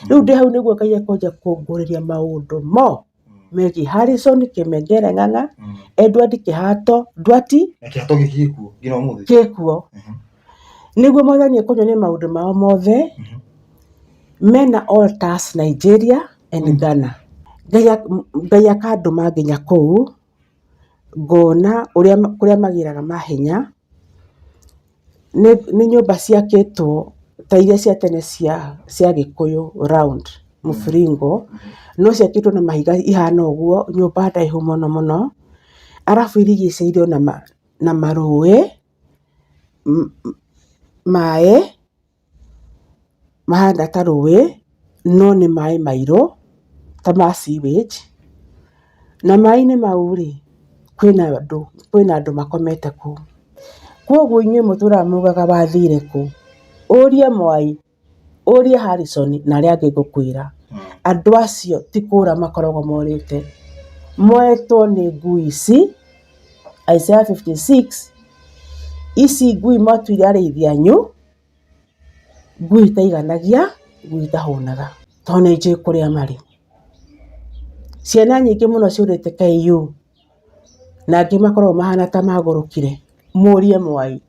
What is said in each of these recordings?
Riu ndi hau niguo Ngai akonja kunguriria maundu mo megiĩ Harrison Kĩmengere Ng'ang'a, Edward Kĩhato Ndwati Kĩhato gĩkuo nginya ũmũthĩ gĩkuo, niguo Mwathani akonyonie maundu mao mothe mena altars Nigeria and Ghana. Ngai akandũma nginya kũu ngona kũrĩa magĩraga mahinya nĩ nyũmba ciakĩtwo ta iria cia tene cia Gĩkũyũ round mũbiringo, no ciakĩtwo na mahiga ihana ũguo, nyũmba ndaihu mũno mũno, arabu irigicĩirio na marũĩ maĩ mahana ta rũĩ no nĩ maĩ mairũ ta ma sewage, na maĩ-inĩ mau rĩ kwĩna andũ makomete kũu. Koguo inyuĩ mũtũraga mugaga wathire kũ, ũrie Mwai, ũrie Harrison na arĩa angĩ ngũkwĩra andũ acio ti kũũra makoragwo morĩte, moetwo nĩ ngui ici Isaiah 56. Ici ngui mwatuire arĩithi anyu, ngui itaiganagia, ngui itahũnaga, tondũ nĩ njũĩ kũrĩa marĩ. Ciana nyingĩ mũno ciũrĩte KU na angĩ makoragwo mahana ta magũrũkire. Mũrie Mwai,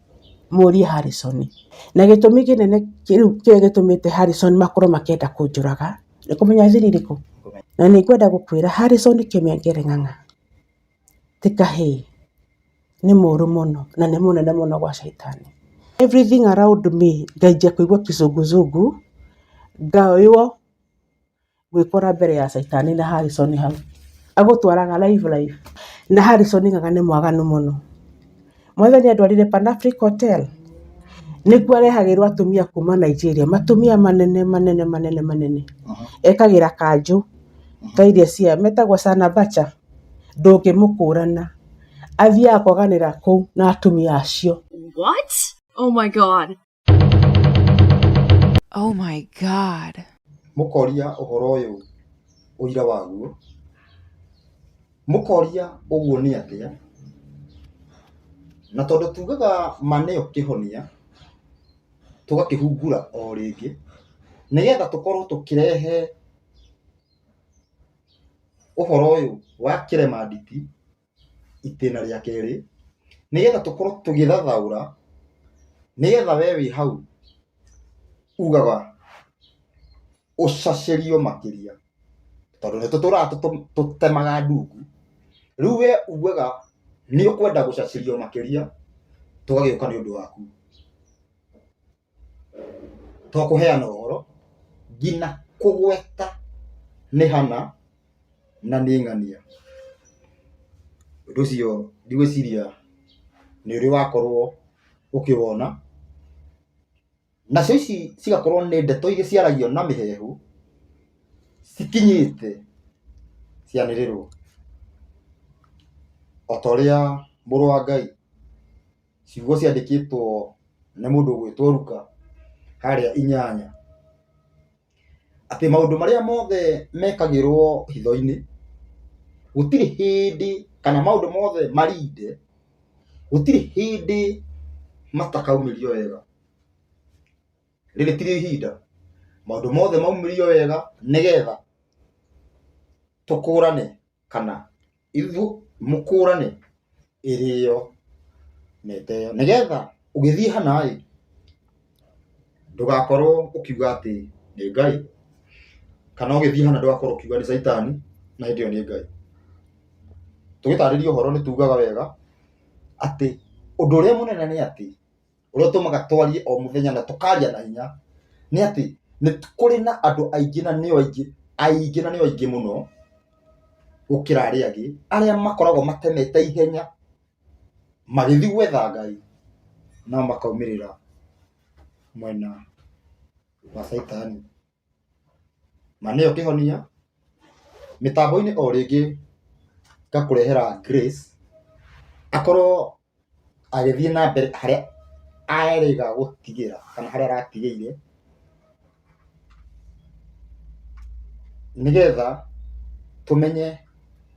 mũrie Harrison, na gĩtũmi kĩnene kĩrĩa gĩtũmĩte Harrison makorwo makĩenda kũnjũraga nĩ kũmenya thiri ĩrĩkũ. Na nĩ ngwenda gũkwĩra Harrison Kĩmengere Ng'ang'a ti kahĩĩ, nĩ mũũru mũno na nĩ mũnene mũno gwa caitani. Everything around me ngaikia kũigua kizunguzungu, ngaoywo gwĩkora mbere ya caitani na Harrison hau agũtwaraga live. Na Harrison Ng'ang'a nĩ mwaganu mũno. Mwathani andwarire Pan-Africa Hotel nĩkuo arehagĩrwo atumia kuma Nigeria, matumia manene ekagĩra kanjũ ta iria cia metagwo Sanabacha, ndũngĩmũkũrana, athiaga kwaganĩra kũu na atumia acio. What? Oh my God. Oh my God. Mũkoria ũhoro ũyũ ũira waguo, mũkoria ũguo nĩ atĩa, na tondũ tugaga ma nĩyo kĩhonia tũgakĩhungura o rĩngĩ nĩgetha tũkorwo tũkĩrehe ũhoro ũyũ wa kĩremanditi itĩna rĩa kerĩ, nĩgetha tũkorwo tũgĩthathaũra, nĩgetha we wĩ hau ugaga ũcacĩrio makĩria, tondũ nĩ tũtũraga tũtemaga ndungu. Rĩu we ugaga nĩ ũkwenda gũcacĩrio makĩria, tũgagĩũka nĩ ũndũ waku, twakũheana ũhoro nginya kũgweta nĩ hana na nĩ ng'ania. Ũndũ ũcio ndigwĩciria nĩ ũrĩ wakorwo ũkĩwona, nacio ici cigakorwo nĩ ndeto iria ciaragio na mĩhehu cikinyĩte cianĩrĩrwo, o ta ũrĩa mũrũ wa Ngai ciugo ciandĩkĩtwo nĩ mũndũ ũgwĩtwo Luka harĩa 8, atĩ maũndũ marĩa mothe mekagĩrwo hitho-inĩ gũtirĩ hĩndĩ, kana maũndũ mothe marinde gũtirĩ hĩndĩ matakaumĩrio wega. Rĩrĩ tirĩ ihinda, maũndũ mothe maumĩrio wega nĩgetha tũkũrane, kana ithuĩ mũkũrane ĩrĩyo neteyo, nĩgetha ũgĩthiĩ hana ndũgakorwo ũkiuga atĩ nĩ Ngai, kana ũgĩthiĩ hana ndũgakorwo ũkiuga nĩ caitani na hĩndĩ ĩyo nĩ Ngai. Tũgĩtarĩria ũhoro nĩ tugaga wega atĩ ũndũ ũrĩa mũnene nĩ atĩ ũrĩa ũtũmaga twarie o mũthenya na tũkaria na hinya nĩ atĩ nĩ kũrĩ na andũ aingĩ na nĩo aingĩ mũno gũkĩra arĩa angĩ, arĩa makoragwo matemete ihenya magĩthiĩ gwetha Ngai na makaumĩrĩra mwena wa caitani. Na nĩyo kĩhonia mĩtambo-inĩ o rĩngĩ ngakũrehera Grace akorwo agĩthiĩ na mbere harĩa arĩga gũtigĩra, kana harĩa aratigĩire, nĩgetha tũmenye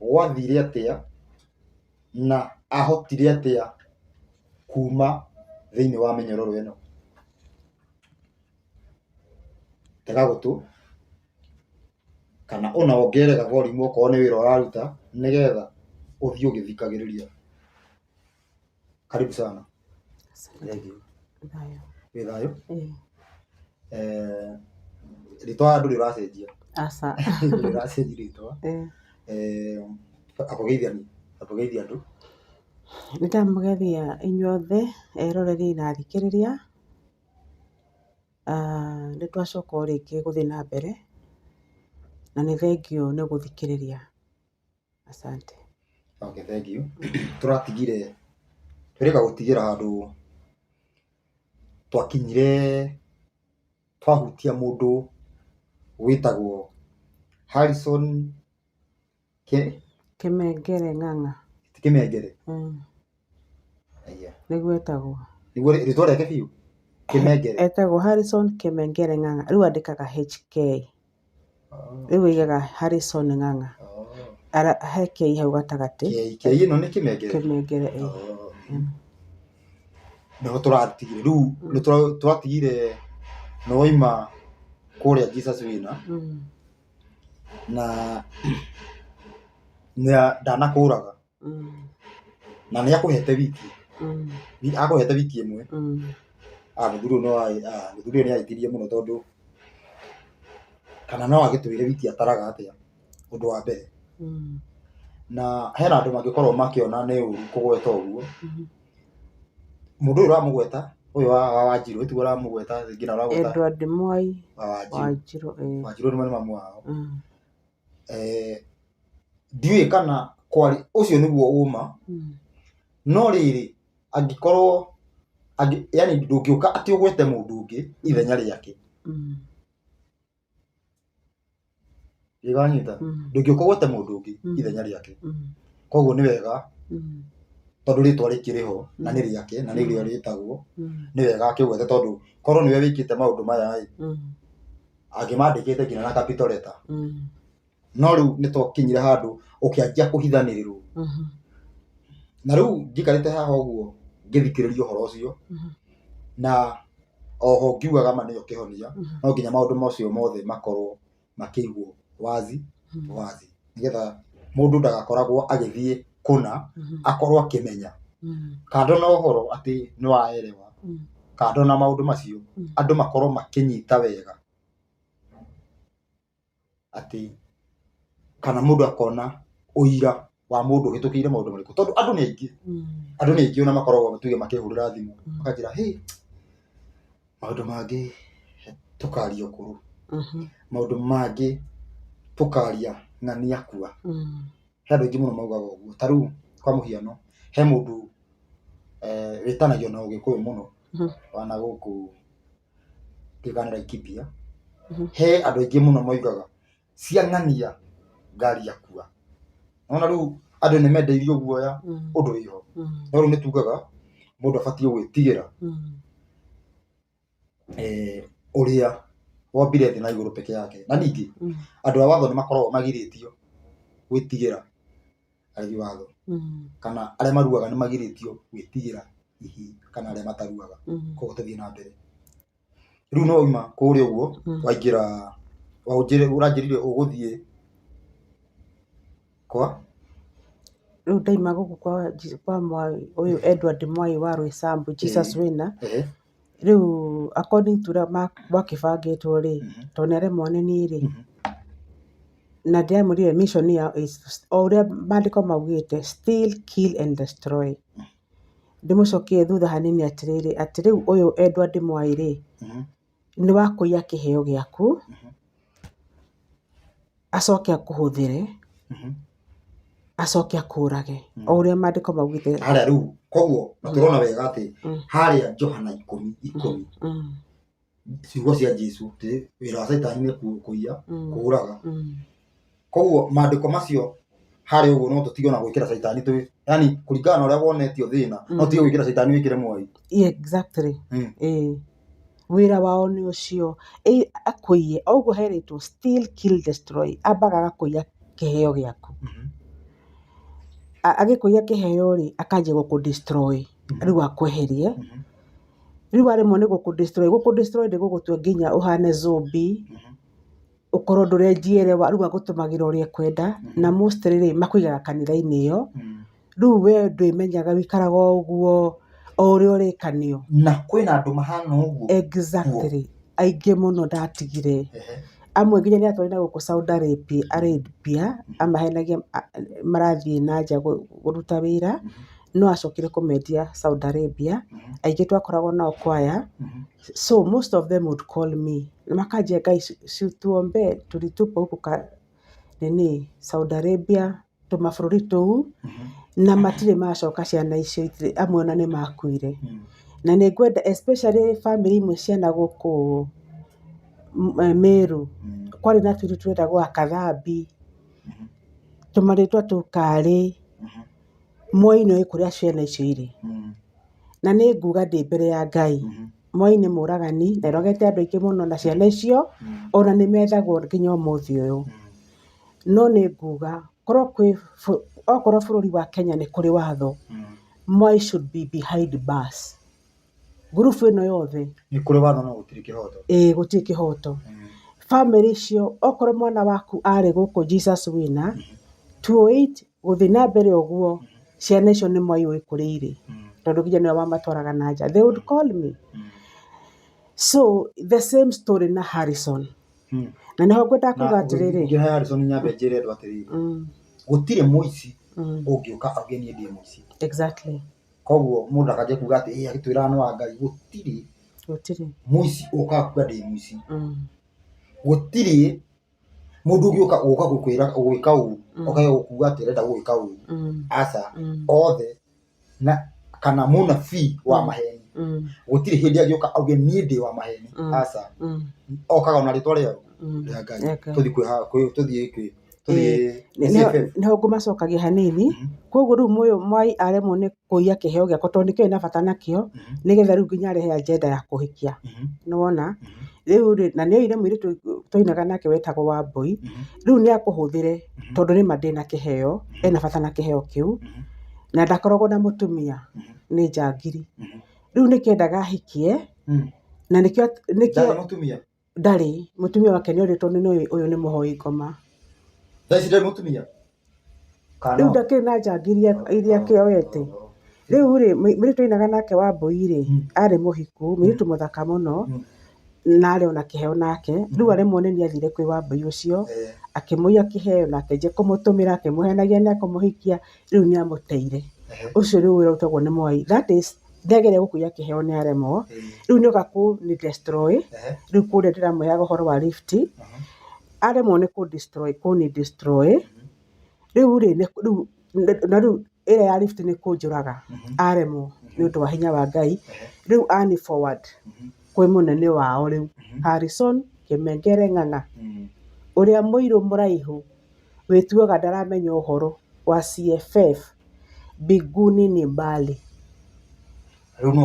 gwathire atĩa na ahotire atĩa kuma thĩinĩ wa mĩnyororo ĩno. Tega gũtũ kana ona ongerera volume okorwo nĩ wĩra ũraruta nĩgetha ũthiĩ ũgĩthikagĩrĩria. Karibu sana. Thank you. Thayo. Wĩ thayũ? Ĩĩ. Rĩtwa ndũrĩ ũracenjia. Aca. Ndũrĩ ũracenjia rĩtwa. Akũgeithia andũ. Nĩndamũgeithia inyuothe eroreri na athikĩrĩria. Nĩtwacoka o rĩngĩ gũthiĩ na mbere na nĩ thengio nĩ gũthikĩrĩria. Asante. Okay, thank you. Tũratigire twĩrĩga gũtigĩra handũ twakinyire twahutia mũndũ wĩtagwo Harrison Kĩmengere Ng'ang'a. ti Kĩmengere. Aya. Nĩguo etagwo. Nĩguo rĩtwa rĩake biũ Kĩmengere. Etagwo Harrison Kĩmengere Ng'ang'a. Rĩu andĩkaga HK. Rĩu aigaga Harrison Ng'ang'a. He K hau gatagatĩ. K ĩno nĩ Kĩmengere. Kĩmengere Nĩho tũratigire rĩu tũratigire noima kũrĩa Jesus Winner na ndanakũraga na nĩ akũhete wiki ĩmwe. Mũthuri nĩ aitirie mũno tondũ kana no agĩtwĩre wiki ataraga atĩa ũndũ wa mbere. Na hena andũ mangĩkorwo makĩona nĩ ũru kũgweta ũguo. Mũndũ ũyũ ũramũgweta ũyũ wa Wanjirũ ĩtugo ũramũgweta ngina ũragweta Edward Mwai Wanjirũ nĩ mamu wao. Ndiũĩ kana kwari ũcio nĩguo ũma no rĩrĩ angĩkorwo yani ndũngĩũka atĩ ũgwete mũndũ ũngĩ ithenya rĩake. Ndĩranyita ndũngĩũka ũgwete mũndũ ũngĩ ithenya rĩake. Koguo nĩ wega tondũ rĩtwa rĩkĩrĩho na nĩ rĩake na nĩ rĩo rĩtagwo nĩ wega akĩgwete tondũ korwo nĩwe wĩkĩte maũndũ maya angĩmandĩkĩte nginya na capital letter. No rĩu nĩtwakinyire handũ ũkĩanjia kũhithanĩrĩrwo. Na rĩu njikarĩte haha ũguo ngĩthikĩrĩria ũhoro ũcio na oho ngiugaga ma nĩyo kĩhonia no nginya maũndũ macio mothe makorwo makĩigwo wazi nĩgetha mũndũ ndagakoragwo agĩthiĩ kũna akorwo akĩmenya kando na ũhoro atĩ nĩ waerewa kando na maũndũ macio andũ makorwo makĩnyita wega atĩ kana mũndũ akona ũira wa mũndũ ũhĩtũkĩire maũndũ marĩkũ tondũ andũ nĩ aingĩ ona makoragwo matuge makĩhũrĩra thimũ makanjĩra hey maũndũ mangĩ tũkaria ũkũrũ maũndũ mangĩ tũkaria ng'ania akua. He andũ aingĩ mũno maugaga ũguo. Ta rĩu kwa mũhiano he mũndũ wĩtanagio na Ũgĩkũyũ mũno wana gũkũ Kĩgana Laikipia. He andũ aingĩ mũno maugaga cia ng'ania ngari akua. Ona rĩu andũ nĩ mendeirio guoya ũndũ wĩho. No rĩu nĩtugaga mũndũ abatiĩ gwĩtigĩra ũrĩa wombire thĩ na igũrũ peke yake. Na ningĩ andũ a watho nĩ makoragwo magirĩtio gwĩtigĩra arĩa watho kana arĩa maruaga nĩ magirĩtio gwĩtigĩra hihi kana arĩa mataruaga. Koguo tũthiĩ na mbere. Rĩu no uma kũrĩa ũguo waingĩra ũranjĩrire ũgũthiĩ kwa rĩu ndaima gũkũ kwa Mwai ũyũ Edward Mwai wa Roysambu Jesus Winner. Rĩu according to ũrĩa gwakĩbangĩtwo rĩ tondũ nĩaremwo nĩ niĩ rĩ na ndĩramũrire mission yao o ũrĩa maandĩko maugĩte steal kill and destroy. Ndĩmũcokie thutha hanini atĩrĩrĩ atĩ rĩu ũyũ Edward Mwai rĩ nĩ wakũiya kĩheo gĩaku acoke akũhũthĩre acoke akũrage o ũrĩa maandĩko maugĩte harĩa. Rĩu koguo tũrona wega atĩ harĩa Johana 10:10 ciugo cia Jesũ wĩra wa Saitani nĩ kũiya kũũraga. Koguo maandĩko macio harĩa ũguo no tũtige na gwĩkĩra Saitani yani kũringana na ũrĩa wonetio thĩna no tige gwĩkĩra Saitani wĩkĩre Mwai. Exactly. Wĩra wao nĩ ũcio akũiye o ũguo herĩtwo steal kill destroy ambaga agakũiya kĩheo gĩaku. Agĩkũiya kĩheo rĩ akanjia gũkũ destroy rĩu akweherie. Rĩu arĩmwo nĩ gũkũ destroy ndĩ gũgũtua nginya ũhane zombie ukorwo ndurenjierewa rĩu agũtũmagĩra ũrĩa kwenda na mostly rĩ makũigaga kanitha-inĩ ĩyo rĩu we ndwĩmenyaga wĩikaraga o ũguo o ũrĩa ũrĩkanio na kwĩna andũ mahana ũguo exactly aingĩ mũno ndatigire amwe nginya nĩ atwarire gũkũ Saudi Arabia amahenagia marathiĩ na nja gũruta wĩra no acokire kũmendia Saudi Arabia aingĩ twakoragwo nao kwaya so most of them would call me na makanjia guys tuombe tulitupa huku Saudi Arabia tumabũrũri tũu na matirĩ macoka ciana icio amwe ona nĩ makuire na nĩ ngwenda especially family imwe ciana gũkũ Meru kwarĩ na tũirũ twetagwo Akathambi tũmarĩtwa tũkarĩ Moi nĩ kũrĩa ciana icio irĩ na nĩ nguga ndĩ mbere ya Ngai Moi nĩ mũragani na rogete andũ aingĩ mũno na ciana icio ona nĩ methagwo nginya ũmũthĩ ũyũ no nĩ nguga okorwo bũrũri wa Kenya nĩ kũrĩ watho Moi should be behind bars gurubu ĩno yothe nĩ kũrĩ watho no gũtirĩ kĩhoto gũtirĩ kĩhoto family icio okorwo mwana waku arĩ gũkũ Jesus Winner 208 gũthiĩ na mbere ũguo ciana icio nĩ Moi ũĩ kũrĩ irĩ tondũ nginya nĩo mamatwaraga na nja they would call me so the same story na Harrison na nĩho ngwenda kuga atĩrĩrĩ ngĩra Harrison nyambe njĩre andũ atĩrĩrĩ gũtirĩ mũici ũngĩũka auge niĩ ndĩ mũici exactly koguo mũndũ akaje kuga atĩ agĩtwĩra nĩ wa Ngai gũtirĩ mũici ũka kuga ndĩ mũici gũtirĩ mũndũ ũngĩũka gũkwĩra gwĩka ũũ okaga gũkuga atĩ arenda gwĩka ũũ aca othe na kana mũnabii wa maheni gũtirĩ hĩndĩ angĩũka auge niĩ ndĩ wa maheni aca okaga ona rĩtwa rĩao rĩa Ngai tũthiĩ nĩho ngũmacokagia hanini koguo rĩu Moi aremwo nĩ kũiya kĩheo gĩakwa tondũ nĩkĩo na bata nakĩo nĩgetha rĩu nginya arehe agenda ya kũhikia nĩwona rĩu na nĩoire mũirĩtu twainaga nake wetagwo Wambui rĩu nĩ akũhũthĩre tondũ nĩma ndĩ na kĩheo ena bata na kĩheo kĩu na ndakoragwo na mũtumia nĩ njangiri rĩu nĩkĩendaga ahikie na nĩkĩo ndarĩ mũtumia wake nĩorĩtwo nĩ ũyũ nĩ mũhoi ngoma rĩu ndakĩrĩ na njangiri iria kĩoete rĩu rĩ mũirĩtu ainaga nake Wambui rĩ arĩ mũhiku mũirĩtu mũthaka mũno na arĩ ona kĩheo nake rĩu aremwo nĩ niĩ athire kwĩ Wambui ũcio akĩmũiya kĩheo na akĩnjia kũmũtũmĩra akĩmũhenagia nĩ akũmũhikia rĩu nĩ amũteire ũcio rĩu wĩra ũtagwo nĩ Moi that is ndagĩrĩire gũkũiya kĩheo nĩ aremwo rĩu nĩ oka kũ destroy rĩu kũrĩa ndĩramũheaga ũhoro wa Rift aremwo nĩ kũni destroy rĩu rĩ na rĩu ĩrĩa ya Rift nĩ kũnjũraga aremwo nĩ ũndũ wa hinya wa Ngai rĩu ani forward kwĩ mũnene wao rĩu Harrison Kĩmengere Ng'ang'a ũrĩa mũirũ mũraihu wĩtuaga ndaramenya ũhoro wa CFF Biguni ni mbali rĩu nĩ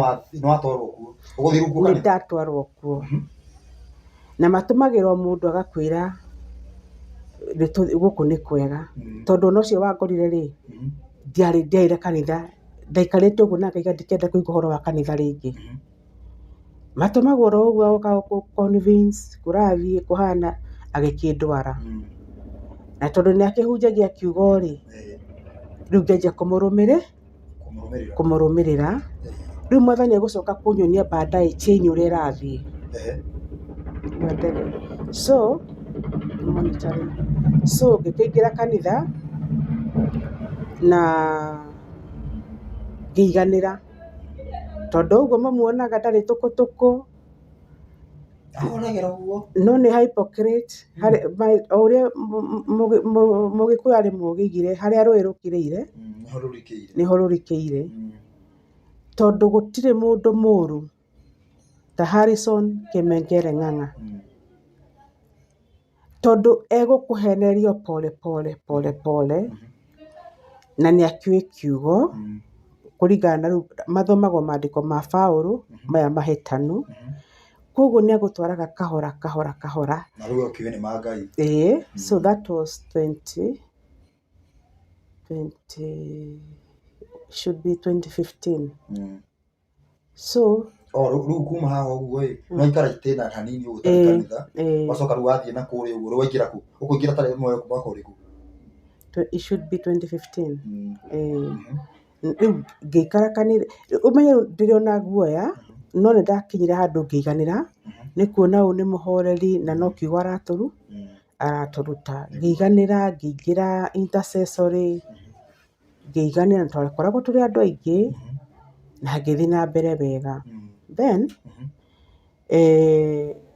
watwarwo kuo ũgũthiĩ kuo nĩ ndatwarwo kuo na matũmagĩrwo mũndũ agakwĩra gũkũ nĩ kwega tondũ ona ũcio wangorire rĩ ndiarĩ kanitha ndaikarĩte ũguo na ngaiga ndikenda kũigua ũhoro wa kanitha rĩngĩ matũmagwo ũguo convince kũrathiĩ kũhana agĩkĩndwara na tondũ nĩ akĩhunjagia kiugo rĩ rĩu ngĩanjia kũmũrũmĩrĩra rĩu mwathani egũcoka kũnyonia baadaye change ũrĩa ĩrathiĩ so ngĩkĩingĩra kanitha na ngĩiganĩra tondũ ũguo mamuonaga ndarĩ tũkũtũkũ no nĩ hypocrite o ũrĩa Mũgĩkũyũ arĩ mũgĩgire harĩa rũĩ rũkĩrĩire nĩho rũrikĩire tondũ gũtirĩ mũndũ mũũru ta Harrison Kĩmengere Ng'ang'a tondũ egũkũhenerio pole na nĩ akĩũĩ kiugo kũringana na rĩu mathomagwo maandĩko ma Paũlũ maya mahĩtanu koguo nĩ agũtwaraga kahora na rĩu akiuga nĩ ma Ngai so that was 20 should be 2015 so rĩu kuma haha ũguo no ikara itĩna hanini ũguo ta kanitha wacoka rĩu wathiĩ na kũrĩa ũguo waingĩra kũ ũkũingĩra tarĩki ĩmwe mwaka ũrĩkũ? It should be 2015. Rĩu ngĩikara kanitha ũmenye ndĩrĩ ona guoya no nĩ ndakinyire handũ ngĩiganĩra nĩ kuona ũyũ nĩ mũhoreri na no kiugo aratũruta ngĩiganĩra ngĩingĩra intercessory ngĩiganĩra na twakoragwo tũrĩ andũ aingĩ na ngĩthiĩ na mbere wega then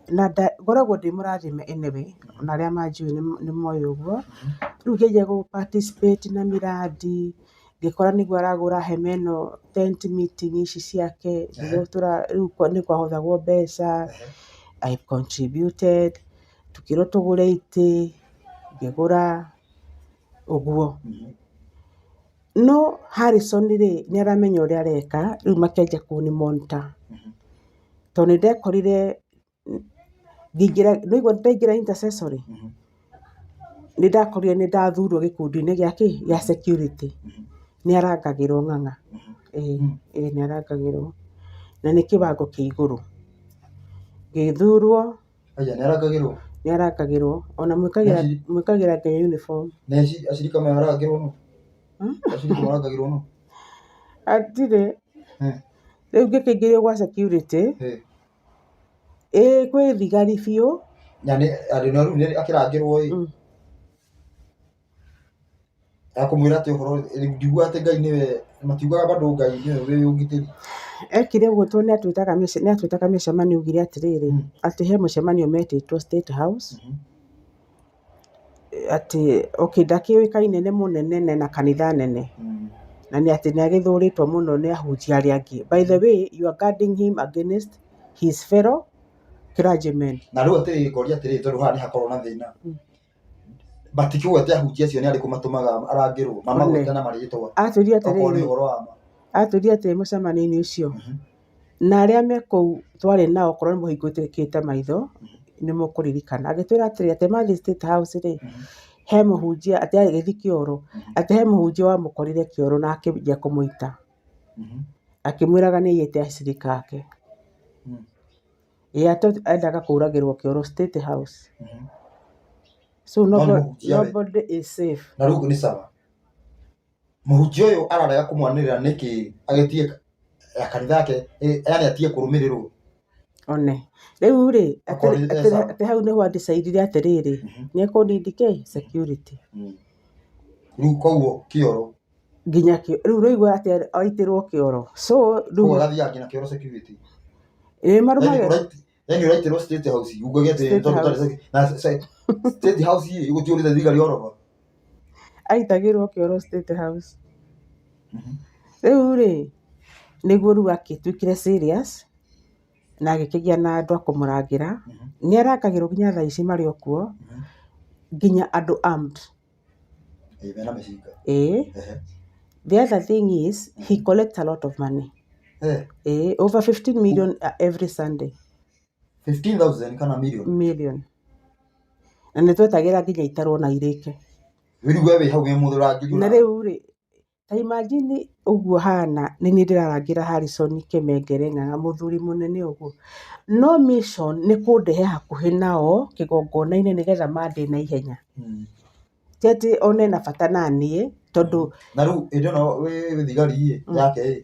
na ngoragwo ndĩ mũrathime anyway ona arĩa manjũĩ nĩ moĩ ũguo rĩu ngĩanjia gũ participate na miradi ngĩkora nĩguo aragũra hema ĩno tent meeting ici ciake rĩu nĩ kwahothagwo mbeca I contributed tukĩrwo tũgũre itĩ ngĩgũra ũguo no Harrison rĩ nĩ aramenya ũrĩa areka rĩu makĩanjia kũni monitor tondũ nĩ ndekorire ndaingĩra intercessory nĩ ndakorire nĩ ndathurwo gĩkundi-inĩ gĩa security nĩ arangagĩrwo ng'ang'a nĩ arangagĩrwo na nĩ kĩwango kĩa igũrũ ngĩthurwo nĩ arangagĩrwo ona mwĩkagĩra nginya uniform ashirika marangagĩrwo no ashirika marangagĩrwo no atirĩ rĩu ngĩkĩingĩrio gwa security kwĩ thigari biũ yani rĩu nĩ akĩrangĩrwo akamwĩra atĩ ũhoro ndiguo atĩ Ngai nĩwe matiugaga bado Ngai nĩwe wĩ ũgitĩri ekire ũguo tondũ nĩ atwĩtaga mĩcemanio augire atĩrĩrĩ atĩ he mũcemanio metĩtwo State House atĩ ndakĩũĩkaine nĩ mũnene na kanitha nene na nĩ atĩ nĩ agĩthũrĩtwo mũno nĩ ahunjia arĩa angĩ by the way you are guarding him against his fellow clergymen na rĩu atĩrĩrĩ ngoria atĩrĩrĩ tondũ haha nĩ hakorwo na thĩna batikiuga atĩ ahunjia acio nĩ arĩkũ matũmaga arangĩrwo mamagwĩte na marĩtwa atũria atĩrĩrĩ atũria atĩ mũcemanio-inĩ ũcio na arĩa me kũu twarĩ nao korwo nĩ mũhingũkĩte maitho nĩ mũkũririkana agĩtwĩra atĩrĩ atĩ mathiĩ State House rĩ he mũhunjia atĩ agĩthi kĩoro atĩ he mũhunjia wamũkorire kĩoro na akĩnjia kũmũita akĩmwĩraga nĩ aiyĩte acirika ake endaga kũragĩrwo kĩoro State House so nobody is safe na rĩu nĩ sawa mũhunjia ũyũ ararega kũmwanĩrĩra nĩkĩ agĩtie kanitha yake yani atie kũrũmĩrĩrwo one rĩu rĩ atĩ hau nĩho andicaidire atĩrĩrĩ nĩ ekũnindike security rĩu koguo kĩoro nginya rĩu rĩigua atĩ aitĩrwo kĩoro so rĩu agathiaga nginya kĩoro security marũmagĩrĩra yani ũraitĩrwo State House ugagia atĩ tondũ na State House gũtiũrĩte thigari orova aitagĩrwo kĩoro State House rĩu rĩ nĩguo rĩu agĩtuĩkire serious na agĩkĩgĩa na andũ a kũmũrangĩra nĩ arangagĩrwo nginya thaa ici marĩ o kuo nginya andũ armed the other thing is he collects a lot of money over 15 million every Sunday 15,000 kana million na nĩ twetagĩra nginya itarwo na irĩke na rĩu rĩ ta imagine ũguo hana nĩ niĩ ndĩrarangĩra Harrison Kĩmengere ng'ang'a mũthuri mũnene ũguo no mission nĩ kũndehe hakuhĩ nao kĩgongona-inĩ nĩgetha mandĩ na ihenya ti atĩ one na bata na niĩ tondũ na rĩu ĩndĩ no wĩ thigari yake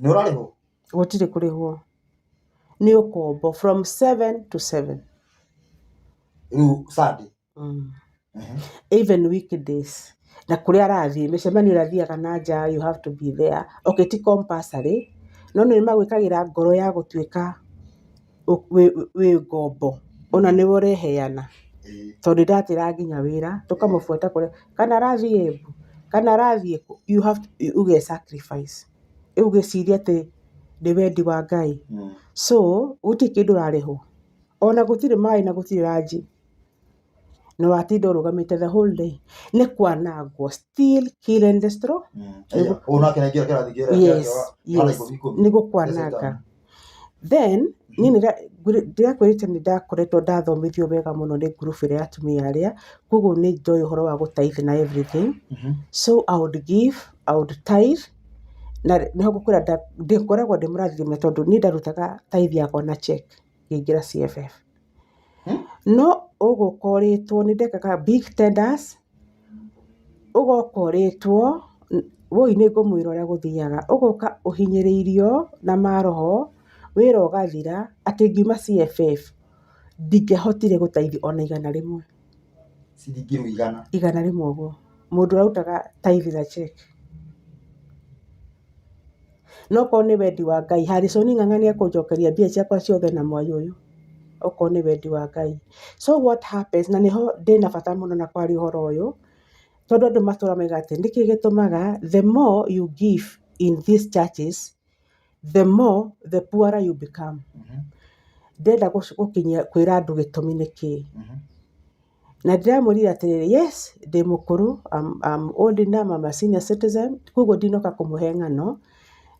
nĩ ũrarĩhwo gũtirĩ kũrĩhwo nĩ ũkombo from 7 to 7 rĩu Sunday even weekdays na kũrĩa arathiĩ mĩcemanio ĩrathiaga na nja you have to be there okay ti compulsory no nĩ magwĩkagĩra ngoro ya gũtuĩka wĩ ngombo ona nĩ ũreheana tondũ ndatĩra nginya wĩra tũkamũbuata kũrĩa kana arathiĩ Embu kana arathiĩ you have to uge sacrifice ũgĩciria atĩ nĩ wendi wa Ngai so gũtirĩ kĩndũ ũrarĩhwo ona gũtirĩ maĩ na gũtirĩ ranji no watinda ũrũgamĩte the whole day nĩ kwanangwo still kill and destroy nĩ gũkwananga then niĩ ndĩrakwĩrĩte nĩ ndakoretwo ndathomithio wega mũno nĩ group ĩrĩa ya atumia arĩa koguo nĩ njoĩ ũhoro wa gũtithe na everything so I would give I would tithe na nĩho ngũkwĩra ndĩkoragwo ndĩ mũrathime tondũ niĩ ndarutaga tithe yakwa na check ngĩingĩra CFF. No ũgũkorĩtwo nĩ ndekaga big tenders, ũgokorĩtwo woi nĩ ngũmwĩra ũrĩa gũthiaga, ũgoka ũhinyĩrĩirio na maroho, wĩra ũgathira, atĩ ngiuma CFF ndingĩahotire gũteithia ona igana rĩmwe. Ciringi igana. Igana rĩmwe ũguo. Mũndũ ũrarutaga tithe na check. No korwo nĩ wendi wa Ngai, Harrison Ng'ang'a nĩ ekũnjokeria mbia ciakwa ciothe na mwai ũyũ. Okorwo nĩ wendi wa Ngai. So what happens, na nĩho ndĩna bata mũno na kwaria ũhoro ũyũ, tondũ andũ matũra maiga atĩ nĩkĩ gĩtũmaga the more you give in these churches, the more the poorer you become. Ndenda gũkinyia kwĩra andũ gĩtũmi nĩkĩ. Na ndĩramwĩrire atĩrĩrĩ, yes, ndĩ mũkũrũ, I'm old enough, I'm a senior citizen, koguo ndinoka kũmũhe ng'ano,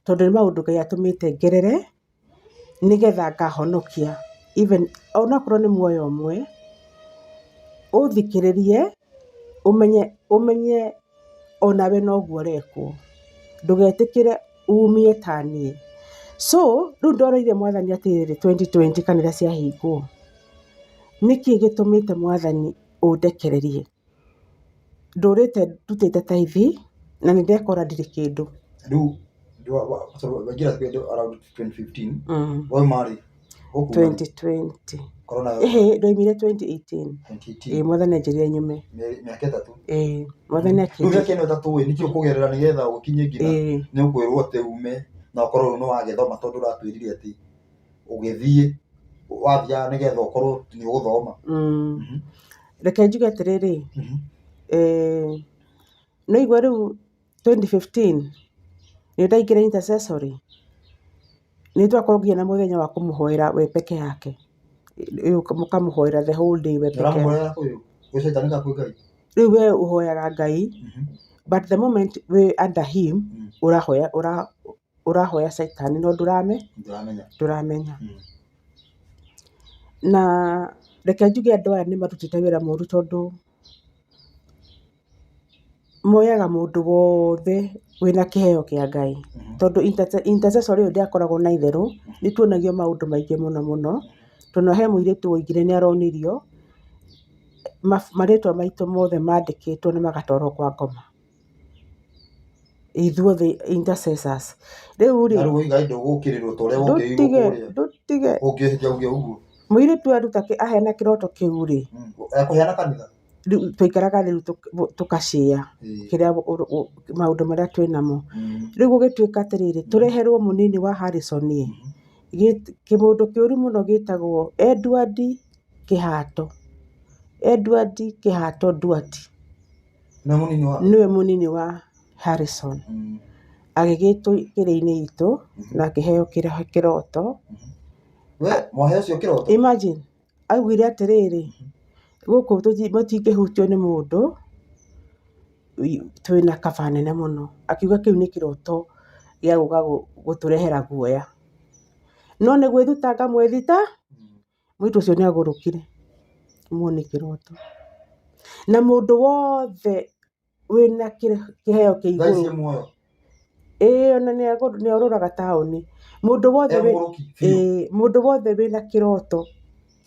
tondũ nĩ maũndũ Ngai atũmĩte ngerere, nĩgetha ngahonokia. Even onakorwo nĩ muoyo ũmwe, ũthikĩrĩrie, ũmenye onawe noguo ũrekwo. Ndũgetĩkĩre umie ta niĩ. So, rĩu ndoreire Mwathani atĩrĩrĩ 2020 kanitha ciahingwo. Nĩkĩ gĩtũmĩte Mwathani ũndekererie? Ndũrĩte ndutĩte tithe na nĩ ndekora ndirĩ kĩndũ. Rĩu wagira around 2015 wao mari 2020 corona ndoimire 2018 Mwathani anjĩrire nyume mĩaka ĩtatũ Mwathani akĩnjĩra rĩu mĩaka ĩtatũ nĩkĩo kũgerera nĩgetha ũkinye nginya nĩ ũkwĩrwo atĩ ume na ũkorwo nĩ wagĩthoma tondũ ũratwĩrire atĩ ũgĩthiĩ wathiaga nĩgetha ũkorwo nĩ ũgũthoma. Reke njuge atĩrĩrĩ, no igua rĩu 2015 nĩ ndaingĩra intercessory, nĩ twakorwo na mũthenya wa kũmũhoera we peke yake, mũkamũhoera the whole day we peke yake. Rĩu we ũhoyaga Ngai, but the moment we under him ũrahoya Saitani no ndũramenya. Na reke njuge andũ aya nĩ marutĩte wĩra mũru tondũ moyaga mũndũ wothe wĩna kĩheo kĩa Ngai. Tondũ intercessory ũyũ ndĩakoragwo na itherũ, nĩ tuonagio maũndũ maingĩ mũno. Tondũ he mũirĩtu woingire nĩ aronirio marĩtwa maitũ mothe mandĩkĩtwo na magatwarwo kwa ngoma. Ithuothe intercessors. Rĩu rĩ, ndũtige mũirĩtu aruta aheana kĩroto kĩu rĩ, ekũheana kanitha twaikaraga rĩu tũkacĩa kĩrĩa maũndũ marĩa twĩnamo. Rĩu gũgĩtuĩka atĩrĩrĩ, tũreherwo mũnini wa Harrison kĩmũndũ kĩũru mũno gĩtagwo Edward Kĩhato Duarte, nĩwe mũnini wa Harrison. Agĩgĩtwo kĩrĩ-inĩ itũ na akĩheo kĩroto. Imagine, augire atĩrĩrĩ, gũkũ mũtingĩhutio nĩ mũndũ, twĩna kaba nene mũno. Akiuga kĩu nĩ kĩroto gĩa gũka gũtũrehera guoya. No nĩ gwĩthitanga mwethita, mũirĩtu ũcio nĩ agũrũkire muone kĩroto. Na mũndũ wothe wĩna kĩheo kĩa igũrũ, ona nĩ orũraga taũni. Mũndũ wothe wĩna kĩroto,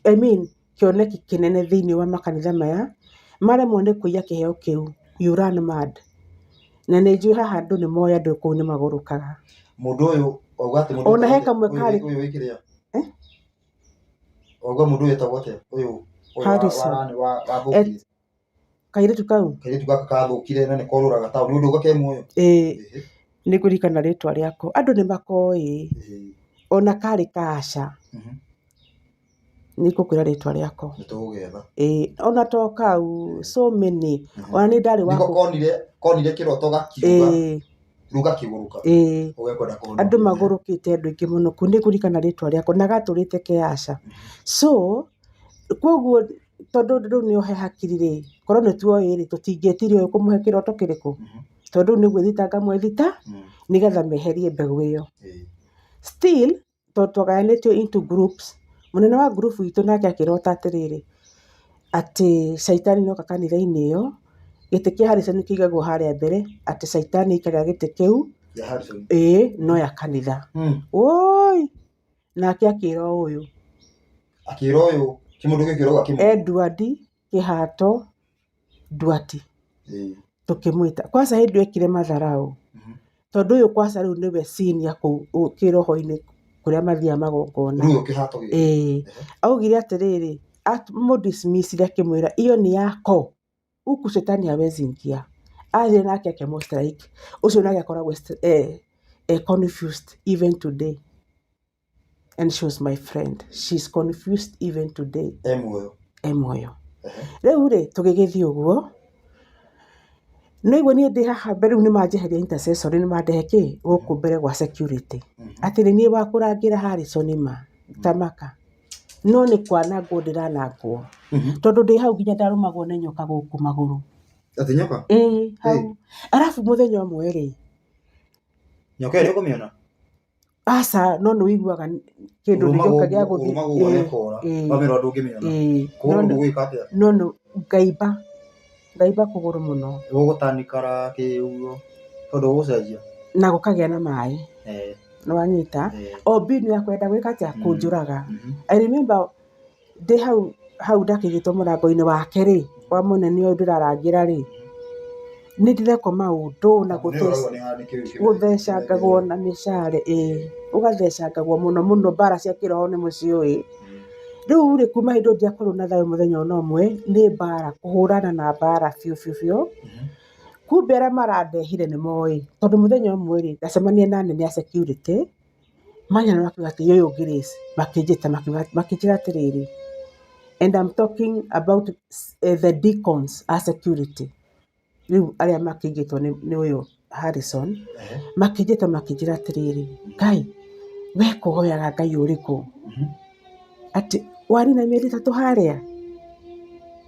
I mean kĩoneki kĩnene thĩinĩ wa makanitha maya, maremwo nĩ kũiya kĩheo kĩu, you run mad. Na nĩ njũĩ haha andũ nĩ moĩ andũ kũu nĩ magũrũkaga. Mũndũ ũyũ auga atĩ mũndũ ona he kamwe karĩ auga mũndũ ũyũ etagwo atĩa ũyũ kairĩtu gaka kathũkire na nĩ korũraga taũni ũndũ ũga ke muoyo. Nĩ kũririkana rĩtwa rĩako, andũ nĩ makoĩ ona karĩ kaca. Nĩ ngũkwĩra rĩtwa rĩako ona to kau, so many. Ona nĩ ndarĩ wako konire kĩroto gakiuga rĩu gakĩgũrũka, andũ magũrũkĩte andũ aingĩ mũno. Kũ nĩ kũririkana rĩtwa rĩako na gatũrĩte kĩaca. So koguo tondũ rĩu nĩ ohe hakiri rĩ, korwo nĩ tuoĩ rĩ, tũtingĩetirie ũyũ kũmũhe kĩroto kĩrĩkũ? Tondũ nĩ gwĩthitanga mwethita nĩgetha meherie mbegũ ĩyo. Still twagayanĩtio into groups. Mũnene wa group itũ nake akĩrota atĩrĩrĩ, atĩ Saitani nĩoka kanitha-inĩ ĩyo, gĩtĩ kĩa Harrison kĩigagwo harĩa mbere, atĩ Saitani aikarĩra gĩtĩ kĩu ya Harrison no ya kanitha mm oi nake akĩra ũyũ akĩra ũyũ kĩmũndũ gĩkĩroga kĩmũndũ Edward Kĩhato Ndwati tũkĩmwĩta kwanza hĩndĩ ekire matharau tondũ ũyũ kwanza rĩu nĩwe senior kũu kĩroho-inĩ kũrĩa mathiaga magongona rĩu Kĩhato augire atĩrĩrĩ mũdismissire akĩmwĩra iyo nĩ yako huku shetani hawezi ingia athire nake akĩmũstrike ũcio nake akoragwo confused even today and she was my friend she's confused even today muoyo rĩu rĩ tũgĩgĩthiĩ ũguo nĩguo niĩ ndĩ haha mbere rĩu nĩmanjeheria intercessory nĩmandehe kĩ gũkũ mbere gwa security atĩ nĩ niĩ wa kũrangĩra Harrison ma tamaka no nĩ kwanangwo ndĩranangwo tondũ ndĩ hau nginya ndarũmagwo nĩ nyoka gũkũ magũrũ atĩ nyoka hau arabu mũthenya ũmwe rĩ nyoka ĩrĩa ũkũmĩona aca no nĩ wĩiguaga kĩndũ nĩgĩoka gĩa gũthiĩ no ngaimba kũgũrũ mũno gũgũtanikara kĩugo tondũ gũcenjia na gũkagĩa na maĩ nĩwanyita o mbinu ya kwenda gwĩka atĩa kũnjũraga I remember ndĩ hau ndakĩgĩtwo mũrango-inĩ wake rĩ wa mũnene ũyũ ndĩrarangĩra rĩ nĩ ndĩrekwo maũndũ na gũthecangagwo na mĩcare ũgathecangagwo mũno mũno mbara cia kĩroho nĩ mũciũĩ rĩu rĩ kuma hĩndĩ ndiakorwo na thayũ mũthenya ona ũmwe nĩ mbara kũhũrana na mbara biũ kumbe arĩa marandehire nĩ moĩ tondũ mũthenya ũmwe rĩ ndacemania na anene a security manyana makiuga atĩ yoyo Grace makĩnjĩta makĩnjĩra atĩrĩrĩ and I'm talking about the deacons a security rĩu arĩa makĩingĩtwo nĩ ũyũ Harrison makĩnjĩta makĩnjĩra atĩrĩrĩ Ngai we kũhoyaga Ngai ũrĩkũ atĩ warĩ na mĩeri 3 harĩa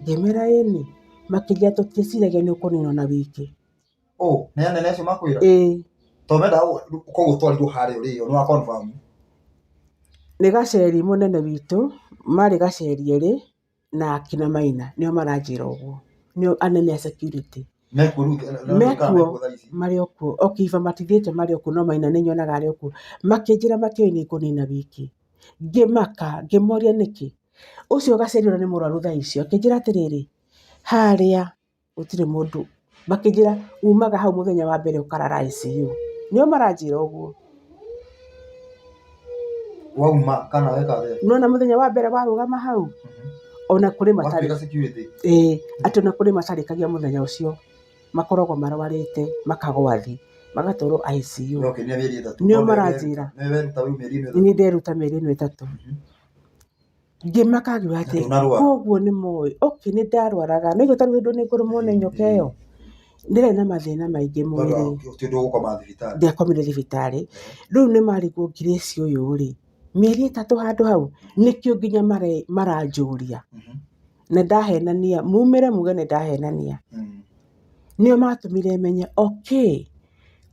ngĩmera ĩni makĩnjĩra tũtieciragia nĩ ũkũninwo na wiki nĩ anene acio makwĩra tondũ menda koguo twarirwo harĩa ũrĩo nĩ wa confirm nĩ Gaceri mũnene witũ marĩ Gaceri erĩ na akina Maina nĩo maranjĩra ũguo nĩo anene a security mekuo marĩ okuo okiva matithĩte marĩ okuo no Maina nĩ nyonaga arĩ okuo makĩnjĩra matiũĩ nĩ kũnina wiki ngĩmaka ngĩmoria nĩkĩ ũcio Gaceri ũrĩa nĩ mũrwaru thaa icio akĩnjĩra atĩrĩrĩ harĩa gũtirĩ mũndũ makĩnjĩra umaga hau mũthenya wa mbere ũkarara ICU nĩo maranjĩra ũguo wauma kana wekaga nona mũthenya wa mbere warũgama hau ona kũrĩ matarĩ atĩ ona kũrĩ matarĩkagia mũthenya ũcio makoragwo marwarĩte makagwathi magatwarwo ICU nĩo maranjĩra nĩ nderuta mĩeri 3 ngĩmaka ngiuga atĩ koguo nĩ moĩ nĩ ndarwaraga no tarĩ hĩndĩ nĩ ngũrũmwo nĩ nyoka ĩyo ndĩrĩ na mathĩna maingĩ mwĩrĩ ndiakomire thibitarĩ rĩu nĩ marigwo Grace ũyũ rĩ mĩeri 3 handũ hau nĩkĩo nginya maranjũria na ndahenania mumĩre muge nĩ ndahenania nĩo matũmire menye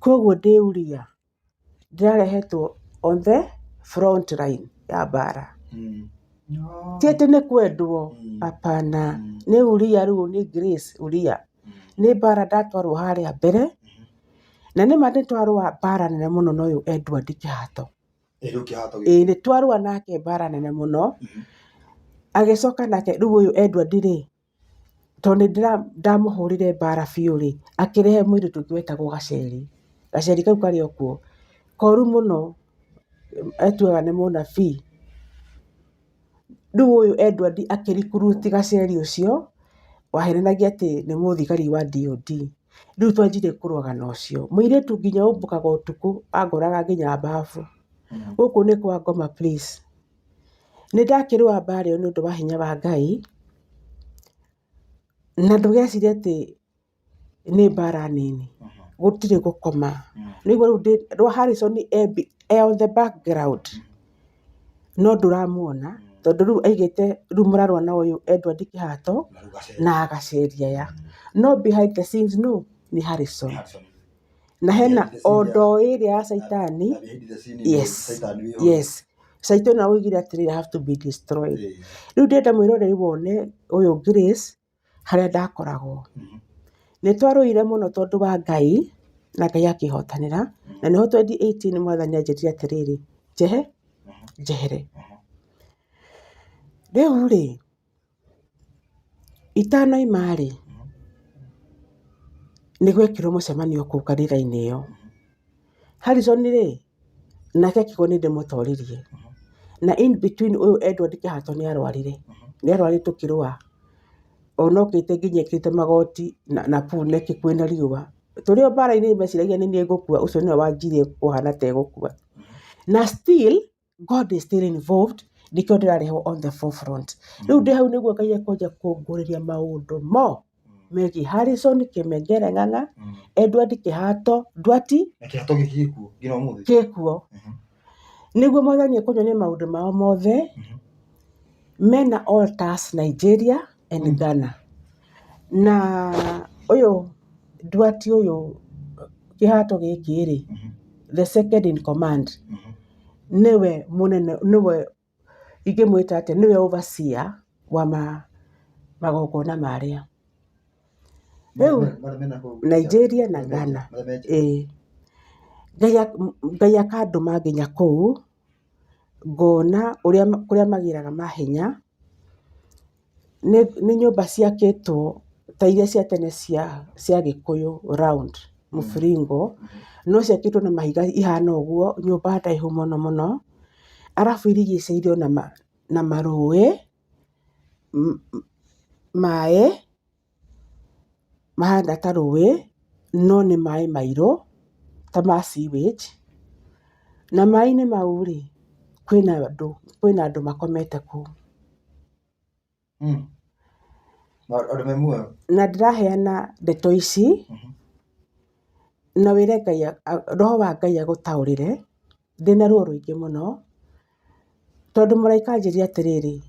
koguo ndĩuria ndĩrarehetwo on the front line ya mbara ti atĩ nĩ kwendwo hapana nĩ uria rĩu nĩ Grace uria nĩ mbara ndatwarwo harĩa mbere na nĩ mandĩtwarwo mbara nene mũno na ũyũ Edward Kĩhato nĩ twarũa nake mbara nene mũno agĩcoka nake rĩu ũyũ Edward rĩ tondũ nĩ ndamũhũrire mbara biũ rĩ akĩrehe mũirĩtu ũngĩ wetagwo Gaceri kau karĩ okuo koru mũno etuaga nĩ mũnabii rĩu ũyũ Edward akĩrikuruti Gaceri ũcio wahenanagia atĩ nĩ mũthigari wa DOD rĩu twanjire kũrũaga na ũcio mũirĩtu nginya ũmbũkaga ũtukũ angoraga nginya mbabu gũkũ nĩ kwa Ngoma please nĩ ndakĩrũa mbara ĩyo nĩ ũndũ wa hinya wa Ngai na ndũgecirie atĩ nĩ mbara nini gũtirĩ gũkoma nĩguo rĩu Harrison on the background no ndũramuona tondũ rĩu aigĩte rĩu mũrarũa na ũyũ Edward Kĩhato na Gaceri aya no behind the scenes no nĩ Harrison na hena ondo ĩrĩa ya Saitani yes Saitani augire atĩrĩ have to be destroyed rĩu ndĩrenda mwĩroreri wone ũyũ Grace harĩa ndakoragwo nĩ twarũire mũno tondũ wa Ngai na Ngai akĩhotanĩra. Na nĩho 2018 Mwathani anjĩrire atĩrĩrĩ, njehere. Rĩu-rĩ, itanoima-rĩ, nĩgwekĩrwo mũcemanio kũu kanitha-inĩ ĩyo. Harrison-rĩ, nake akĩigua nĩndĩmũtoririe. Na in between ũyũ Edward Kĩhato nĩarwarĩte kĩrũa. Onokĩte nginya ekĩrĩte magoti na puneki kwĩna riũa. Tũrĩ o mbara-inĩ meciragia nĩ niĩ ngũkua, ũcio nĩwe wanjirie kũhana ta egũkua. Na still, God is still involved, nĩkĩo ndĩrarehwo on the forefront. Rĩu ndĩ hau nĩguo Ngai ekwenja kũngũrĩria maũndũ megiĩ Harrison Kĩmengere Ng'ang'a, Edward Kĩhato Ndwati gĩkuo. Nĩguo Mwathani ekũnyonia maũndũ mao mothe mena altars Nigeria and Ghana. Na ũyũ Ndwati ũyũ Kĩhato gĩkĩ-rĩ, the second in command, nĩwe mũnene, nĩwe ingĩmwĩta atĩ nĩwe overseer wa magongona marĩa. Rĩu Nigeria na Ghana. Ngai akandũma nginya kũu, ngona kũrĩa magĩraga mahinya. Nĩ nyũmba ciakĩtwo ta iria cia tene cia Gĩkũyũ round mũbiringo, no ciakĩtwo na mahiga ihana ũguo, nyũmba ndaihu mũno mũno. Arabu irigicĩirio na marũĩ, maĩ mahana ta rũĩ, no nĩ maĩ mairũ ta ma sewage. Na maĩ-inĩ mau-rĩ, kwĩna andũ makomete kũu. Na ndĩraheana ndeto ici na wĩre Ngai, Roho wa Ngai agũtaũrĩre, ndĩna ruo rũingĩ mũno, tondũ mũraika anjĩrire atĩrĩrĩ,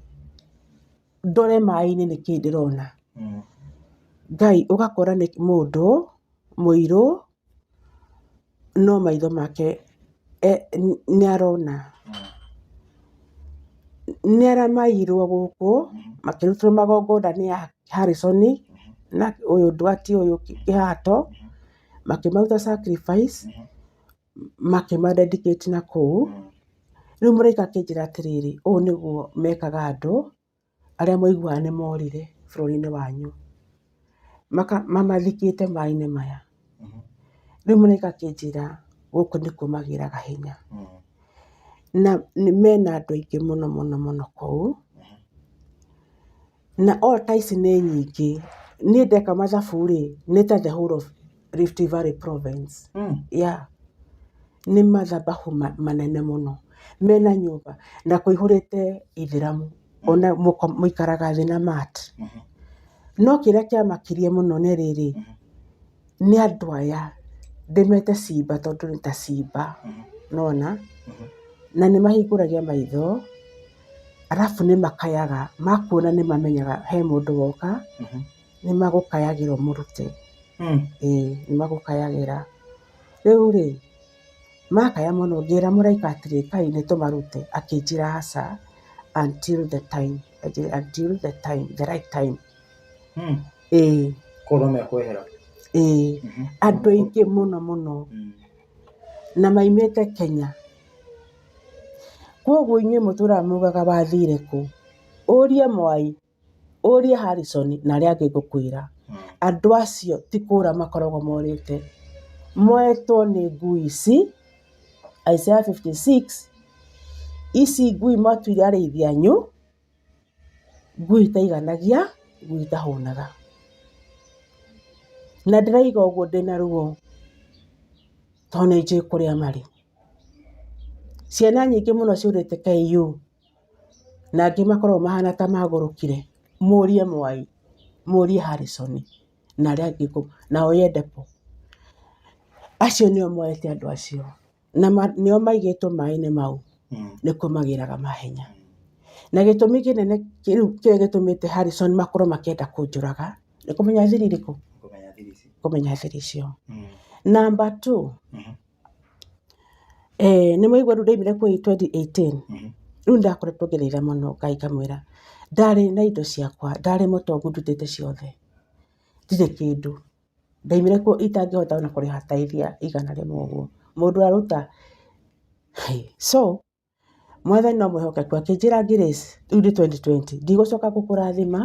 ndore maĩ-inĩ nĩkĩĩ ndĩrona. Ngai ũgakora nĩ mũndũ mũirũ, no maitho make nĩarona. Nĩaramairwo gũkũ makĩrutwo magongona nĩ ya Harrison na ũyũ Ndwati ũyũ Kĩhato, makĩmaruta sacrifice, makĩmadedicate na kũu. Rĩu mũraika akĩnjĩra atĩrĩrĩ, ũũ nĩguo mekaga andũ arĩa mũiguaga nĩ morire bũrũri-inĩ wanyu, mamathikĩte maĩ-inĩ maya. Rĩu mũraika akĩnjĩra gũkũ nĩkuo magĩraga hinya. Na mena andũ aingĩ mũno mũno mũno kũu. Na altar ici nĩ nyingĩ. Niĩ ndeka mathabu-rĩ, nĩ ta the whole of Rift Valley province. Nĩ mathabahu manene mũno. Mena nyũmba na kũihũrĩte Ithĩramu. Ona mũikaraga thĩ na mat. No kĩrĩa kĩamakirie mũno nĩ rĩrĩ, nĩ andũ aya ndĩmete simba tondũ nĩ ta simba. Nona? Na nĩ mahingũragia maitho, arabu nĩ makayaga, makuona nĩ mamenyaga he mũndũ woka, nĩ magũkayagĩrwo mũrute. Nĩ magũkayagĩra. Rĩu-rĩ, makaya mũno ngĩra mũraika atĩrĩ, Kai nĩ tũmarute. Akĩnjĩra aca, until the time, the right time. Kono mekwehera. Andũ aingĩ mũno mũno. Na maimĩte Kenya. Koguo inyuĩ mũtũraga mugaga wathire kũ? Ũrie Mwai, ũrie Harrison na arĩa angĩ ngũkwĩra. Andũ acio ti kũũra makoragwo morĩte. Moetwo nĩ ngui ici, Isaiah 56, ici ngui mwatuire arĩithi anyu, ngui itaiganagia, ngui itahũnaga. Na ndĩraiga ũguo ndĩna ruo, tondũ nĩ njũĩ kũrĩa marĩ. Ciana nyingĩ mũno ciũrĩte KU, na angĩ makoragwo mahana ta magũrũkire. Mũrie Mwai, mũrie Harrison na arĩa angĩ na Oyedepo. Acio nĩo moete andũ acio, na nĩo maigĩtwo maĩ-inĩ mau, nĩkuo magĩraga mahenya. Na gĩtũmi kĩnene kĩrĩa gĩtũmĩte Harrison makorwo makĩenda kũnjũraga, nĩ kũmenya thiri irĩkũ? Kũmenya thiri icio. Number 2, nĩ mwaigua rĩu ndaimire kũu 2018. Rĩu ndakoretwo ngĩthaitha mũno Ngai ngamwĩra, ndarĩ na indo ciakwa, ndarĩ mũtongu ndutĩte ciothe, ndirĩ kĩndũ. ndaimire kuo itangĩhota ona kũrĩha taithia igana rĩmwe ũguo mũndũ aruta so mwathani no mwĩhokeku akĩnjĩra Grace rĩu nĩ 2020 ndigũcoka gũkũrathima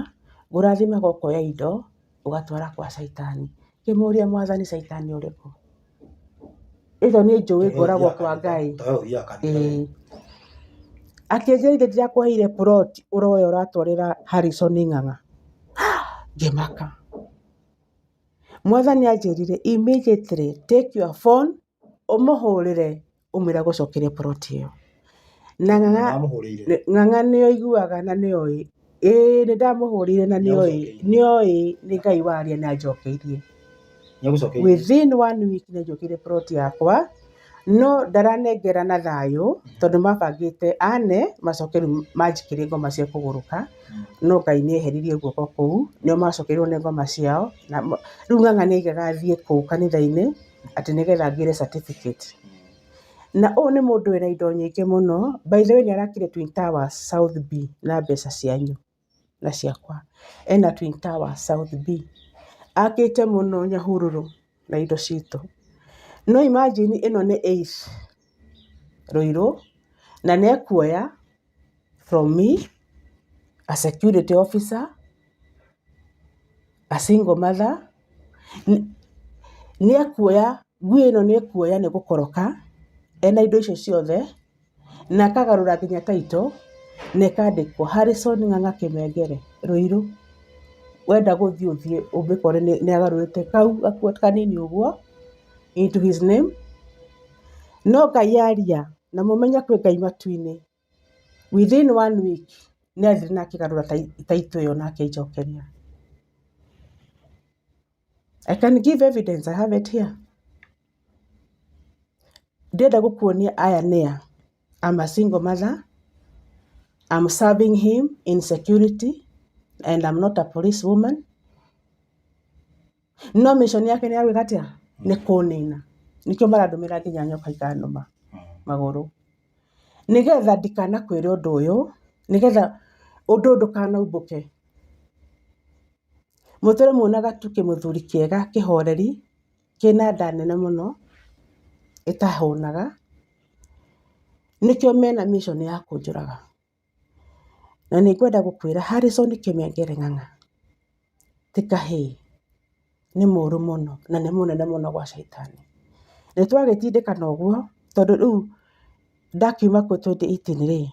ngũrathima gokoya indo ũgatwara kwa Saitani ngĩmũria mwathani Saitani ũrĩkũ ĩzo nĩ njũĩ ngoragwo kwa Ngai akĩnjĩra ithe ndirakũheire plot ũroya ũratwarĩra Harrison Ng'ang'a ngĩmaka mwathani anjĩrire immediately take your phone ũmũhũrĩre ũmwĩre gũcokeria plot ĩyo na Ng'ang'a nĩyo iguaga na nĩoĩ nĩ ndamũhũrĩire na nĩoĩ nĩ Ngai waria na njokeirie within 1 week nĩ njokeirie plot yakwa no ndaranengera na thayũ tondũ mabangĩte ane macokeru manjikĩrie ngoma cia kũgũrũka no Ngai nĩ eheririe guoko kũu nĩo macokeirwo nĩ ngoma ciao na rĩu Ng'ang'a nĩ aigaga thiĩ kũu kanitha-inĩ atĩ nĩgetha ngĩre certificate na ũũ nĩ mũndũ wĩna indo nyingĩ mũno by the way nĩ arakire Twin Towers South B na mbeca cianyu na ciakwa ena Twin Towers South B akĩte mũno Nyahururu na indo citũ no imagine ĩno nĩ 8th Ruiru na nĩ ekuoya from me a security officer a single mother nĩ ekuoya ngui ĩno nĩ ekuoya nĩ gũkoroka ena indo icio ciothe na akagarũra nginya taito na ĩkandĩkwo Harrison Ng'ang'a Kĩmengere Ruiru wenda gũthiĩ ũthiĩ ũmbĩkore nĩ agarũrĩte kau gakuo kanini ũguo into his name no Ngai aria na mũmenye kwĩ Ngai matu-inĩ within 1 week nĩ athire na akĩgarũra taito ĩyo na akĩnjokeria I can give evidence I have it here ndĩrenda gũkuonia aya nĩa I'm a single mother I'm serving him in security and I'm not a police woman no mission yake nĩ agwĩka atĩa nĩ kũnina nĩkĩo marandũmĩra nginya nyoka ikanũma magũrũ nĩgetha ndikanakwĩre ũndũ ũyũ nĩgetha ũndũ ndũkanaumbũke mũtũre muonaga tu kĩmũthuri kĩega kĩhoreri kĩna nda nene mũno ĩtahũnaga nĩkĩo mena mission ya kũnjũraga na nĩngwenda gũkwĩra Harrison Kĩmengere Ng'ang'a ti kahĩĩ nĩ mũũru mũno na nĩ mũnene mũno gwa Saitani nĩ twagĩtindĩkana ũguo tondũ rĩu ndakiuma kuo 2018 rĩ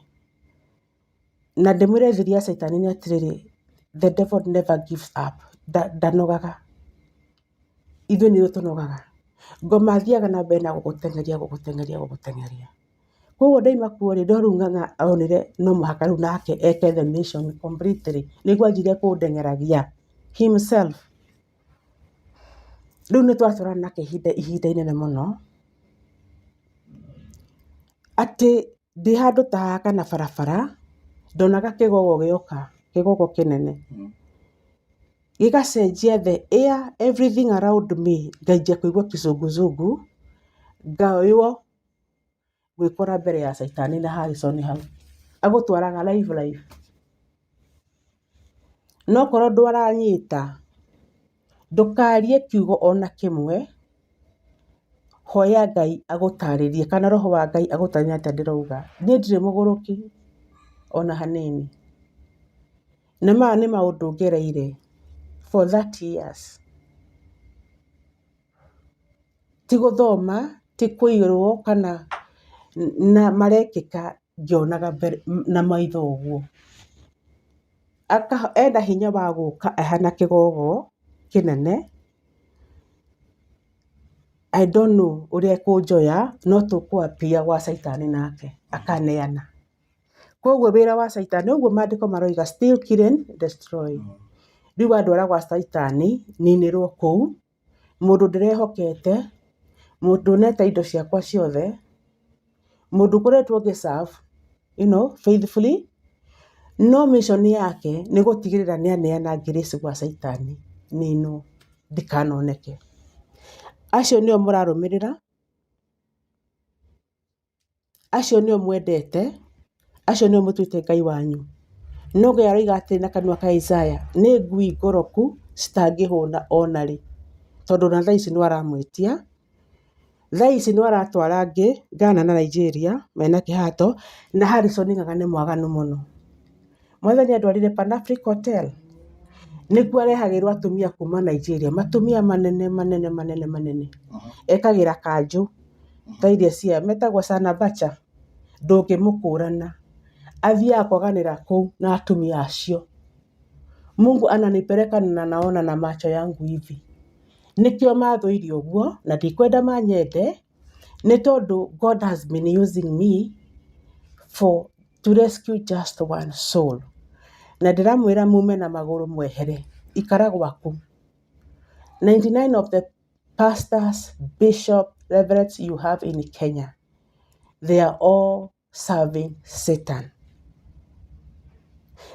na ndĩmwĩre thiri ya Saitani nĩ atĩrĩrĩ the devil never gives up ndanogaga ithuĩ nĩ tũnogaga ngoma thiaga na mbere na gũgũteng'eria koguo ndaima kuo rĩ ndo rĩu Ng'ang'a onire no mũhaka rĩu nake eke the mission completely nĩguo anjire kũndeng'eragia himself rĩu nĩ twatũrana nake ihinda inene mũno atĩ ndĩ handũ ta haka na barabara ndonaga kĩgogo gĩoka kĩgogo kĩnene gĩgacenjia the air everything around me ngaijia kũigua kĩzunguzungu ngaoywo gwĩkora mbere ya Saitani na Harrison hau agũtwaraga live no korwo ndwaranyita ndũkarie kiugo ona kĩmwe hoya Ngai agũtarĩrie kana roho wa Ngai agũtarĩrie atĩ ndĩrauga niĩ ndirĩ mũgũrũki ona hanini na maya nĩ maũndũ ngereire for 30 years ti gũthoma ti kũirwo kana na marekĩka ngĩonaga na maitho ũguo enda hinya wa gũka ahana kĩgogo kĩnene I don't know ũrĩa kũnjoya no tũkwapia gwa Saitani nake akaneana koguo wĩra wa Saitani ũguo maandĩko maroiga still killing destroy rĩu andwara gwa Saitani ninĩrwo kũu mũndũ ndĩrehokete mũndũ neta indo ciakwa ciothe mũndũ koretwo ngĩserve faithfully no mission yake nĩ gũtigĩrĩra nĩ aneana Grace gwa Saitani nino ndikanoneke acio nĩo mũrarũmĩrĩra acio nĩo mwendete acio nĩo mũtuĩte Ngai wanyu no Ngai aroiga atĩ na kanua ka Isaya nĩ ngui ngoroku citangĩhũna ona rĩ tondũ na thaa ici nĩ aramwĩtia. Thaa ici nĩ aratwara angĩ Ghana na Nigeria mena kĩhato, na Harrison Ng'ang'a nĩ mwaganu mũno. Mwathani andwarire Pan Africa Hotel, nĩkuo arehagĩrwo atumia kuma Nigeria, matumia manene. Ekagĩra kanjũ ta iria cia metagwo Sanabacha, ndũngĩmũkũrana. Athiaga kwaganĩra kũu na atumia acio. Mungu ananipeleka na naona na macho yangu hivi. Nikio mathũire ũguo na ndikwenda manyende, nĩ tondũ God has been using me to rescue just one soul. Na ndiramwĩra mume na magũrũ mwehere, ikara gwaku. 99 of the pastors, bishop, reverends you have in Kenya, they are all serving Satan.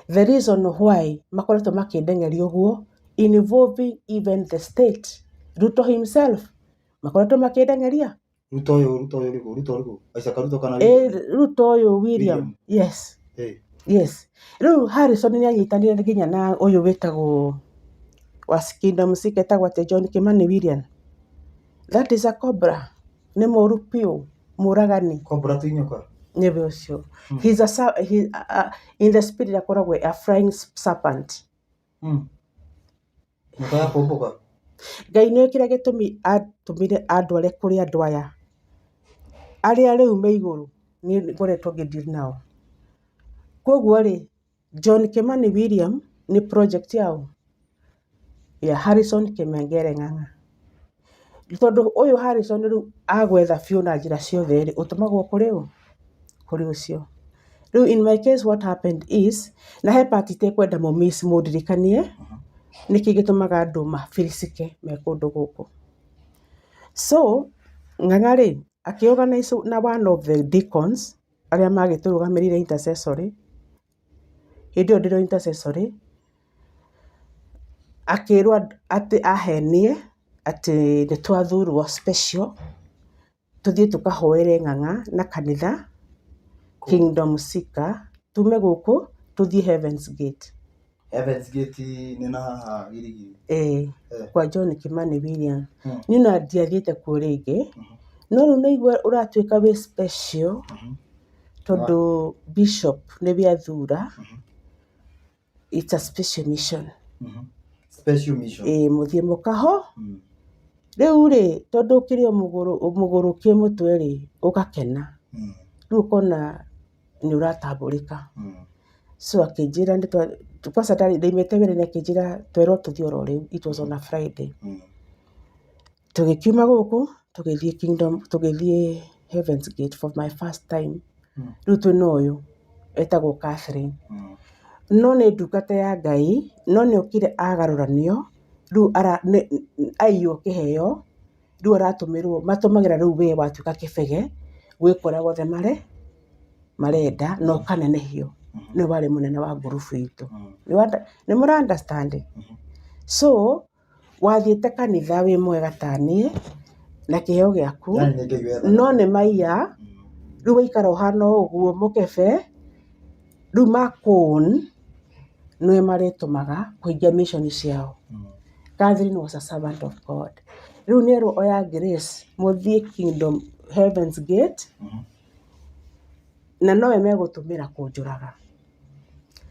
The reason why makoretwo makĩndengeria ũguo, involving even the state, Ruto himself, makoretwo makĩndengeria. Ruto ũyũ Isaac Ruto kana Ruto ũyũ William. Yes. Yes. Rĩu Harrison nĩ anyitanire nginya na ũyũ wĩtagwo wa Kingdom Seeker etagwo atĩ John Kimani William. That is a cobra. Nĩ mũru piũ, mũragani. Cobra tinyoka. Nĩwe ũcio. He's in the spirit akoragwo a flying serpent. Mũkaya kũmbũka. Ngai nĩ kĩrĩa gĩtũmi atũmire andware kũrĩ andũ aya. Arĩa rĩu me igũrũ nĩ ngoretwo ngĩdeal nao. Koguo rĩ, John Kimani William nĩ project yao ya Harrison Kĩmengere Ng'ang'a. Tondũ ũyũ Harrison rĩu agwetha biũ na njĩra ciothe rĩ, ũtũmagwo kũrĩ ũ? Kũrĩ ũcio. Rĩu in my case what happened is, na he part itekwenda mũndirikanie, nĩkĩ gĩtũmaga andũ mafilisike me kũndũ gũkũ. So, Ng'ang'a rĩ, akĩorganize na one of the deacons, arĩa magĩtũrũgamĩrĩire intercessory, hĩndĩ ĩyo ndĩrĩ intercessory, akĩrwo atĩ ahenie, atĩ nĩ twathurwo special, tũthiĩ tũkahoere Ng'ang'a na kanitha, Kingdom Seeker, tume gũkũ, tũthiĩ Heaven's Gate. Heaven's Gate nĩ na haha Girigiri. Kwa John Kimani William. Niĩ na ndiathiĩte kuo rĩngĩ, no rĩu naigua ũratuĩka wĩ special, tondũ bishop nĩwe athura. It's a special mission. Special mission. Mũthiĩ mũkaho. Rĩu rĩ, tondũ ũkĩrĩ mũgũrũkie mũtwe rĩ, ũgakena. Rĩu ũkona nĩ ũratambũrĩka. So akĩnjĩra kwanza ndaimĩte wĩra-inĩ akĩnjĩra twerwo tũthiĩ oro rĩu. It was on a Friday. Tũgĩkiuma gũkũ, tũgĩthiĩ Heaven's Gate for my first time. Rĩu twĩna ũyũ etagwo Catherine. No nĩ ndungata ya Ngai, no nĩ okire agarũranio, rĩu aiywo kĩheo, rĩu aratũmĩrwo, matũmagĩra rĩu we watuĩka kĩbege, gwĩkora gothe marenda, no kanenehio. Nĩ warĩ mũnene wa ngurubu itũ. Nĩ mũra understand? So, wathiĩte kanitha wĩ mwega ta niĩ, na kĩheo gĩaku, no nĩ maiya, rĩu waikara ũhana ũguo mũkebe, rĩu makũn, nĩwe marĩtũmaga kũhingia mission ciao. Catherine was a servant of God. Rĩu nĩerwo oya Grace, mũthiĩ Kingdom Heaven's Gate, na nowe megũtũmĩra kũnjũraga.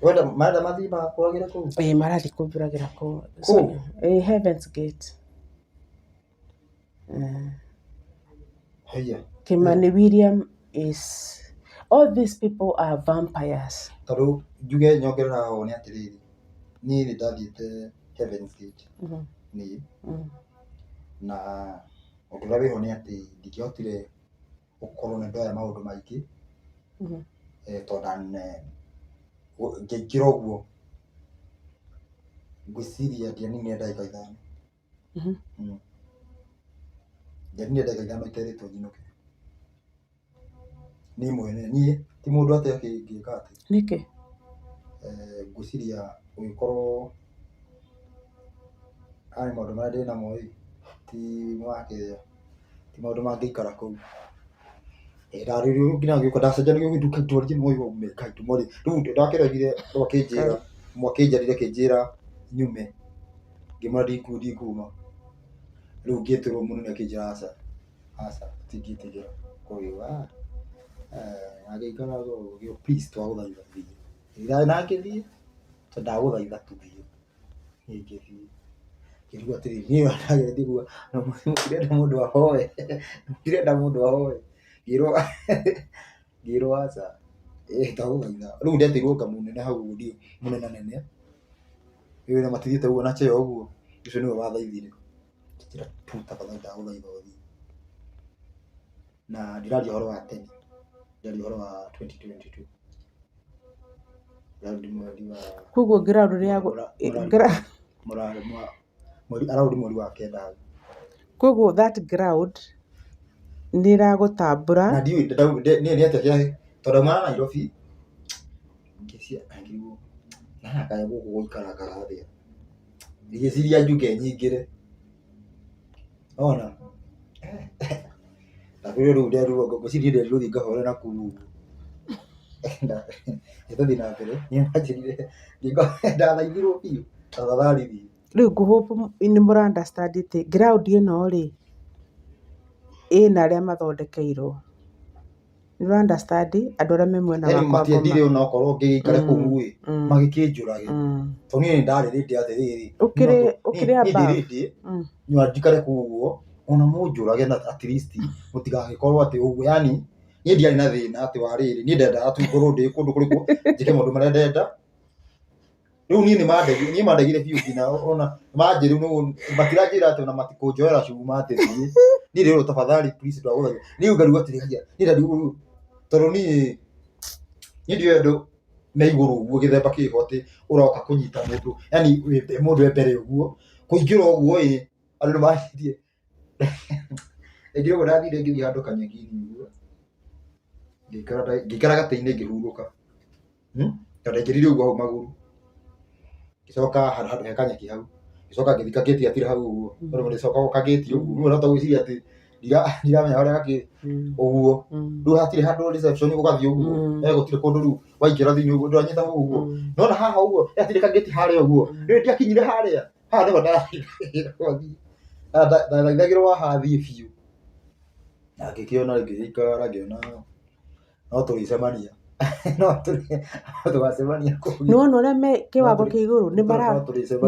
Wenda mathiĩ makũragĩra kũu? Marathiĩ kũnjũragĩra kũu. Heaven's Gate. Kimani William is... All these people are vampires. Tondũ njuge nyongerera ho nĩ atĩrĩrĩ, niĩ nĩ ndathiĩte Heaven's Gate. Niĩ. Na ũndũ ũrĩa wĩho nĩ atĩ ndingĩhotire gũkorwo nĩ ndoya maũndũ maingĩ. Tondũ ngĩingĩra ũguo, ngwĩciria ndianinire ndagĩka ithano. Ndianinire ndagĩka ithano iterĩtwo nyinũke. Niĩ mwene, niĩ ti mũndũ atĩ akĩngĩka atĩ. Nĩkĩ? Ngwĩciria ũgĩkorwo arĩ maũndũ marĩa ndĩ namo ti maũndũ mangĩikara kũu. Ndarĩrio nginya ngĩũka ndacenjanio gĩtuka itwarĩrie moyo meka itumorĩ. Rĩu ndakĩregire mwakĩnjarire kĩnjĩra nyume. Ngĩmara ndikuma. rĩu ngĩtĩrwo mũnene akĩnjĩra aca tingĩtĩkĩra kũrĩwa agĩikara ũguo please twagũthaitha thiĩ na ngĩthiĩ tondũ ndagũthaitha tũthiĩ ngĩthiĩ ngĩrigwo atĩrĩrĩ niĩ ndagĩrĩirwo ndirenda mũndũ ahoe ndirenda mũndũ ahoe ngĩrwo aca ndagũthaitha rĩu ndetĩirwo nga mũnene hau ũguo ndiũ mũnene nene wĩra matithiĩte ũguo na cheo ũguo ũcio nĩwe wathaithire njĩra tu tafadhali ndagũthaitha ũthiĩ na ndiraria ũhoro wa tene ndiraria ũhoro wa 2022 mweri wa koguo ground rĩa araudi mweri wa kenda hau koguo that ground nĩ ĩragũtambũra na ndiũĩ niĩ nĩ atĩa tondũ maana Nairobi ngĩrigwo na kaya gũkũ gũikaraga thĩ ngĩciria njuge nyingĩre ona na rĩu nderirwo ngũciria nderirwo thiĩ ngahore na kuu ndathiĩ na mbere niĩ manjĩrire ndathaithirwo biũ tafadhali thiĩ rĩu ngũhope nĩ mũra understand atĩ ground ĩno rĩ ĩna arĩa mathondekeirwo nĩ ũra understand andũ arĩa me mwena wa matiendire ona okorwo ngĩikare kũu ĩ magĩkĩnjũrage tondũ niĩ ndarĩrĩte atĩrĩrĩ ũkĩrĩ aba nyua njikare kũu ũguo ona mũnjũrage na at least mũtigagĩkorwo atĩ ũguo yani niĩ ndiarĩ na thĩna atĩ wa rĩrĩ niĩ ndendaga tu ngorwo ndĩ kũndũ kũrĩkũ njĩke maũndũ marĩa ndenda rĩu niĩ mandegire biũ nginya ona manjĩrĩ matiranjĩra atĩ ona matikũnjoera cuma atĩ niĩ rĩrĩ tafadhali please ndagũthaitha rĩu ngarigwo atĩrĩ niĩ ndarigwo tondũ niĩ ndiũĩ andũ me igũrũ ũguo gĩthemba kĩho atĩ ũroka kũnyita mũndũ yani mũndũ mbere ũguo kũingĩra ũguo ĩ andũ nĩ manjirie ngĩrwo ndathire ngĩthiĩ handũ kanyeki-inĩ ũguo ngĩikara gatĩ-inĩ ngĩhurũka tondũ ngĩrire ũguo hau magũrũ ngĩcoka handũ he kanyeki hau ngĩcoka ngĩthika gĩti atire hau ũguo tondũ nĩcoka kagĩti ũguo rĩu ũrahota gwĩciria atĩ ndiramenya harĩa gakĩ ũguo rĩu hatirĩ handũ reception ũgathiĩ ũguo gũtirĩ kũndũ rĩu waingĩra thĩinĩ ũguo ndwanyita ũguo nona haha ũguo hatirĩ kagĩti harĩa ũguo rĩu ndiakinyire harĩa haha nĩho ndathaithagĩrwo haha thiĩ biũ na ngĩkĩona ngĩikara ngĩona no tũrĩcemania no tũgacemania kũu nĩ wona ũrĩa me kĩwango kĩa igũrũ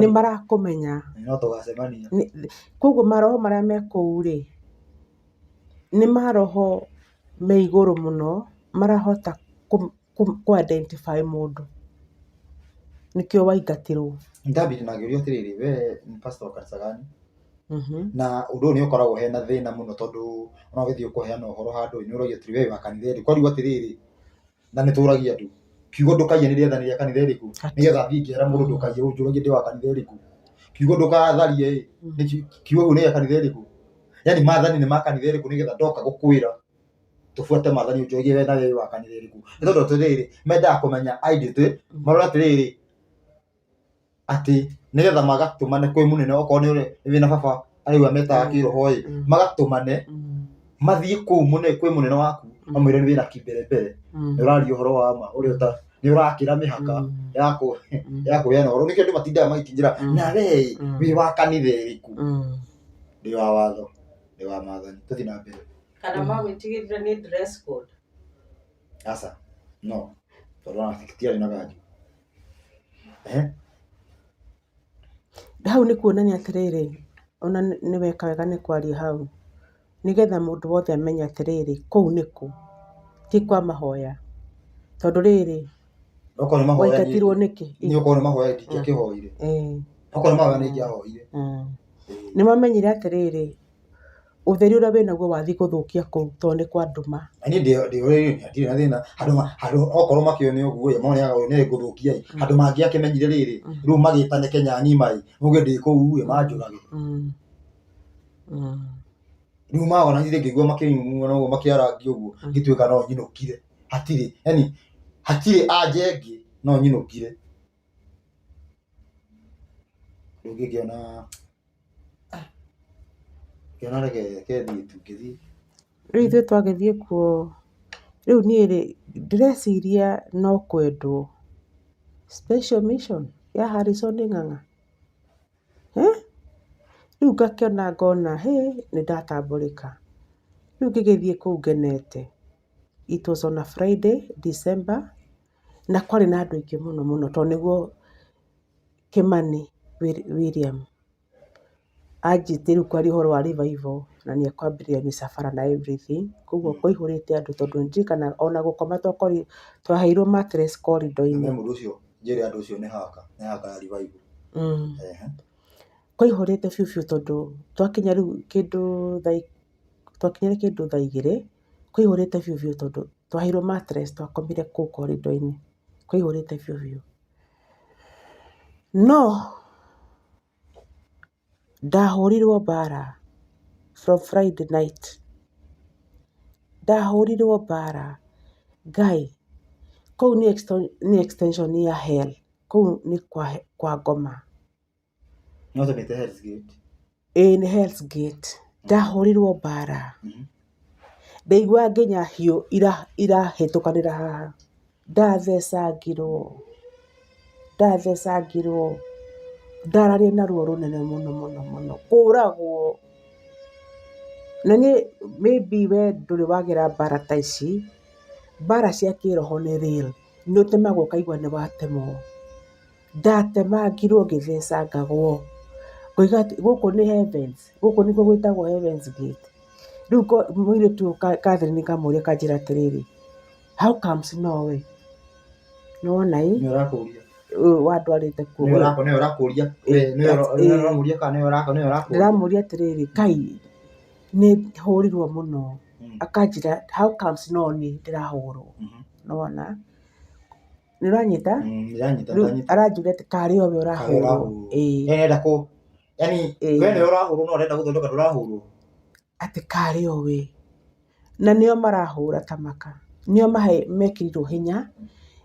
nĩ marakũmenya no tũgacemania koguo maroho marĩa me kũu rĩ nĩ maroho me igũrũ mũno marahota kũ identify mũndũ nĩkĩo waingatirwo ndambire na ngĩũrio atĩrĩrĩ we nĩ pastor kanitha gani na ũndũ ũyũ nĩ ũkoragwo hena thĩna mũno tondũ ona ũgĩthiĩ kũheana ũhoro handũ nĩ ũragio atĩrĩ we wa kanitha ĩrĩkũ kwarigwo atĩrĩrĩ na nĩ tũragia andũ kiugo ndũkaiye nĩ rĩathani rĩa kanitha ĩrĩkũ nĩgetha thiĩ ngĩra mũndũ ndũkaiye ũnjũragie ndĩ wa kanitha ĩrĩkũ kiugo ndũkatharie kiugo nĩ gĩa kanitha ĩrĩkũ yani maathani nĩ ma kanitha ĩrĩkũ nĩgetha ndoka gũkwĩra tũbuate maathani ũnjũragie we na we wa kanitha ĩrĩkũ nĩ tondũ atĩrĩrĩ mendaga kũmenya identity marora atĩrĩrĩ atĩ nĩgetha magatũmane kwĩ mũnene okorwo nĩ wĩna baba arĩu ametaga kĩroho ĩ magatũmane mathiĩ kũu kwĩ mũnene waku mamwĩre nĩ wĩna kĩmbere nĩ ũraria ũhoro wa ma ũrĩa nĩ ũrakĩra mĩhaka ya kũheana ũhoro nĩkĩo andũ matindaga magĩkinyĩra na we wĩ wa kanitha ĩrĩkũ ndĩ wa watho ndĩ wa maathani tũthiĩ na mbere kana magwĩtigĩrĩra nĩ dress code aca no tondũ ona tikitiarĩ na ganju hau nĩ kuonania atĩrĩrĩ ona nĩ weka wega nĩ kwaria hau nĩgetha mũndũ wothe amenye atĩrĩrĩ kũu nĩkũ ti kwa mahoya tondũ rĩrĩ waingatirwo nĩkĩ nĩ okorwo nĩ mahoya ndingĩakĩhoire okorwo nĩ mahoya nĩ ingĩahoire nĩ mamenyire atĩrĩrĩ ũtheri ũrĩa wĩnaguo wathiĩ gũthũkia kũu tondũ nĩ kwa nduma niĩ ndirĩ na thĩna handũ okorwo makĩone ũguo mone nĩ ngũthũkia handũ mangĩakĩmenyire rĩrĩ rĩu magĩtane Kenya ng'ima uge ndĩ kũu manjũrage rĩu maona ithe ngĩigua makĩnyumwo ũguo makĩarangia ũguo ngĩtuĩka no nyinũkire hatirĩ yani hatirĩ anja ĩngĩ no nyinũkire rĩu ngĩkĩona reke thiĩ tu ngĩthiĩ rĩu ithuĩ twagĩthiĩ kuo rĩu niĩ rĩ ndĩreciria no kwendwo special mission ya Harrison Ng'ang'a Rĩu ngakĩona ngona nĩ ndatambũrĩka. Rĩu ngĩgĩthiĩ kũu ngenete. It was on a Friday, December, na kwarĩ na andũ aingĩ mũno mũno tondũ nĩguo Kimani William anjĩtie rĩu kwaria ũhoro wa revival na nĩ ekwambĩrĩria mĩsafara na everything. Koguo kũihũrĩte andũ tondũ nĩndirikana ona gũkoma twaheirwo mattress corridor-inĩ. Mũndũ ũcio njĩre andũ ũcio nĩ haka ya revival. Kũihũrĩte biũ biũ tondũ twakinya rĩu twakinyire kĩndũ thaa 2 kũihũrĩte biũ biũ tondũ twaheirwo mattress twakomire kũu corridor-inĩ. Kũihũrĩte biũ biũ. No ndahũrirwo mbara from Friday night. Ndahũrirwo mbara. Ngai, kũu nĩ extension ya hell. Kũu nĩ kwa ngoma. No tũmĩte Hell's Gate. Nĩ Hell's Gate. Ndahũrirwo mbara. Ndaigua nginya hiũ irahĩtũkanĩra haha. Ndathecangirwo. Ndararia na ruo rũnene mũno mũno mũno. Kũragwo. Na niĩ maybe we ndũrĩ wagera mbara ta ici. Mbara cia kĩroho nĩ real. Nĩ ũtemagwo ũkaigua nĩ watemwo. Ndatemangirwo ngĩthecangagwo. Ngoiga gũkũ nĩ heavens. Gũkũ nĩkuo gwĩtagwo Heaven's Gate. Rĩu mũirĩtu Catherine ngamũria kanjĩra atĩrĩrĩ, how comes nowe? Nĩ wona ĩ? Nĩ ũrakũria. Wandwarĩte kuo. Nĩ ũrakũria. Nĩ ũramũria kana nĩ ũrakũria. Ndĩramũria atĩrĩrĩ, Kai nĩ hũrirwo mũno. Akanjĩra how comes no niĩ ndĩrahũrwo. Nĩ wona? Nĩ ũranyita? Rĩu aranjũria atĩ karĩ owe ũrahũrwo. Nenda kũ. Yani we nĩ ũrahũrwo no ũrenda gũthondeka ndũrahũrwo. Atĩ karĩ owe. Na nĩo marahũra ta maka. Nĩo mekĩrirwo hinya.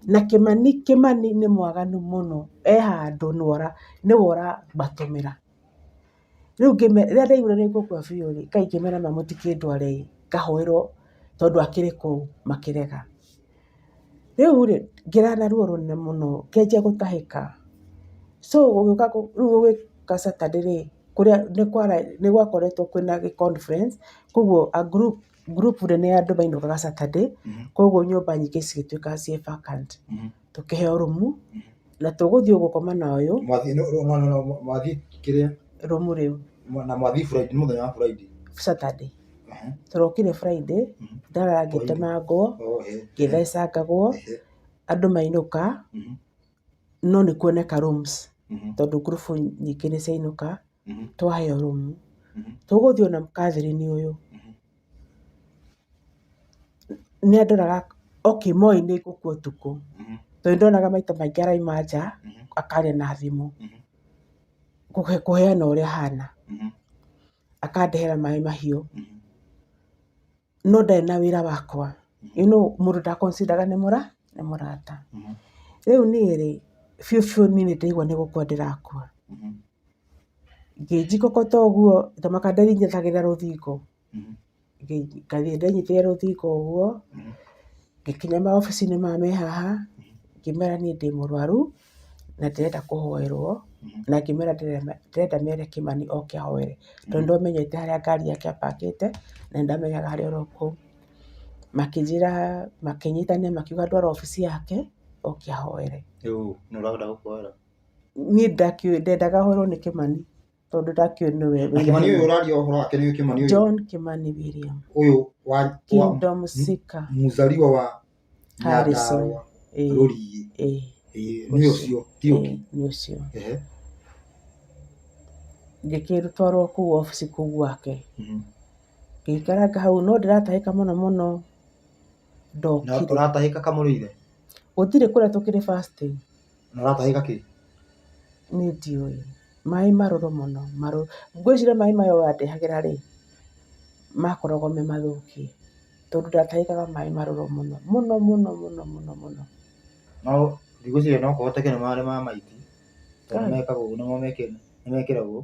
Na Kimani nĩ mwaganu mũno. Handũ nĩ wora matũmĩra. Rĩu rĩrĩa ndaiguire nĩ ngũkua biũ rĩ, Ngai ngĩmera mũtikĩndware ngahoerwo tondũ akĩrĩ kũu makĩrega. Rĩu rĩ ngĩra na ruo rũnene mũno ngĩanjia gũtahĩka. So gũgĩũka Saturday rĩ, kũrĩa nĩ gwakoretwo kwĩna conference. Koguo group nene ya andũ mainũkaga Saturday. Koguo nyũmba nyingĩ cigĩtuĩka ciĩ vacant. Tũkĩheo rumu na tũgũthiĩ gũkoma na ũyũ. Mwathi kĩrĩa? Rumu rĩu. Na mwathi Friday, mũthenya wa Friday. Saturday. Tũrokire Friday. Ndarara ngĩtemangwo. Ngĩthecangagwo. Andũ mainũka. No nĩ kuoneka rooms. Tondũ group nyingĩ nĩ ciainũka. Twaheo rumu. Tũgũthiĩ na Catherine ũyũ. Nĩ andoraga moĩ nĩ ngũkua ũtukũ. Tondũ ndonaga maita maingĩ araima nja akaria na thimũ. Kũheana ũrĩa hana. Akandehera maĩ mahiũ. No ndarĩ na wĩra wakwa. Mũndũ ndaconsideraga nĩ mũrata. Rĩu niĩ rĩ biũ niĩ nĩndĩraigua nĩ gũkua ndĩrakua. Ngĩnjikokota ũguo ndamaka ndĩnyitagĩrĩra rũthingo. Ngathiĩ ndĩnyitĩrĩra rũthingo ũguo. Ngĩkinya maobici-inĩ me haha. Ngĩmera niĩ ndĩ mũrwaru na ndĩrenda kũhoerwo. Na ngĩmera ndĩrenda mere Kimani oke ahoere. Tondũ ndomenyete harĩa ngari yake apakĩte na nĩndamenyaga harĩa oro kũu. Makĩnjĩra makĩnyitania makiuga ndwara obici yake oke ahoere. Nĩ ũrenda gũkũhoera? Niĩ ndendaga hoerwo nĩ Kimani tondũ ndakĩũĩ nĩwe. Kimani ũyũ ũraria ũhoro wake nĩ Kimani ũyũ? John Kimani William. Ũyũ wa Kingdom Seeker. Mũzaliwa wa Harrison. Rũriĩ. Nĩ ũcio ti ũngĩ. Nĩ ũcio. Ngĩkĩrutwarwo kũu obici kũu gwake. Ngĩikaranga hau no ndĩratahĩka mũno mũno. Na ũratahĩka kamũrĩire? Gũtirĩ kũrĩa tũkĩrĩ fasting. Na ũratahĩka kĩ? Nĩ ndiũĩ. Maĩ marũrũ mũno. Ngwĩciria maĩ maya wandehagĩra rĩ makoragwo me mathũkie. Tondũ ndatahĩkaga maĩ marũrũ mũno mũno mũno mũno mũno mũno. No ndigwĩciria no kũhoteke nĩ marĩ ma maiti. Tondũ mekagwo ũguo nĩmo mekĩragwo.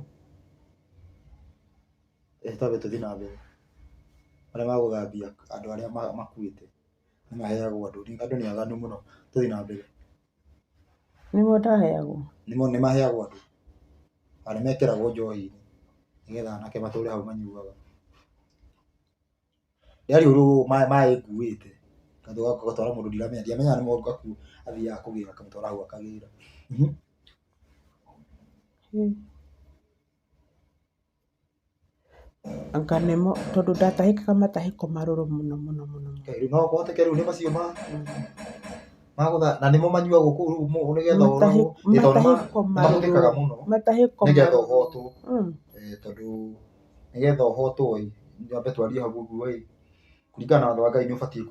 Twambe tũthiĩ na mbere. Arĩa magũthambia andũ arĩa makuĩte nĩ maheagwo andũ nĩ aganu mũno. Tũthiĩ na mbere. Nĩmo ndaheagwo? Nĩ maheagwo andũ. Arĩa mekĩragwo njohi-inĩ. nigetha anake matũre hau manyuaga rĩarĩ ũrũ maĩ nguĩte gatwara mũndũ ndiamenya nĩ mongaku athiaga kũgĩra akamũtwara hau akagĩra. anga nĩmo tondũ ndatahĩkaga matahĩko marũrũ mũno. Rĩu no kũhoteke rĩu nĩ macio magũtha na nĩmo manyuagwo kũu rĩu nĩgetha matahĩko mahũthĩkaga mũno nĩgetha ũhotwo tondũ nĩgetha ũhotwo nyambe twarie hau ũguo kũringana na watho wa Ngai nĩ ũbatiĩ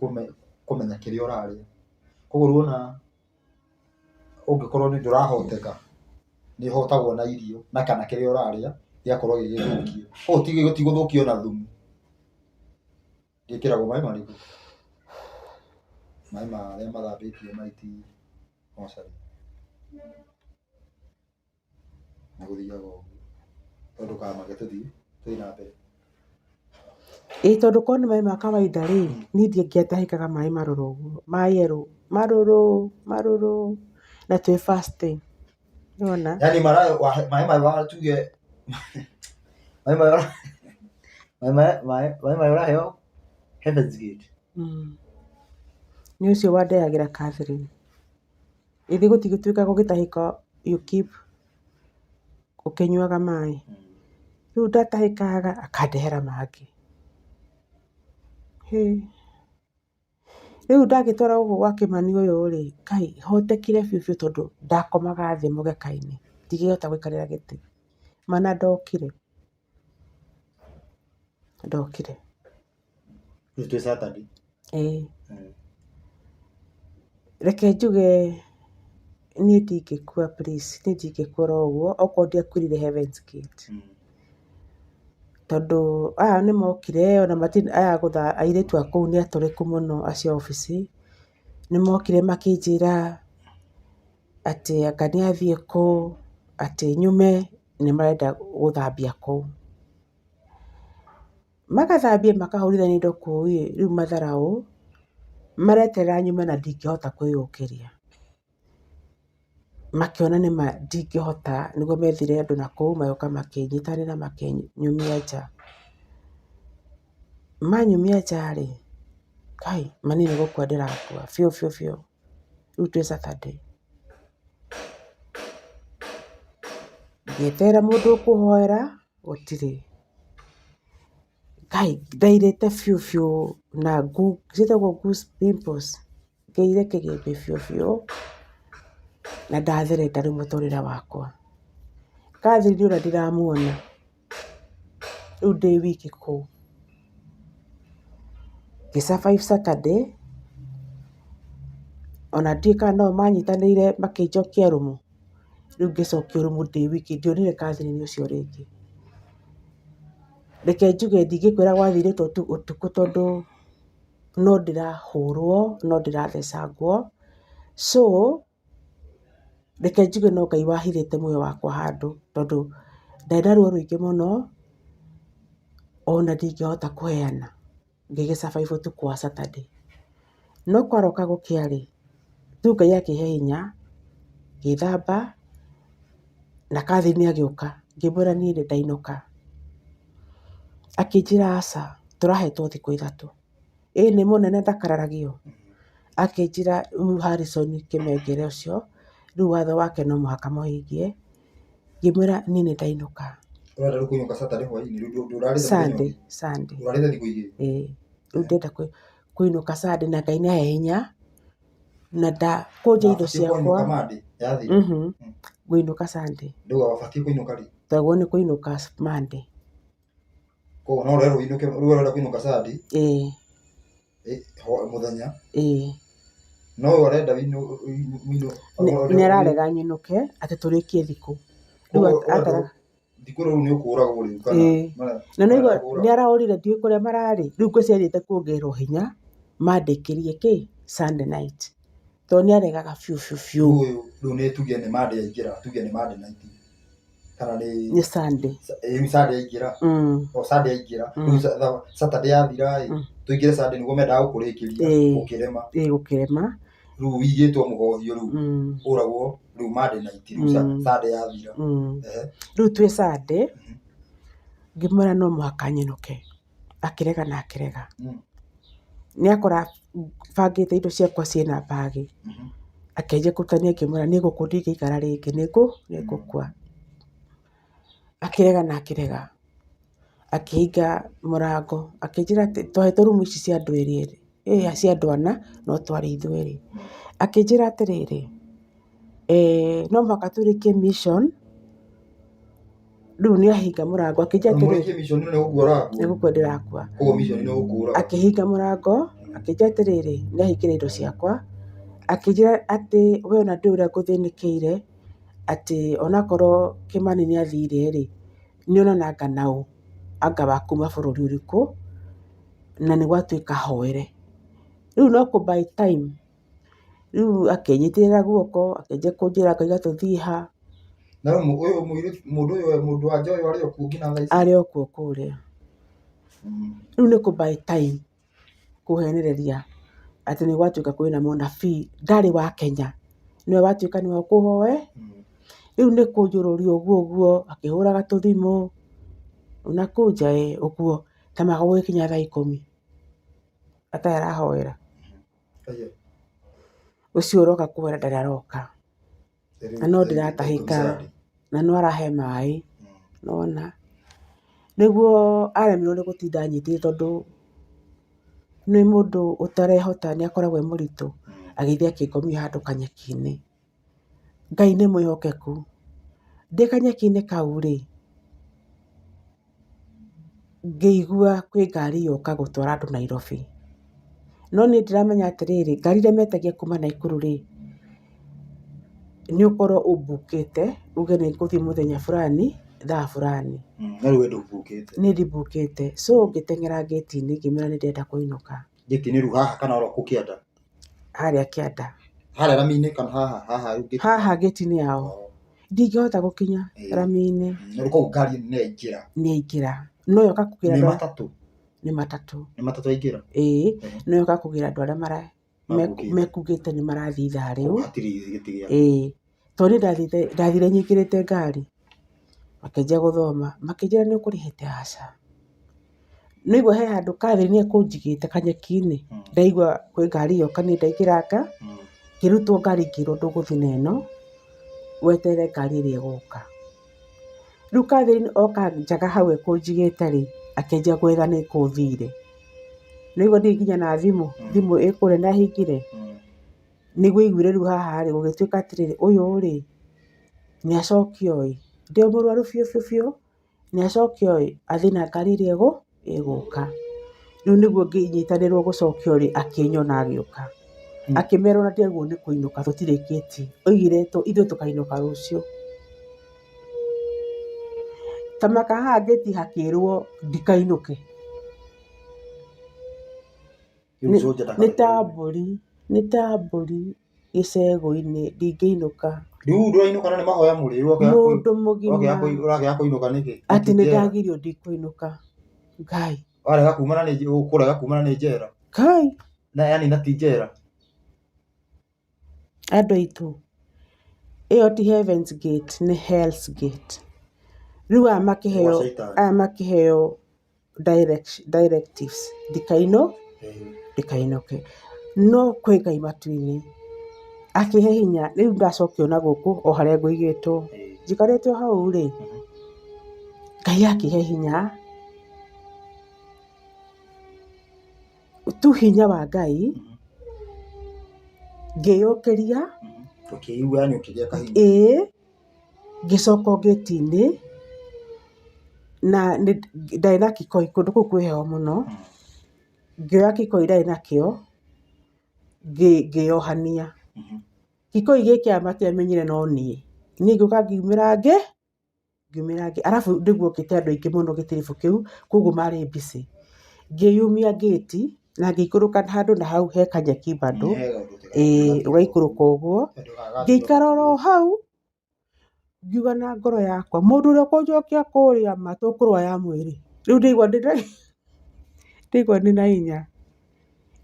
kũmenya kĩrĩa ũrarĩa. Koguo ruona ũngĩkorwo nĩ ndũrahoteka nĩ ũhotagwo na irio na kana kĩrĩa ũrarĩa gĩakorwo gĩgĩthũkio. Koguo gũtigũthũkio na thumu. Gĩkĩragwo maĩ marĩkũ? Maĩ marĩa mathambĩtio maiti mocarĩ na gũthiaga ũguo tondũ kamake tũthiĩ na mbere. Tondũ korwo nĩ maĩ ma kawaida rĩ niĩ ndingĩatahĩkaga maĩ marũrũ ũguo marũrũ na twĩ fasting nĩwona. Yani maĩ maya tuge maĩ maya ũraheo Heaven's Gate. Nĩ ũcio wandeagĩra Catherine. Ĩthĩ gũtigũtuĩka gũgĩtahĩka you keep ũkĩnyuaga maĩ. Rĩu ndatahĩkaga akandehera mangĩ. Rĩu ndagĩtwara ũguo gwa Kĩmani ũyũ rĩ Ngai hotekire biũ tondũ ndakomaga thĩ mũgeka-inĩ ndingĩhota gũikarĩra gĩtĩ mana ndokire. Rĩu twĩ Saturday. Reke njuge niĩ ndingĩkua please niĩ ndingĩkua ũguo okorwo ndiakuire Heaven's Gate. Tondũ aya nĩ mokire ona aya airĩtu a kũu nĩ atũrĩku mũno acio obici nĩ mokire makĩnjĩra atĩ anga nĩ athiĩ kũu atĩ nyume nĩ marenda gũthambia kũu. Magathambia makahũrithania indo kũu rĩu matharaũ mareterera nyume na ndingĩhota kwĩyũkĩria. Makĩona nĩma ndingĩhota nĩguo methire andũ na kũu magoka makĩnyitanĩra makĩnyumia nja. Manyumia nja rĩ Ngai manini gũkua ndĩrakua biũ. Rĩu twĩ Saturday. Ngĩetera mũndũ ũkũhoera gũtirĩ. Ngai ndairĩte biũ na ciĩtagwo goose pimples ngĩire kĩgĩmbĩ biũ na ndatherenda rĩu mũtũrĩre wakwa. Catherine ũrĩa ndiramuona rĩu ndĩ wiki kũu. Ngĩ-survive Saturday ona ndiũĩ kana nao manyitanĩire makĩnjokia rumu. Rĩu ngĩcokio rumu ndĩ wiki ndionire Catherine ũcio rĩngĩ. Reke njuge ndingĩkwĩra gwathirĩte ũtukũ tondũ no ndĩrahũrwo no ndĩrathecangwo. So reke njuge no Ngai wahithĩte muoyo wakwa handũ tondũ ndarĩ na ruo rũingĩ mũno ona ndingĩhota kũheana. Ngĩgĩ-survive ũtukũ wa Saturday. No kwaroka gũkĩa rĩ rĩu Ngai akĩhe hinya ngĩthamba na Catherine agĩũka ngĩmwĩra niĩ nĩ ndainũka. Akĩnjĩra aca tũrahetwo thikũ ithatũ. Nĩ mũnene ndakararagio. Akĩnjĩra rĩu Harrison Kĩmengere ũcio rĩu watho wake no mũhaka mũhingie. Ngĩmwĩra niĩ nĩ ndainũka. Ũrenda rĩu kũinũka Saturday hwaĩ-inĩ rĩu ndũrarĩte Sunday. Ũrarĩte thikũ igĩrĩ. Rĩu ndĩrenda kũinũka Sunday na Ngai nĩahe hinya na ndakũnja indo ciakwa. Ngũinũka Sunday. Rĩu wabatiĩ kũinũka rĩ? Twaguo nĩ kũinũka Monday. Koguo no ũrerwo ũinũke rĩu ũrenda kũinũka Sunday? Mũthenya? No ũrenda nĩ ararega nyinũke atĩ tũrĩkie thikũ. Thikũ rĩu nĩ ũkũragwo rĩu kana? Na nĩ arahũrire ndiũĩ kũrĩa mararĩ. Rĩu ngũciarĩte kuongererwo hinya mandĩkĩrie Sunday night. Tondũ nĩ aregaga biũ. Rĩu nĩ tuge nĩ Monday aingĩra tuge nĩ Monday night. Kana nĩ Sunday. Sunday aingĩra. Sunday aingĩra. Rĩu Saturday yathira tũingĩre Sunday nĩguo mendaga gũkũrĩkĩria gũkĩrema. Gũkĩrema. Rĩu wigĩtwo mũhohio rĩu ũragwo rĩu Monday night rĩu Sunday yathira. Rĩu twĩ Sunday ngĩmwĩra no mũhaka nyinũke, akĩrega na akĩrega. Mm. Nĩakora bangĩte indo ciakwa ciĩna mbagi, Mhm. akĩanjia kũrutania, ngĩmwĩra nĩ gũkũ ndingĩikara rĩngĩ, nĩngũkua. Akĩrega na akĩrega, akĩhinga mũrango, akĩnjĩra atĩ twahetwo rumu ici cia andũ erĩ, cia andũ ana, no twarĩ ithuerĩ. Akĩnjĩra atĩrĩrĩ, no mũhaka tũrĩkie mission. Rĩu nĩahinga mũrango, akĩnjĩra atĩrĩrĩ, Mũrĩkie mission nĩ gũkua ũrakua. nĩgũkua ndĩrakua. Koguo mission nĩ gũkua ũrakua. Akĩhinga mũrango, akĩnjĩra atĩrĩrĩ, nĩahingĩra indo ciakwa, akĩnjĩra atĩ we ona ndĩ ũrĩa ngũthĩnĩkĩire, atĩ onakorwo Kĩmani nĩathire-rĩ, nĩonanaga naũ anga wa kuma bũrũri ũrĩkũ, na nĩ gwatuĩka hoere. Rĩu no kũ buy time. Rĩu akĩnyitĩrĩra guoko, akĩanjia kũnjĩra Ngaiga tũthiĩ ha. Na rĩu mũndũ ũyũ mũndũ wa njoĩ arĩ o kuo nginya thaa ici. Arĩ o kuo kũrĩa. Rĩu nĩ kũ buy time kũhenereria atĩ nĩ gwatuĩka kwĩna mũnabii ndarĩ wa Kenya, nĩwe watuĩka nĩwe ũkũhoe. Rĩu nĩ kũnjũrũria ũguo akĩhũraga tũthimũ na kũu nja ũguo ta magũgĩkinya thaa 10 atarĩ arahoera. Ũcio ũroka kũhoera ndarĩ aroka, na no ndĩratahĩka, na no arahe maĩ, nona nĩguo aremirwo nĩ gũtinda anyitĩte, tondũ nĩ mũndũ ũtarehota, nĩakoragwo e mũritũ, agĩthiĩ akĩngomia handũ kanyeki-inĩ. Ngai nĩ mwĩhokeku. Ndĩ kanyeki-inĩ kau-rĩ, ngĩigua kwĩ ngari yoka gũtwara andũ Nairobi. No niĩ ndiramenya atĩrĩrĩ, ngari iria metagia kuma Naikuru-rĩ, nĩ ũkorwo ũmbukĩte, uge nĩ ngũthiĩ mũthenya fulani, thaa fulani. Na rĩu we ndũmbukĩte. Niĩ ndimbukĩte. So ngĩteng'era gate-inĩ ngĩmwĩra nĩ ndĩrenda kũinũka. Gate-inĩ rĩu haha kana oro kũ kĩanda? Harĩa kĩanda. Harĩa rami-inĩ kana haha rĩu gate? Haha gate-inĩ yao. Ndingĩhota gũkinya rami-inĩ. Na koguo ngari nĩyaingĩra? Nĩyaingĩra. No yoka kũgĩra Nĩ matatũ? Nĩ matatũ. Nĩ matatũ yaingĩra? No yoka kũgĩra andũ arĩa mekugĩte nĩ marathiĩ ithaa rĩu. Hatirĩ gĩtĩ gĩa. Tondũ niĩ ndathire nyingĩrĩte ngari, makĩnjia gũthoma, makĩnjĩra nĩ ũkũrĩhĩte? Aca. Nĩaigua he handũ Catherine nĩekũnjigĩte kanyeki-inĩ, ndaigua kwĩ ngari yoka, niĩ ndaingĩranga, ngĩrutwo ngari ngĩrwo ndũgũthiĩ na ĩno, weterere ngari ĩrĩa ĩgũka. Rĩu Catherine oka njaga hau ekũnjigĩte-rĩ, akĩnjia gwetha nĩ kũ thire. Nĩaigua ndirĩ nginya na thimũ ĩ kũrĩa nahingire. Nĩguo aiguire rĩu haha-rĩ gũgĩtuĩka atĩrĩrĩ, ũyũ-rĩ nĩacokio-ĩ, ndĩ o mũrwaru biũ, nĩacokio-ĩ athiĩ na ngari ĩrĩa ĩgũka. Rĩu nĩguo ngĩnyitanĩrwo gũcokio-rĩ, akĩnyona agĩũka. Akĩmera ona ndiagĩrĩirwo nĩ kũinũka, tũtirĩkĩtie. Oigire ithuĩ tũkainũka rũciũ. Ta maka haha gate hakĩrwo ndikainũke. Nĩ ta mbũri gĩcegũ-inĩ, ndingĩinũka. Rĩu ndũrainũka na nĩ mahoya mũrĩ? Mũndũ mũgima ũragĩa kũinũka nĩkĩ? atĩ nĩndagirio ndikũinũka. Ngai. Warega kumana nĩ njera? Ngai. Na yani na ti njera. Andũ aitũ, ĩyo ti Heaven's Gate, nĩ Hell's Gate. Rĩu aya makĩheo directives, ndikainũke. No kwĩ Ngai matu-inĩ akĩhe hinya. Rĩu ndacokio na gũkũ o harĩa ngũigĩtwo, njikarĩte o hau-rĩ, Ngai akĩhe hinya, tu hinya wa Ngai, ngĩyũkĩria, ngĩcoka gate-inĩ, na ndarĩ na kĩkoi, kũndũ kũu kwĩ heho mũno, ngĩoya kĩkoi ndarĩ nakĩo, ngĩyohania. Gĩkoi gĩkĩ aya matiamenyire no niĩ ngĩũka ngiumĩra ngĩ, arabu ndĩguokĩte andũ aingĩ mũno gĩtiribũ kĩu, koguo marĩ busy. Ngĩyumia gate na ngĩikũrũka handũ na hau he kanyeki bado, ũgaikũrũka ũguo, ngĩikara oro hau, ngiuga na ngoro yakwa, mũndũ ũrĩa ũkũnjokia kũrĩa ma tũkũrũa mwĩrĩ. Rĩu ndaigua ndĩna hinya,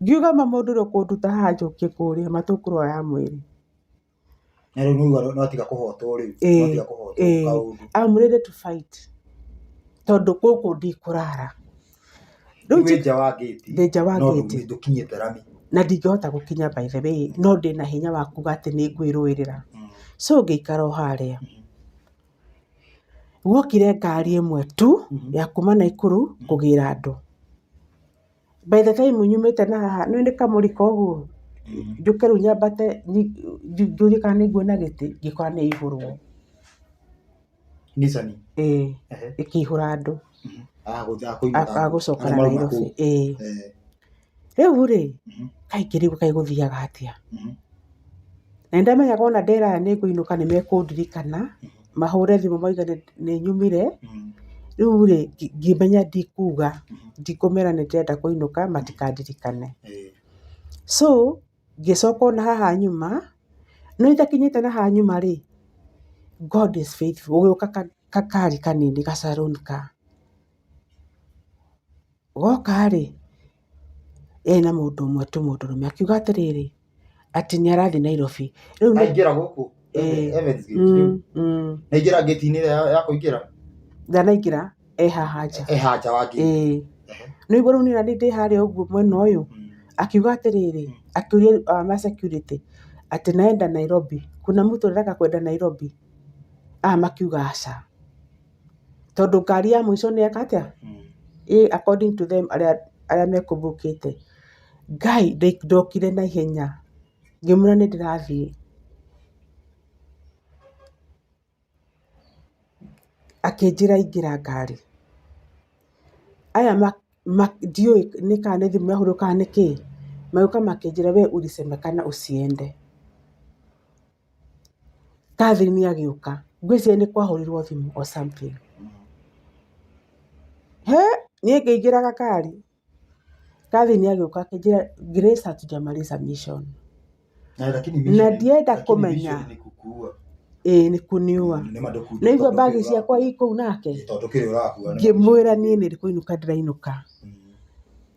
ngiuga ma mũndũ ũrĩa ũkũnduta haha njokie kũrĩa ma tũkũrũa mwĩrĩ. Na rĩu no atiga kũhotwo rĩu, no atiga kũhotwo kaũndũ. I'm ready to fight. tondũ gũkũ ndikũrara. Rĩu Rĩu nja wa gate. ndĩ nja wa No gate ndũkinyĩte rami. na ndingĩhota gũkinya by the way, no ndĩ na hinya wa kuga atĩ nĩ ngwĩrũĩrĩra. So ngĩikara o harĩa. Guokire ngari ĩmwe tu ya kuma Naikuru kũgĩra andũ. By the time nyumĩte na haha nĩ kamũrika ũguo. Njũke rĩu nyambate njũrie kana nĩ nguona gĩtĩ ngĩkora nĩ ihũrwo. Nissan. Ĩkĩihũra andũ. Agũcoka na Arĩa Nairobi. Rĩu rĩ, kaingĩ rĩu kaĩ gũthiaga atĩa. Na ndamenyaga ona ndera nĩ ngũinũka nĩ mekũndirikana mahũre thimũ moiga nĩ nyumire. Rĩu rĩ ngĩmenya ndikuga ndikũmera nĩ ndĩrenda kũinũka matikandirikane. So ngĩcoka ona haha nyuma no itakinyĩte na haha nyuma rĩ, God is faithful. Gũgĩũka kakari kanini gacaruni ka goka rĩ, ena mũndũ ũmwe tu mũndũrũme akiuga atĩrĩrĩ atĩ nĩ arathiĩ Nairobi. Rĩu aingĩra gũkũ Evans Gate. Naingĩra gate-inĩ ya kũingĩra. Ndanaingĩra haha nja. Nja wa gate. Nĩ igũrũ rĩu nĩ ndĩ harĩa ũguo mwena ũyũ akiuga atĩrĩrĩ, akĩũria ma security atĩ naenda Nairobi, kuna mtu anataka kwenda Nairobi. Makiuga aca, tondũ ngari ya mũico nĩ akatĩa according to them arĩa mekũmbũkĩte. Ngai ndokire na ihenya ngĩmwĩra nĩ ndĩrathiĩ. Akĩnjĩra ingĩra ngari. Aya ndiũĩ nĩ kana nĩ thimũ yahũrwo kana nĩ kĩ, magĩũka makĩnjĩra we ulisemekana usiende. Catherine agĩũka ngwĩciria nĩ kwahũrirwo thimũ or something. Niĩ ngĩingĩra gakari. Catherine agĩũka akĩnjĩra Grace hatujamaliza mission. Na ndienda kũmenya nĩ kũniua. Naigua bagi ciakwa i kũu nake. Ngĩmwĩra niĩ nĩ kũinũka ndĩrainũka.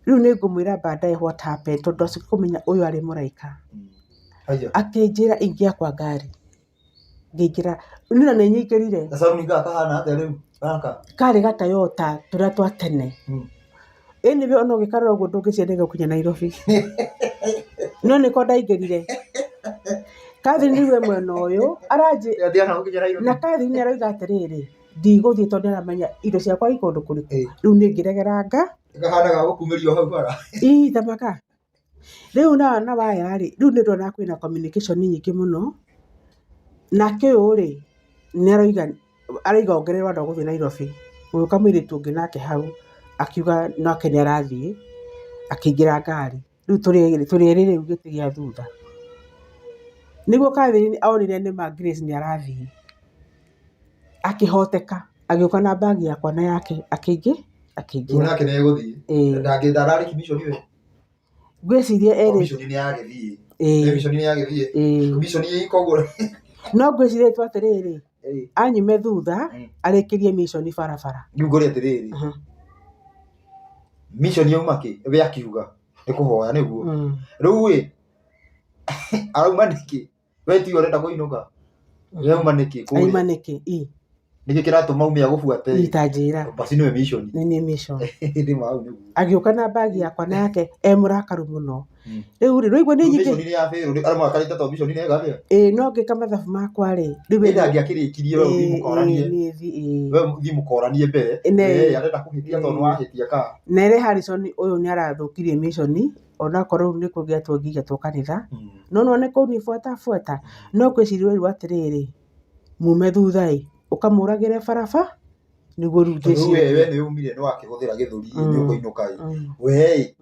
Rĩu nĩ ngũmwĩra baadaye what happened tondũ acio kũmenya ũyũ arĩ mũraika. Akĩnjĩra ingĩa kwa ngari. Ngĩingĩra nĩ nyingĩrire. Gacauni gaka kahana atĩa rĩu gaka? Karĩ ga Toyota tũrĩa twa tene. Anyway ona ũgĩkarora ũguo ndũngĩcienda gũkinya Nairobi. No nĩko ndaingĩrire. Catherine niwe mwena ũyũ na Catherine aroiga atĩrĩrĩ ndigũthiĩ tondũ nĩaramenya indo ciakwa i kũndũ kũrĩkũ. Rĩu nĩ ngĩregeranga. Kahana ga gũkumĩrio hau bara. Thamaka. Rĩu na waya rĩ, rĩu nĩ ndona kwĩna communication nyingĩ mũno. Nake ũyũ rĩ aroiga ongererwo andũ a gũthiĩ Nairobi. Gũgĩũka mũirĩtu ũngĩ nake hau akiuga nake nĩ arathiĩ akĩingĩra ngari. Rĩu tũrĩ erĩ rĩu gĩtĩ gĩa thutha. Nĩguo Catherine onire nĩ ma Grace nĩ arathiĩ. Akĩhoteka agĩũka na bagi yakwa na yake akĩingĩra. Nake nĩ egũthiĩ. Ndararĩki mission we. Ngwĩciria erĩ. Mission nĩ yagĩthiĩ. Mission nĩ yagĩthiĩ. Mission ĩko ũguo. No ngwĩciria tu atĩrĩrĩ anyume thutha arĩkĩrie mission barabara. Rĩu ngũria atĩrĩrĩ. Mission yauma kĩ? We akiuga nĩ kũhoya nĩguo. Rĩu ĩ arauma nĩkĩ? We ti ũrenda kũinũka. Yauma nĩkĩ? Auma nĩkĩ? Nĩkĩ kĩratũma ume agũbuate? Itanjĩra. Basi nĩwe mission. Nĩ mission. Ndĩ mau nĩguo. Agĩũka na bagi yakwa na yake mũrakaru mũno. Rĩu rĩigua nĩ nyingĩ. Mission nĩ ya fail. Arama akarĩte to mission nĩ ega. No ngĩka mathabu makwa rĩ. Rĩu ndangĩakĩrĩkirie we ũthiĩ mũkoranie. We ũthiĩ mũkoranie mbere. Arenda kũhĩtia tondũ wahĩtia ka. Nere Harrison ũyũ nĩ arathũkirie mission onakorwo nĩ kũgĩa tũngĩgetwo kanitha. No nĩ kũu nĩ buata. No ngwĩciria rĩu atĩrĩrĩ mume thutha ũkamũragĩre baraba nĩguo rĩu Jesũ. We nĩ umire no akĩhũthĩra gĩthũri nĩ ũkũinũka. We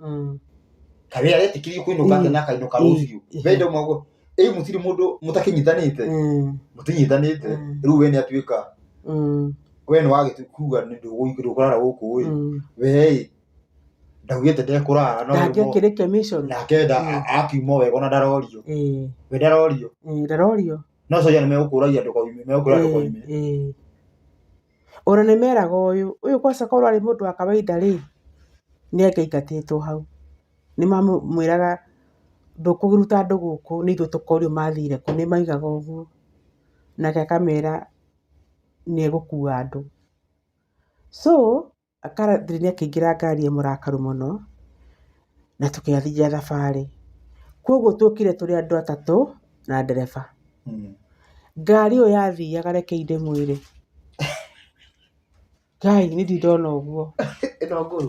kawe aretĩkĩrio kũinũka atĩ na kainũka rũciũ. We ndĩ mwago mũtirĩ mũndũ mũtakĩnyitanĩte. Mũtinyitanĩte. Rĩu we nĩ atuĩka. We nĩ wagĩtukuga nĩ ndũgũikũrara gũkũ. We ndaugĩte ndekũrara no ndangĩakĩrĩkia mission. Nake akiuma wega na ndarorio. We ndarorio. Ndarorio. No soja nĩ megũkũragia andũ koime megũkũra andũ koime. Ona nĩ meraga ũyũ kwanza korwo arĩ mũndũ wa kawaida rĩ nĩ angĩingatĩtwo hau. Nĩ mamwĩraga ndũkũruta andũ gũkũ nĩ ithuĩ tũkorio mathire kũ, nĩ maigaga ũguo. Nake akamera nĩ egũkua andũ. So Catherine nĩ akĩingĩra ngari mũrakaru mũno na tũkĩathia thabarĩ. Koguo tũkire tũrĩ andũ atatũ na ndereba. Ngari ĩyo yathiaga reke ndĩmwĩre. Ngai nĩ ndona ũguo. Ĩno ngũrũ.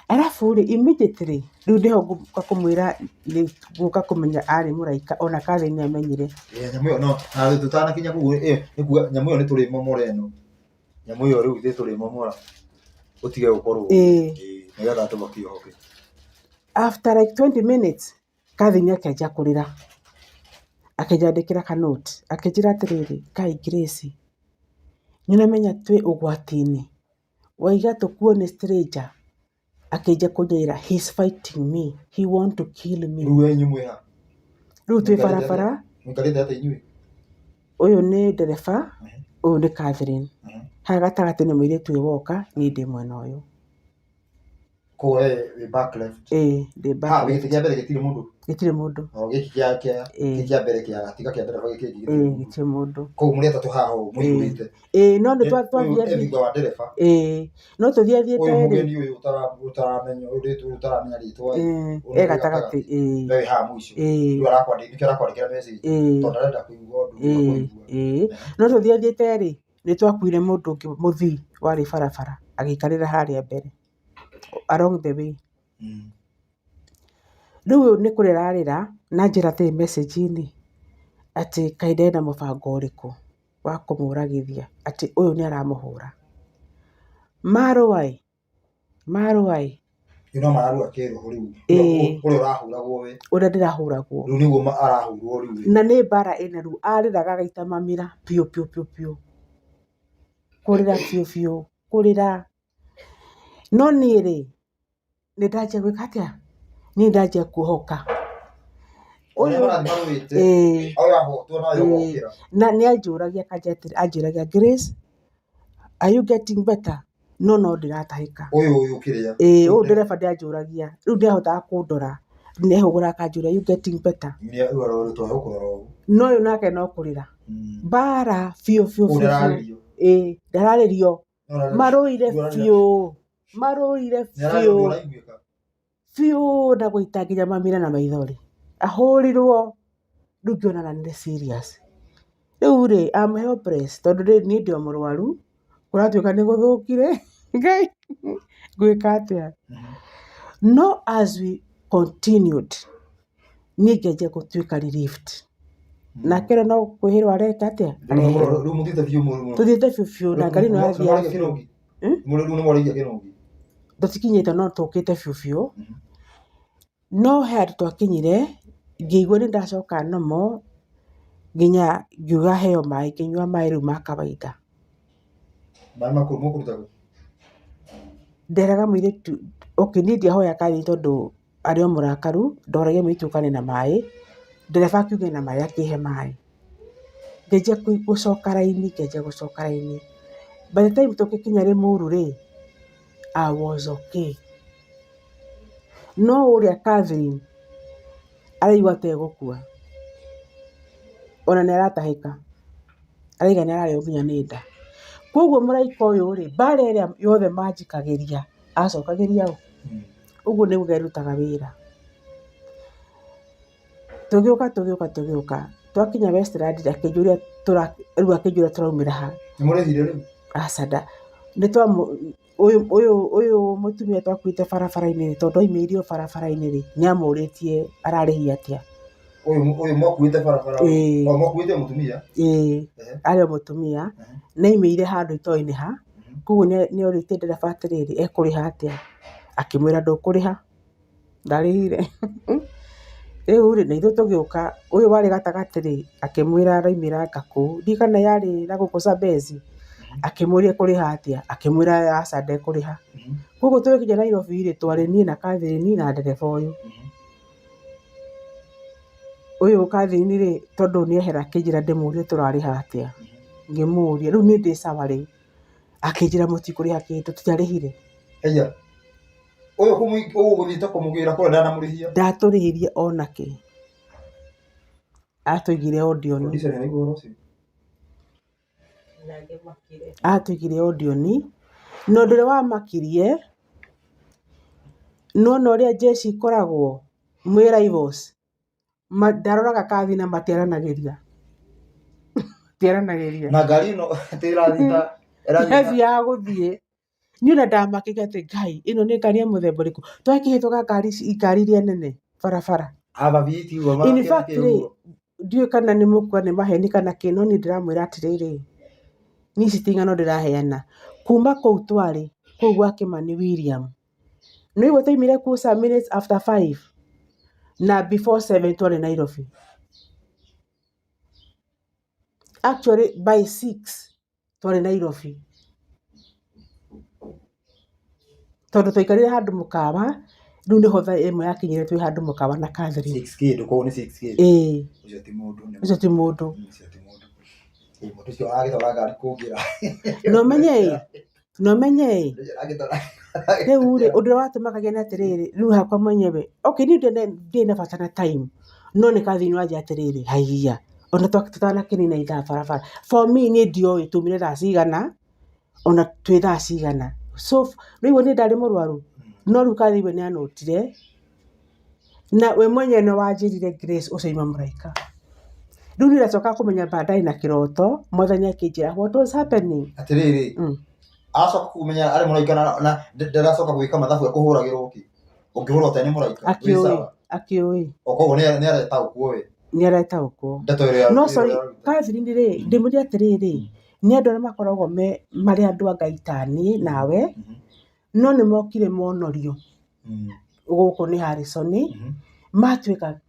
Alafu rĩ immediately rĩu nĩho ngũka kũmwĩra ngũka kũmenya arĩ mũraika ona Catherine amenyire. Nyamũ ĩyo no na tũtanakinya kũu nĩ kuga nyamũ ĩyo nĩ tũrĩ momora ĩno. Nyamũ ĩyo rĩu ithuĩ tũrĩ momora. Ũtige gũkorwo. Nĩgetha tũmakĩohoke. After like 20 minutes Catherine akĩanjia kũrĩra. Akĩnyandĩkĩra kanote. Akĩnjĩra atĩrĩrĩ, Ngai Grace. Nĩnamenya twĩ ũgwati-inĩ. Waiga tũkuo nĩ stranger. Akĩnjia kũnjĩra, he's fighting me. He want to kill me. Rĩu nyamũ ĩha. Rĩu twĩ barabara. Mũikarĩte atĩa inyuĩ? Ũyũ nĩ ndereba, ũyũ nĩ Catherine. Haha gatagatĩ nĩ mũirĩtu ũyũ woka, niĩ ndĩ mwena ũyũ. Kũu back left. Ndĩ back left. Gĩtĩ kĩa mbere gĩtirĩ mũndũ. Gĩtirĩ mũndũ. Gĩkĩ kĩa mbere kĩa gatiga kĩa ndereba gĩtirĩ mũndũ. Kũu mũrĩ atatũ haha mũihũrĩte. No nĩ twathiĩ. Thutha wa ndereba. No tũthiathiĩte ũyũ mũgeni ũyũ ũtaramenya ũtaramenya rĩtwa. Gatagatĩ. Wĩ haha mũico. Rĩu arakwandĩkĩra message. Tondũ arenda kũigua ũndũ. No tũthiathiĩte rĩ nĩ twakuire mũndũ ũngĩ mũthii warĩ barabara agĩikarĩra harĩa mbere. Along the way. Rĩu nĩ kũrĩra arĩra na njĩra atĩ message-inĩ atĩ kaĩ ndarĩ na mũbango ũrĩkũ wa kũmũragithia atĩ ũyũ nĩ aramũhũra. Marũai. No mararua kĩroho rĩu. Ũrĩa ũrahũragwo we. Ũrĩa ndĩrahũragwo. Rĩu nĩguo arahũrwo rĩu. Na nĩ mbara ĩna rĩu arĩraga agaita mamira piũ. Kũrĩra piũ. Kũrĩra. No niĩ rĩ nĩ ndanjia gwĩka atĩa? Niĩ ndanjia kuohoka. Na nĩ anjũragia anjĩragia Grace, are you getting better? No ndiratahĩka. Ũyũ kĩrĩa. Ũyũ ndereba ndĩanjũragia. Rĩu ndĩahotaga kũndora. Nĩehũgũra akanjũria you getting better? No ũyũ nake no kũrĩra. Mbara biũ. Ndararĩrio. Marũire biũ na gũita nginya mamira na maithori. Ahũrirwo. Rĩu ngĩona nĩ serious. Rĩu rĩ I'm helpless tondũ niĩ ndĩ mũrwaru. Kũratuĩka nĩ gũthũkire. Ngai gwĩka atĩa? No as we continued niĩ ngĩanjia gũtuĩka relieved. Na kĩro no kwĩhĩrwo areka atĩa? Tũthiĩte biũ na ngari no yathiĩ. Tũtikinyĩte no tũkĩte biũ. No he handũ twakinyire ngĩigua nĩ ndacoka nomo nginya ngiuga heo maĩ ngĩnyua maĩ rĩu ma kawaida. Nderaga mũirĩtu niĩ ndiahoya kani tondũ arĩ o mũrakaru ndoragia mũirĩtu ũkane na maĩ. Ndereba akiuga na maĩ akĩhe maĩ. Ngĩanjia gũcoka raini. By the time tũgĩkinya Limuru rĩ I was okay. No ũrĩa Catherine araigua ta egũkua. Ona nĩ aratahĩka. Araiga nĩ ararĩo nginya nĩ nda. Koguo mũraika ũyũ rĩ mbara ĩrĩa yothe manjikagĩria acokagĩria ũ. Ũguo nĩguo ngerutaga wĩra. Tũgĩũka. Twakinya Westland akĩnjũria tũraumĩra ha. Nĩmũrehire rĩu? Acada. Ũyũ mũtumia twakuĩte barabara-inĩ tondũ oimĩirio barabara-inĩ rĩ nĩamũrĩtie ararĩhia atĩa. Ũyũ mwakuĩte barabara. Mwakuĩte mũtumia. Arĩ o mũtumia. Naimĩire handũ itoĩ-inĩ ha. Koguo nĩorĩtie ndereba atĩrĩrĩ ekũrĩha atĩa. Akĩmwĩra ndũkũrĩha. Ndarĩhire. Rĩu rĩ na ithuĩ tũgĩũka ũyũ warĩ gatagatĩ rĩ akĩmwĩra araimĩra Ngakũ. Ndirikana yarĩ na gũkũ Zambezi. Akĩmũria kũrĩha atĩa. Akĩmwĩra aca ndekũrĩha. Koguo tũgĩkinya Nairobi rĩ twarĩ niĩ na Catherine na ndereba ũyũ. Ũyũ Catherine rĩ tondũ nĩehera akĩnjĩra ndĩmũrie tũrarĩha atĩa. Ngĩmũria rĩu niĩ ndĩ sawa rĩu. Akĩnjĩra mũtikũrĩha kĩndũ tũtiarĩhire. Ũyũ gũthiĩte kũmũgĩra kũrĩa ndanamũrĩhia. Ndatũrĩhirie onakĩ. Atũigire audio-inĩ. atwĩkire audioni na ũndũ ũrĩa wamakirie nona ũrĩa jeshi ikoragwo mwĩ rivals ndaroraga kathi na matiaranagĩria na ngari ĩno tĩrathita yathiaga gũthiĩ niĩ ona ndamakĩire atĩ Ngai ĩno nĩ ngari ya mũthemba ũrĩkũ twakĩhĩtũka ngari iria nene barabara in fact rĩ ndiũĩ kana nĩ mũkwa nĩ maheni kana kĩ no niĩ ndĩramwĩra atĩrĩrĩ niĩ citingano ndĩraheana kuma kũu twarĩ kũu gwa Kimani William nĩ ũguo twaumire kũu some minutes after 5 na before 7 twarĩ Nairobi actually by 6 twarĩ Nairobi tondũ twaikarire handũ mũkawa rĩu nĩho thaa ĩmwe yakinyire twĩ handũ mũkawa na Catherine 6K ndũkoo nĩ 6K ũcio ti mũndũ ũcio ti mũndũ mũndũ ũcio agĩtwara ngari kũngĩra no menye rĩu rĩ ũndũ watũmakagia nĩ atĩrĩrĩ rĩu hakwa mwenyewe okay niĩ ndĩ na bata na time no nĩ Catherine wanjia atĩrĩrĩ haiya ona tũtanakĩnina ithaa barabara for me niĩ ndioĩ tumire thaa cigana ona twĩ thaa cigana so rĩu niĩ ndarĩ mũrwaru no rĩu Catherine nĩ anotire na we mwenyewe nĩ wanjĩrire Grace ũcaima mũraika rĩu nĩ ndacoka kũmenya baadaye na kĩroto mwathani akĩnjĩra what was happening atĩrĩrĩ acoka kumenya arĩ mũraika na ndaracoka gwĩka mathabu ya kũhũragĩrwo ki ũngĩhũrwo tene mũraika akĩũĩ okoguo nĩ aretaũkwo we nĩ aretaũkwo no sorry Catherine rĩ ndĩmũria atĩrĩrĩ nĩ andũ arĩa makoragwo marĩ andũ a Ngai ta niĩ nawe no nĩ mokire monorio gũkũ nĩ Harrison matuĩka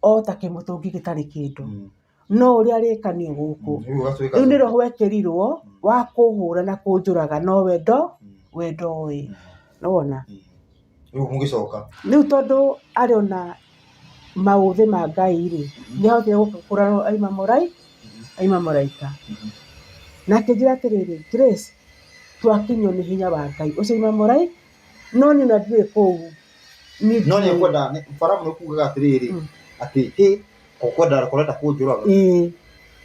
o ta kĩmũtũngi gĩtarĩ kĩndũ no ũrĩa arĩkanio gũkũ rĩu nĩ roho wekĩrirwo wa kũhũra na kũnjũraga no wendo ĩ no wona rĩu mũgĩcoka rĩu tondũ arĩ ona maũthĩ ma Ngai rĩ nĩ ahotire gũkũra aima mũraika na akĩnjĩra atĩrĩrĩ Grace twakinywo nĩ hinya wa Ngai ũcaima mũraika no niĩ ndirĩ kũu no nĩ kwenda Baramu nĩ kuugaga atĩrĩrĩ atĩ ũkwenda kũnjũraga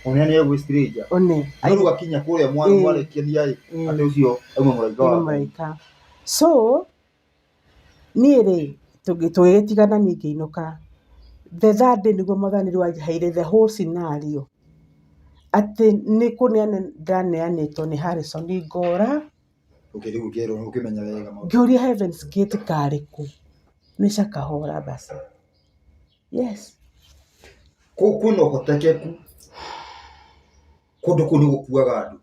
ona nĩ egwĩ stranger one rĩu akinya kũrĩa mwarĩkenia atĩ ũcio auma mũraika so niĩ rĩ tũgĩtigana niĩ ngĩinũka the third day nĩguo mwathani rĩu anjiheire the whole scenario atĩ nĩ ndaneanĩtwo nĩ Harrison ngora ũkĩmenya wega ngĩũria Heaven's Gate karĩ kũ nĩ Shakahola basi yes kwĩna ũhotekeku kũndũ kũu nĩ gũkuaga andũ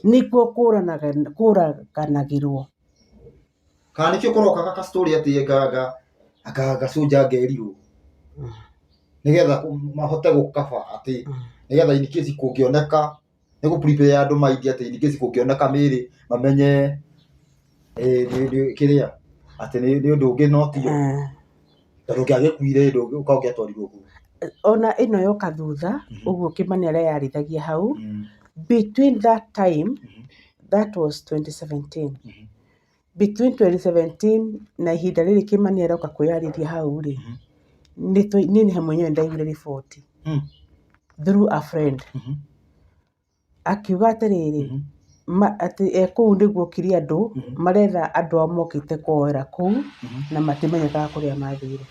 nĩkuo kũraganagĩrwo kana nĩkĩo kũroka ka story atĩ gacũnja ngerirwo nĩgetha mahote gũkaba atĩ nĩgetha in case kũngĩoneka nĩ gũ-prepare andũ maingĩ atĩ in case kũngĩoneka mĩĩrĩ mamenye kĩrĩa atĩ nĩ ũndũ ũngĩ notio tondũ ũngĩagĩkuire ũkangĩatwarirwo kũu ona ĩno yoka thutha ũguo Kimani areyarĩthagia hau between that time that was 2017 between 2017 na ihinda rĩrĩ Kimani aroka kwĩyarĩria hau rĩ niĩ mwenyewe ndaiguire riboti through a friend akiuga atĩrĩrĩ atĩ kũu nĩguo kiri andũ maretha andũ ao mokĩte kuoera kũu na matimenyekaga kũrĩa mathire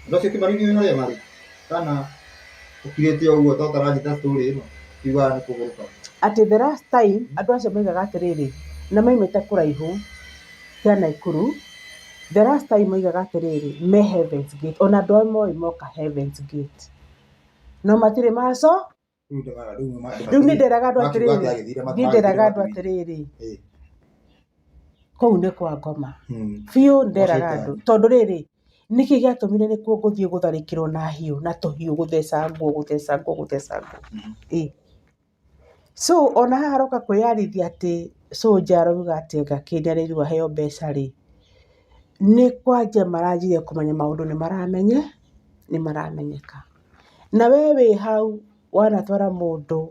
ndocio Kimani nĩ harĩa marĩ kana ũkirĩte ũguo tũtaranyita story ĩno kiuga nĩ kũgũrũka atĩ the last time andũ acio moigaga atĩrĩrĩ na maimĩte kũraihu kĩa Naikuru the last time moigaga atĩrĩrĩ me Heaven's Gate ona andũ amwe moka Heaven's Gate no matirĩ maco rĩu nĩ nderaga andũ atĩrĩrĩ kũu nĩ kwa ngoma biũ nderaga andũ tondũ rĩrĩ nĩkĩ gĩatũmire nĩ kuo ngũthiĩ gũtharĩkĩrwo na hiũ na tũhiũ gũthecangwo so ona haha aroka kwĩyarithia atĩ soldier arauga atĩ Gakĩndi arĩrirwo aheo mbeca rĩ nĩ kwanja maranjire kũmenya maũndũ nĩ maramenyeka na we wĩ hau wanatwara mũndũ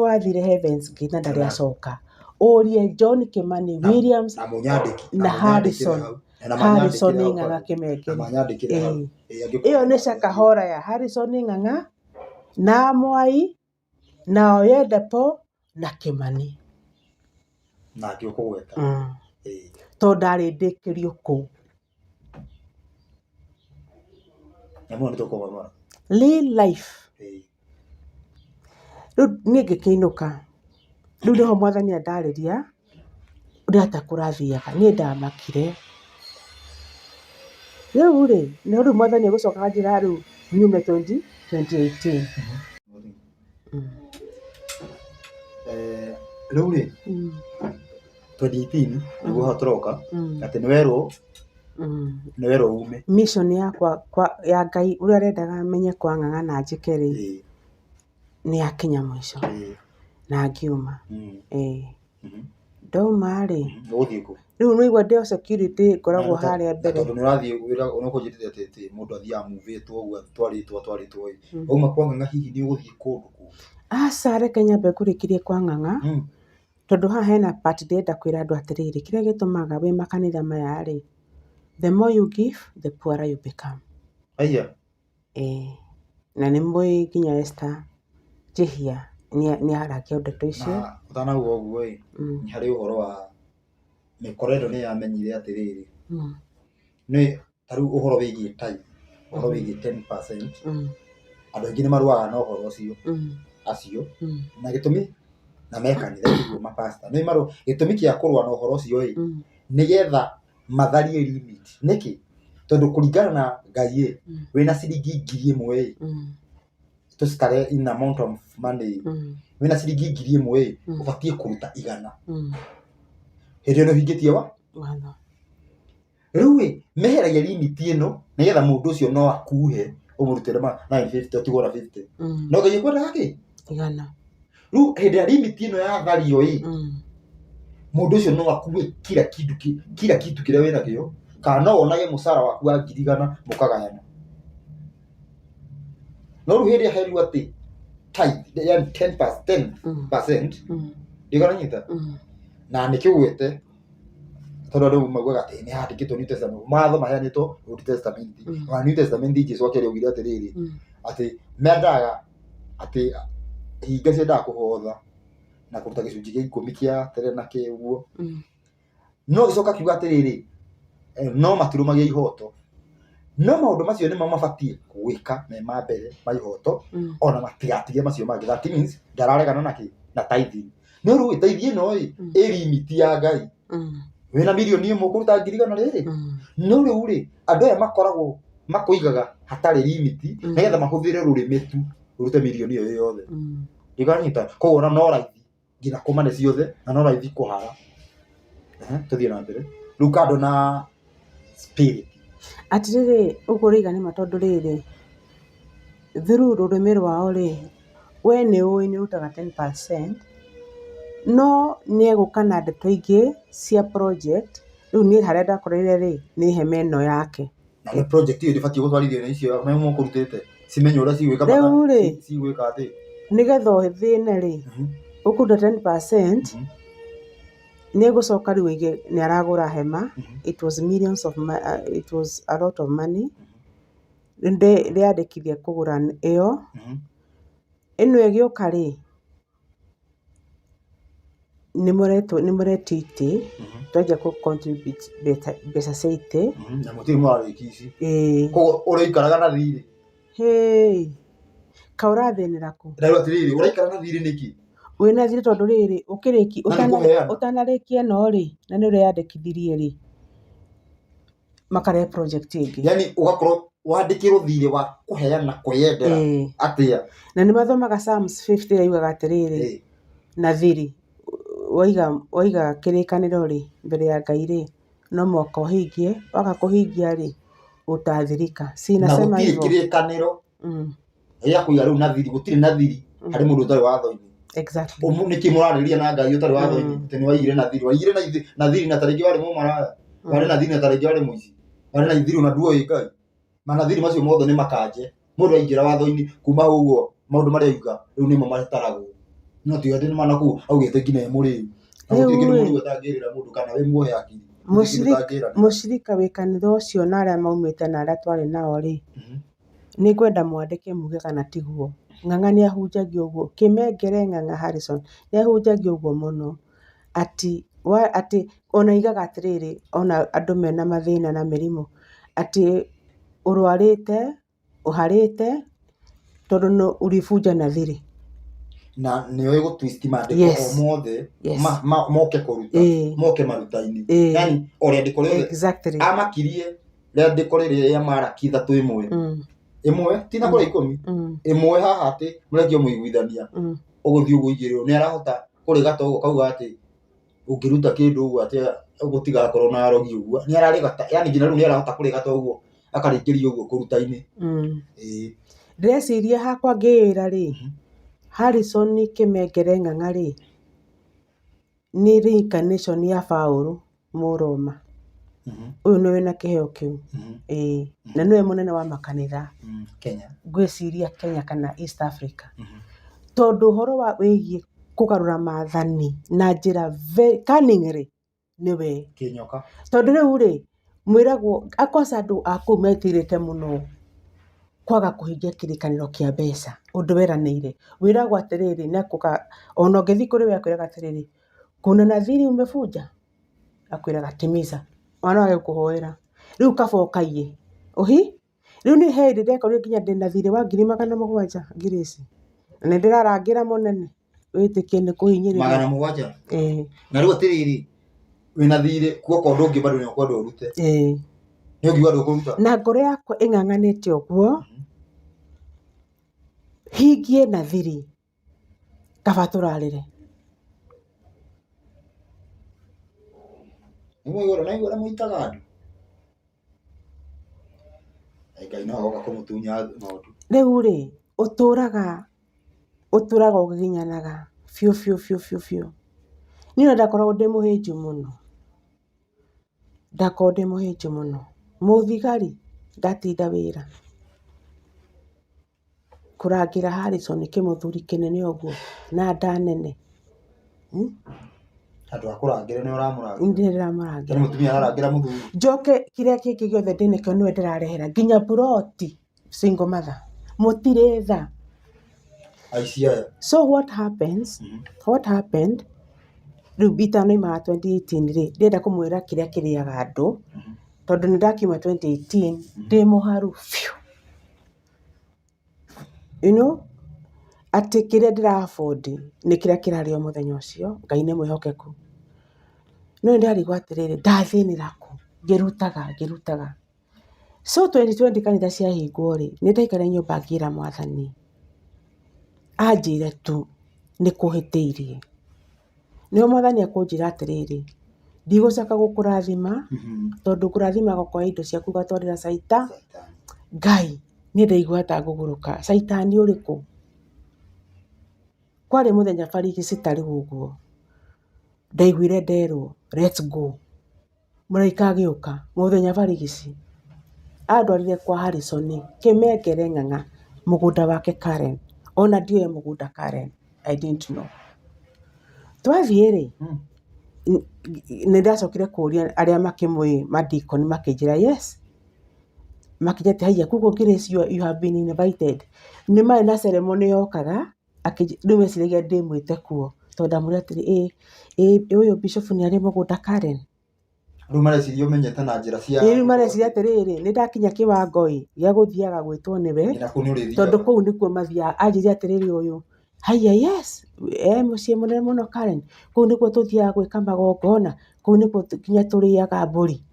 wathire Heaven's Gate na ndarĩ acoka ũrie John Kimani Williams na Harrison Na Harrison manyandĩkĩre hau Ng'ang'a bado. Kĩmeke. Na manyandĩkĩre hau. Angĩkorwo Ĩyo nĩ Shakahora ya Harrison Ng'ang'a na Mwai na Oyedepo na Kĩmani. na ngĩũka gweka. Tondũ ndarĩ ndĩkĩrio kũu. Nyamũ nĩ tũkũmamara. Real life. Rĩu niĩ ngĩkĩinũka. Rĩu nĩho Mwathani andarĩria ũrĩa ta kũrathiaga. Niĩ ndamakire. Rĩu-rĩ, rĩu Mwathani egũcoka anjĩra rĩu nyume 2018. Rĩu-rĩ 2018 nĩguo hau tũroka atĩ nĩ werwo ume. Mission yakwa ya Ngai ũrĩa arendaga menye kwa Ng'ang'a na njĩke-rĩ nĩ yakinya mũico na ngiuma. Ndauma-rĩ Ũgũthiĩ kũ? rĩu nĩigua ndĩ o security ngoragwo harĩa mbere. Tondũ nĩũrathiĩ wĩra ũnakũnjĩtĩte atĩ mũndũ athiaga muvĩtwo ũguo twarĩtwo wauma kwa Ng'ang'a hihi nĩ ũgũthiĩ kũndũ kũu? Aca reke nyambe ngũrĩkĩrie kwa Ng'ang'a tondũ haha hena part ndĩrenda kwĩra andũ atĩrĩrĩ, kĩrĩa gĩtũmaga wĩ makanitha maya-rĩ, the more you give the poorer you become. Aya. Na nĩ mũĩ nginya Esther Njĩhia nĩ aragia ndeto icio. Na ũtanauga ũguo-ĩ, nĩ harĩ ũhoro wa mĩkorero nĩ yamenyire atĩrĩrĩ, nĩ ta rĩu ũhoro wĩgiĩ tithe, ũhoro wĩgiĩ 10%, andũ aingĩ nĩ marũaga na ũhoro ũcio acio na gĩtũmi na mekanitha nĩguo mapasta nĩ marũ gĩtũmi kĩa kũrũa na ũhoro ũcio-ĩ nĩgetha matharie limit. Nĩkĩ? Tondũ kũringana na Ngai-ĩ wĩna ciringi 1,000-ĩ tũcitare in amount of money, wĩna ciringi 1,000-ĩ ũbatiĩ kũruta 100. Hĩndĩ ĩyo nĩ ũhingĩtie watho. Rĩu-ĩ meheragia limit ĩno nĩgetha mũndũ ũcio no akuhe ũmũrutĩre 950 ũtigwo na 50. No Ngai ekwendaga kĩ? 100. Rĩu hĩndĩ ya limit ĩno yathario-ĩ mũndũ ũcio no akue kila kitu kĩrĩa wĩna kĩo, kana no wonage mũcara waku wa 100 mũkagayana. No rĩu hĩndĩ yaherirwo atĩ tithe yani 10%, ndĩgaranyita na nĩ kĩgwete tondũ rĩu maugaga atĩ nĩ handĩkĩtwo New Testament, matho maheanĩtwo Old Testament. Na New Testament Jesũ akĩaria augire atĩrĩrĩ atĩ mendaga atĩ hinga ciendaga kũhotha na kũruta gĩcunjĩ gĩa 10 kĩa tere na kĩ ũguo. No gĩcoka kiuga atĩrĩrĩ no matirũmagia ihoto, no maũndũ macio nĩmo mabatiĩ gwĩka me ma mbere ma ihoto ona matigatige macio mangĩ. That means ndararegana na kĩ? Na tithing. No rĩu tithing ĩno-ĩ limit ya Ngai. Wĩna mirioni ĩmwe ũkũruta 100 rĩrĩ. No rĩu-rĩ andũ aya makoragwo makũigaga hatarĩ limit nĩgetha mahũthĩre rũrĩmĩ tu ũrute mirioni ĩyo yothe. Ndĩgaranyita. Koguo ona no raithi nginya kũmane ciothe na no raithi kũhara. Tũthiĩ na mbere. Rĩu kando na spirit. Atĩrĩrĩ ũguo ũraiga nĩma tondũ rĩrĩ through rũrĩmĩ rwao-rĩ we nĩ ũĩ nĩ ũrutaga 10%, no nĩ egũka na ndeto ingĩ cia project. Rĩu niĩ harĩa ndakoreire-rĩ nĩ hema ĩno yake. Na nĩ project ĩyo ndĩbatiĩ gũtwarithio na icio me mũkũrutĩte cimenye ũrĩa cigwĩka cigwĩka atĩ nĩgetha ũthĩne-rĩ ũkũruta 10%, nĩ egũcoka rĩu aige nĩ aragũra hema. It was millions of it was a lot of money. Ndĩandĩkithia kũgũra ĩyo. Ĩno ĩgĩũka-rĩ nĩ mũretio itĩ twanjia kũ contribute mbeca cia itĩ na mũtirĩ mũrarĩki ici. Koguo ũrĩikaraga na thirĩ. Ka ũrathĩnĩra kũ? Na rĩu atĩrĩrĩ ũraikara na thirĩ nĩkĩ? Wĩna thirĩ tondũ rĩrĩ ũtanarĩkia ĩno-rĩ na nĩ ũreyandĩkithirie-rĩ makarehe project ĩngĩ. Yani ũgakorwo wandĩkĩrwo thirĩ wa kũheana kwĩyendera atĩa. Na nĩ mathomaga Psalms 50 yugaga atĩrĩrĩ na thirĩ waiga kĩrĩkanĩro-rĩ mbere ya Ngai-rĩ no mũhaka ũhingie, waga kũhingia-rĩ ũtathirika. Sinasema hivyo. Na gũtirĩ kĩrĩkanĩro gĩa kũiga rĩu na thirĩ, gũtirĩ na thirĩ harĩ mũndũ ũtarĩ watho-inĩ. Exactly. Nĩkĩ mũrarĩrĩria na Ngai ũtarĩ watho-inĩ atĩ nĩ waigire na thirĩ? Waigire na thirĩ na tarĩngĩ warĩ mũmaraya, warĩ na thirĩ na tarĩngĩ warĩ mũici, warĩ na thirĩ na nduoĩ Ngai. Manathirĩ macio mothe nĩ makanje. Mũndũ aingĩra watho-inĩ kuma ũguo maũndũ marĩa aiga rĩu nĩmo mataragwo. No ti atĩ nĩ mana kũu augĩte nginya mũrĩu. Na gũtirĩ kĩndũ mũrĩu atangĩrĩra mũndũ kana we muohe akiri. Mũcirika wĩ kanitha ũcio na arĩa maumĩte na arĩa twarĩ nao rĩ, nĩ ngwenda mwandĩke muge kana tiguo. Ng'ang'a nĩ ahunjagia ũguo, Kĩmengere Ng'ang'a Harrison nĩ ahunjagia ũguo mũno, atĩ ona igaga atĩrĩrĩ, ona andũ mena mathĩna na mĩrimũ, atĩ ũrwarĩte, ũharĩte, tondũ nĩ ulivunja nadhiri. Na nĩoĩ gũtwist maandĩko o mothe moke kũruta, moke maruta-inĩ. Yani o rĩandĩko rĩothe amakirie rĩandĩko rĩrĩa Malaki 3:1. Ĩmwe ti na kũrĩa 10. Ĩmwe haha atĩ mũrekio mũiguithania. Ũgũthiĩ ũguo igĩrĩrwo nĩ arahota kũrĩgata ũguo kauga atĩ ũngĩruta kĩndũ ũguo atĩ gũtigakorwo na arogi ũguo. Nĩ ararĩgata, yani nginya rĩu nĩ arahota kũrĩgata ũguo akarĩkĩrio ũguo kũruta-inĩ. Ndĩreciria hakwa ngĩĩra rĩ, Harrison Kĩmengere Ng'ang'a rĩ, nĩ reincarnation ya Paul Mũroma. Ũyũ nĩ wĩna kĩheo kĩu. Na nĩwe mũnene wa makanitha Kenya. Ngwĩciria Kenya kana East Africa. Tondũ ũhoro wa wĩgiĩ kũgarũra maathani na njĩra cunningly nĩwe Kĩnyoka. Tondũ rĩu rĩ, mwĩragwo akosa andũ a kũu metirĩte mũno kwaga kũhingia kĩrĩkanĩro kĩa mbeca, ũndũ weranĩire. Wĩragwo atĩrĩrĩ, ona ũngĩthiĩ kũrĩ we akwĩraga atĩrĩrĩ, kuna nadhiri umevunja? Akwĩraga timiza. Ona wage kũhoera. Rĩu kaba ũkaiye. Rĩu nĩ hĩndĩ ndekorire nginya ndĩ na thirĩ wa 700,000 Grace. Na ndĩrarangĩra mũnene. Wĩtĩkie nĩ kũhinyĩrĩria. 700? Na rĩu atĩrĩrĩ, wĩna thirĩ kuoka ũndũ ũngĩ bado nĩ ũkwenda ũrute. Nĩ ũngiuga ndũkũruta. Na ngoro yakwa ĩng'ang'anĩte ũguo, hingie na thiri kaba tũrarĩre. Nĩmũigua mũitaga andũ. Ngai no agoka kũmũtunya ng'ondu. Rĩu rĩ, ũtũraga ũgiginyanaga biũ. Niĩ ndakoragwo ndĩ mũhĩnju mũno. Mũthigari ndatinda wĩra. Kũrangĩra Harrison kĩmũthuri kĩnene ũguo na nda nene. Andũ akũrangĩre nĩ ũramũrangĩra. Ndĩramũrangĩra. Nĩ mũtumia ararangĩra mũthuri. Njoke kĩrĩa kĩngĩ gĩothe ndĩnakĩo nĩwe ndĩrarehera. Nginya buroti single mother. Mũtirĩ tha. Aici aya. So what happened? Rĩu itanoimaga 2018 rĩ, ndĩrenda kũmwĩra kĩrĩa kĩrĩaga andũ. Tondũ nĩ ndakiuma 2018 ndĩ mũharu biũ. Atĩ kĩrĩa ndĩra-afford nĩ kĩrĩa kĩrarĩo mũthenya ũcio, Ngai nĩ mwĩhokeku. No nĩndarigwo atĩrĩrĩ, ndathĩnĩra kũ? Ngĩrutaga. So 2020 kanitha ciahingwo rĩ, nĩ ndaikara nyũmba ngĩra Mwathani anjĩre tu nĩ kũhĩtĩirie. Nĩho Mwathani akũnjĩra atĩrĩrĩ, ndigũcoka gũkũrathima, tondũ kũrathimaga kwa indo ciaku ũgatwarĩra Saitani. Ngai, niĩ ndaigua ta ngũgũrũka. Saitani ũrĩkũ? Kwarĩ mũthenya barigici tarĩ ũguo. Ndaiguire nderwo, let's go. Mũraika agĩũka, mũthenya barigici. Andwarire kwa Harrison Kĩmengere Ng'ang'a, mũgũnda wake Karen. Ona ndioe mũgũnda Karen. I didn't know. Twathiĩ rĩ, nĩ ndacokire kũria arĩa makĩmũĩ madikoni makĩnjĩra yes. Makĩnjĩra atĩ haiya kuguo Grace you have been invited. Nĩ marĩ na ceremony yokaga, rĩu meciragia ndĩmwĩte kuo. Tondũ ndamwĩra atĩrĩ, ũyũ bishop nĩ arĩ mũgũnda Karen. Rĩu mareciria ũmenyete na njĩra cia. Rĩu mareciria atĩrĩrĩ, nĩ ndakinya kĩwango gĩa gũthiaga gwĩtwo nĩwe. Tondũ kũu nĩkuo mathiaga. Anjĩria atĩrĩrĩ ũyũ. Haiya yes, mũciĩ mũnene mũno Karen. Kũu nĩkuo tũthiaga gwĩka magongona. Kũu nĩkuo nginya tũrĩaga mbũri.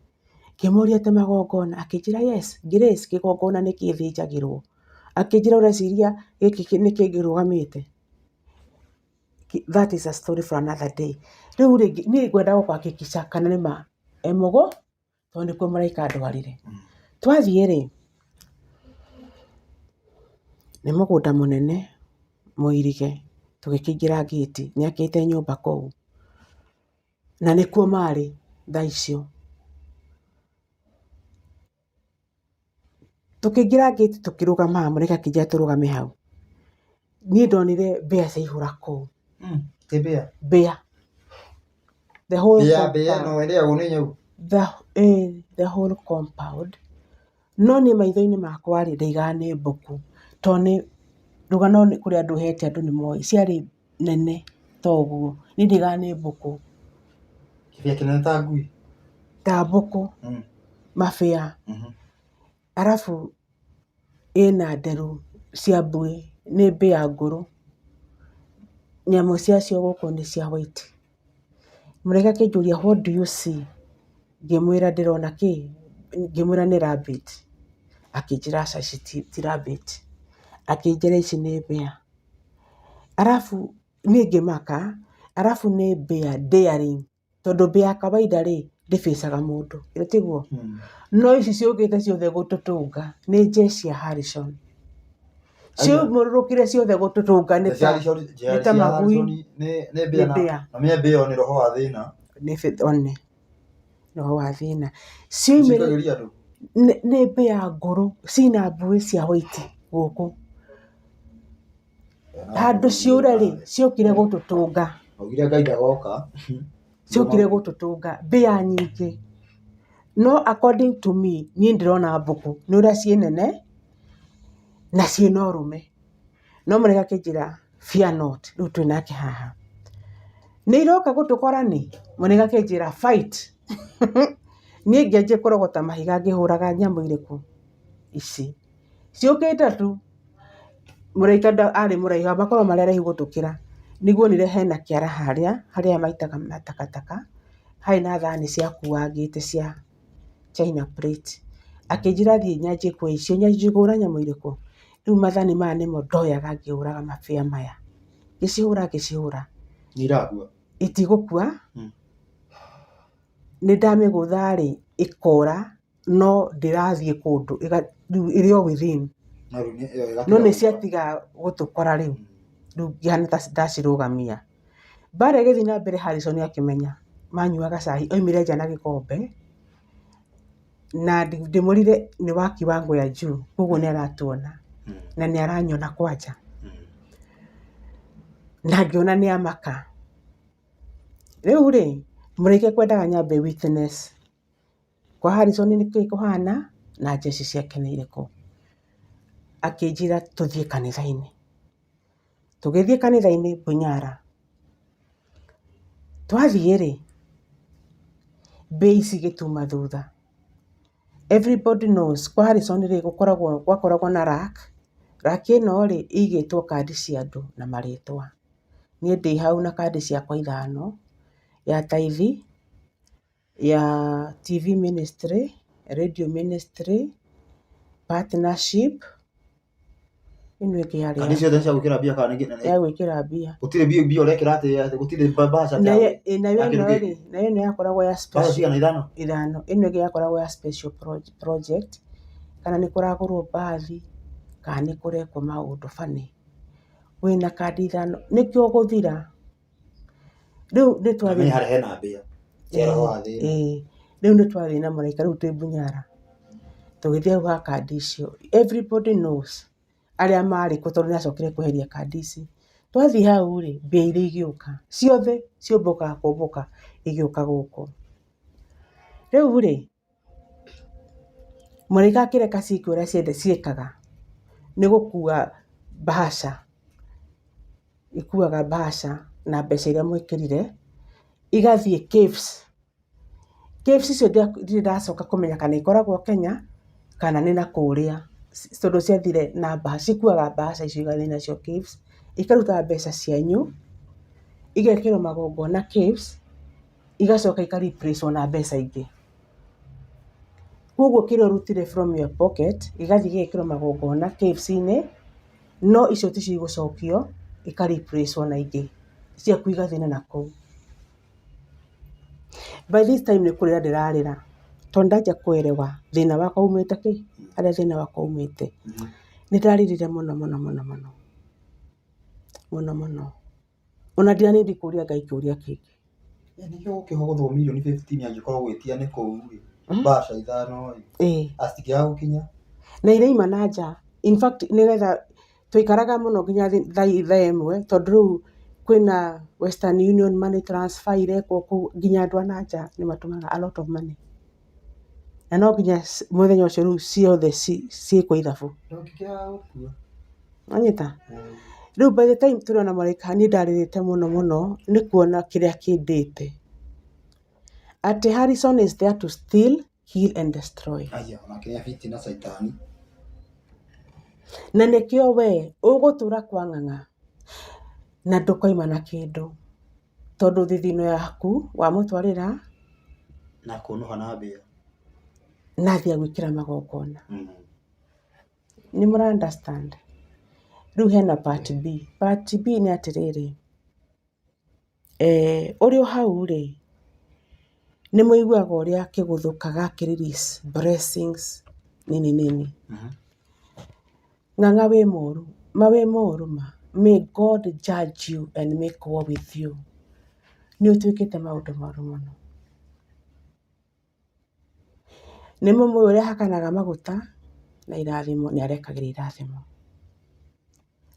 Ngĩmũria atĩ magongona. Akĩnjĩra yes, Grace kĩgongona nĩ kĩthĩnjagĩrwo. Akĩnjĩra ũreciria gĩkĩ nĩ kĩngĩrũgamĩte. That is a story for another day. Rĩu rĩngĩ niĩ ngwenda gũkũhakikisha kana nĩma mũgo, tondũ nĩkuo mũraika andwarire. Twathiĩ rĩ, nĩ mũgũnda mũnene mũirige. Tũgĩkĩingĩra gate, nĩ akĩte nyũmba kũu. Na nĩkuo marĩ thaa icio. Tũkĩingĩra gate tũkĩrũgama, mũraika akĩnjĩra tũrũgame hau. Niĩ ndonire mbĩa ciaihũra kũu. Mbĩa. Mbĩa. The whole mbĩa no ĩrĩagwo nĩ nyau. the whole compound. No nĩ maitho-inĩ makwa rĩ ndaigaga nĩ mbũkũ tondũ nĩ rũgano kũrĩ andũ hete andũ nĩ moĩ ciarĩ nene toguo niĩ ndaigaga nĩ mbũkũ Kĩbĩa kĩnene ta ngui. ta mbũkũ Mm. mabĩa arabu ĩna nderu cia mbũĩ nĩ mbĩa ngũrũ nyamũ ciacio gũkũ nĩ cia white. Mũraika akĩnjũria what do you see? Ngĩmwĩra ndĩrona kĩ? Ngĩmwĩra nĩ rabbit. Akĩnjĩra aca ici ti rabbit. Akĩnjĩra ici nĩ mbĩa. Arabu niĩ ngĩmaka arabu nĩ mbĩa daring tondũ mbĩa ya kawaida rĩ ndĩbĩcaga mũndũ ĩyo tiguo. No ici ciũkĩte ciothe gũtũtũnga nĩ njeci ya Harrison. Ciũmũrũrũkire ciothe gũtũtũnga nĩ ta magui nĩ mbĩa na mĩembe ĩyo nĩ roho wa thĩna. nĩ one roho wa thĩna ciumĩre Cikagĩria andũ. nĩ mbĩa ngũrũ cina mbũĩ cia white gũkũ handũ ciũre rĩ ciũkire gũtũtũnga. Augire Ngai ndagoka. Ciũkire gũtũtũnga mbĩa nyingĩ. No according to me niĩ ndĩrona mbũkũ nĩ ũrĩa ciĩ nene na ciĩna ũrũme. No mũraika akĩnjĩra fear not rĩu twĩ nake haha. Nĩ iroka gũtũkora nĩ mũraika akĩnjĩra fight. Niĩ ngĩanjia kũrogota mahiga ngĩhũraga nyamũ irĩkũ ici. Ciũkĩte tu mũraika arĩ mũraihu makorwo marĩ araihu gũtũkĩra. Nĩguonire hena kĩara harĩa maitaga matakataka. Harĩ na thani ciakuangĩte cia China plate. Akĩnjĩra thiĩ nyanjie kwa icio nyanjie kũhũra nyamũ irĩkũ. Rĩu mathani maya nĩmo ndoyaga ngĩhũraga mabĩa maya. Ngĩcihũra. Nĩ irakua. Itigũkua. Nĩ ndamĩgũtha rĩ ĩkora no ndĩrathiĩ kũndũ ĩrĩ o within. No nĩ ciatiga gũtũkora rĩu. Rĩu ngĩhana ta ndacirũgamia. Mbara ĩgĩthiĩ na mbere Harrison akĩmenya manyuaga cai oimire nja na gĩkombe na ndĩmũrire nĩ waki wa ngũya juu koguo nĩ aratuona na nĩ aranyona kwanja na ngĩona nĩ amaka. Rĩu rĩ mũraika kwendaga nyambe witness kwa Harrison nĩkĩĩ kũhana na njeci ciake nĩ irĩkũ. Akĩnjĩra tũthiĩ kanitha-inĩ. Tũgĩthiĩ kanitha-inĩ Bunyara. Twathiĩ rĩ mbĩa ici gĩtuma thutha. Everybody knows kwa Harrison rĩ gwakoragwo na rack ĩno rĩ ĩigĩtwo kandi cia andũ na marĩtwa. Niĩ ndĩ hau na kandi ciakwa 5 ya taithi ya TV ministry, radio ministry, partnership. Ĩno ĩngĩ yarĩ Kandi ciothe cia gwĩkĩra mbia kana nĩ ya gwĩkĩra mbia. Gũtirĩ mbia ũrekĩra atĩ gũtirĩ mbaca. Nayo ĩno yakoragwo ya special. Mbaca cigana 5? 5. Ĩno ĩngĩ yakoragwo ya special project kana nĩ kũragũrwo mbathi kana nĩ kũrekwo maũndũ bani. Wĩna kandi 5 nĩkĩo gũthira. Rĩu nĩ twathiĩ. Nĩ harĩ hena mbia. Roho wa thĩna. Rĩu nĩ twathiĩ na mũraika rĩu twĩ Bunyara. Tũgĩthiĩ hau ha kandi icio. Everybody knows arĩa marĩ kuo tondũ nĩ acokire kweheria kandi ici. Twathiĩ hau rĩ mbĩa iria igĩũka ciothe ciũmbũkaga kũmbũka igĩũka gũkũ. Rĩu rĩ mũraika akĩreka ciĩke ũrĩa ciĩkaga nĩ gũkua mbaca. Ikuaga mbaca na mbeca iria mwĩkĩrire igathiĩ caves. Caves icio ndirĩ ndacoka kũmenya kana ikoragwo Kenya kana nĩ na kũrĩa tondũ ciathire na mbaca. Cikuaga mbaca icio igathiĩ nacio caves ikaruta mbeca cianyu igekĩrwo magongona caves igacoka ika-replace na mbeca ingĩ. Koguo kĩrĩa ũrutire from your pocket igathiĩ igekĩrwo magongona caves-inĩ no icio ti cigũcokio ika-replace na ingĩ ciaku igathiĩ na kũu. By this time nĩ kũrĩra ndĩrarĩra tondũ ndanjia kũerewa thĩna wakwa umĩte kĩ harĩa thĩna wakwa umĩte. Nĩ ndarĩrire mũno. Ona ndiranĩndi kũria Ngai kĩũria kĩngĩ. Nĩkĩo gũkĩhogotwo mirioni 15 angĩkorwo gwĩtia nĩ kũu rĩ. Mbaca 5 rĩ. Acitigĩaga gũkinya. Na iraima na nja. In fact nĩgetha tũikaraga mũno nginya thaa 1 tondũ rĩu kwĩna Western Union money transfer irekwo kũu nginya andũ a na nja nĩ matũmaga a lot of money. na no nginya mũthenya ũcio rĩu ciothe ciĩkwo ithabu. ndũngĩkĩaga gũkua. Wanyita? Rĩu by the time tũrona Malaika niĩ ndarĩrĩte mũno nĩ kuona kĩrĩa kĩndĩte. Atĩ Harrison is there to steal, kill and destroy. Aya, onake nĩabiti na Saitani. Na nĩkĩo we ũgũtũra kwa ng'ang'a na ndũkoima na kĩndũ. Tondũ thithino yaku wamũtwarĩra na kũnũha na mbĩa. na athiĩ gwĩkĩra magongona. Nĩ mũra understand? Rĩu hena part B. Part B nĩ atĩrĩrĩ. Ũrĩ o hau rĩ, nĩ mũiguaga ũrĩa kĩgũthũkaga kĩ-release blessings nini. Ng'ang'a wĩ mũru. Wĩ mũru ma. May God judge you and make war with you. Nĩ ũtuĩkĩte maũndũ maru mũno. Nĩ mũmwe ũrĩa hakanaga maguta na irathimo nĩ arekagĩra irathimo.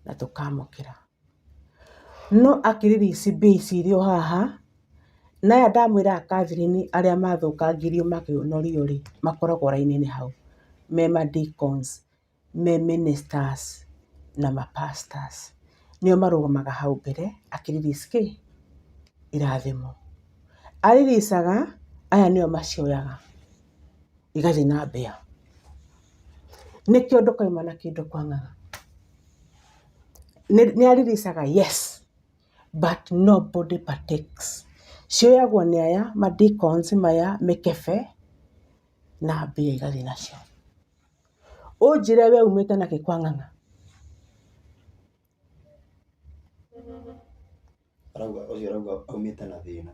Na tũkamũkĩra. No akĩ-release base iria o haha, na aya ndamwĩra Catherine arĩa mathũkangirio makĩũnorio rĩ, makoragwo raini-inĩ hau. Me ma-deacons, me ministers na ma-pastors. Nĩo marũgamaga hau mbere akĩ-release kĩ? Irathimo. Ariricaga, aya nĩo macioyaga. Igathiĩ na mbĩa. Nĩkĩo ndũkoima na kĩndũ kwa ng'ang'a. Nĩ ariricaga, yes, but nobody partakes. Cioyagwo nĩ aya ma-deacons maya mĩkebe na mbĩa igathiĩ nacio. Ũnjĩre we umĩte nakĩ kwa ng'ang'a. Ũcio arauga aumĩte na thĩna.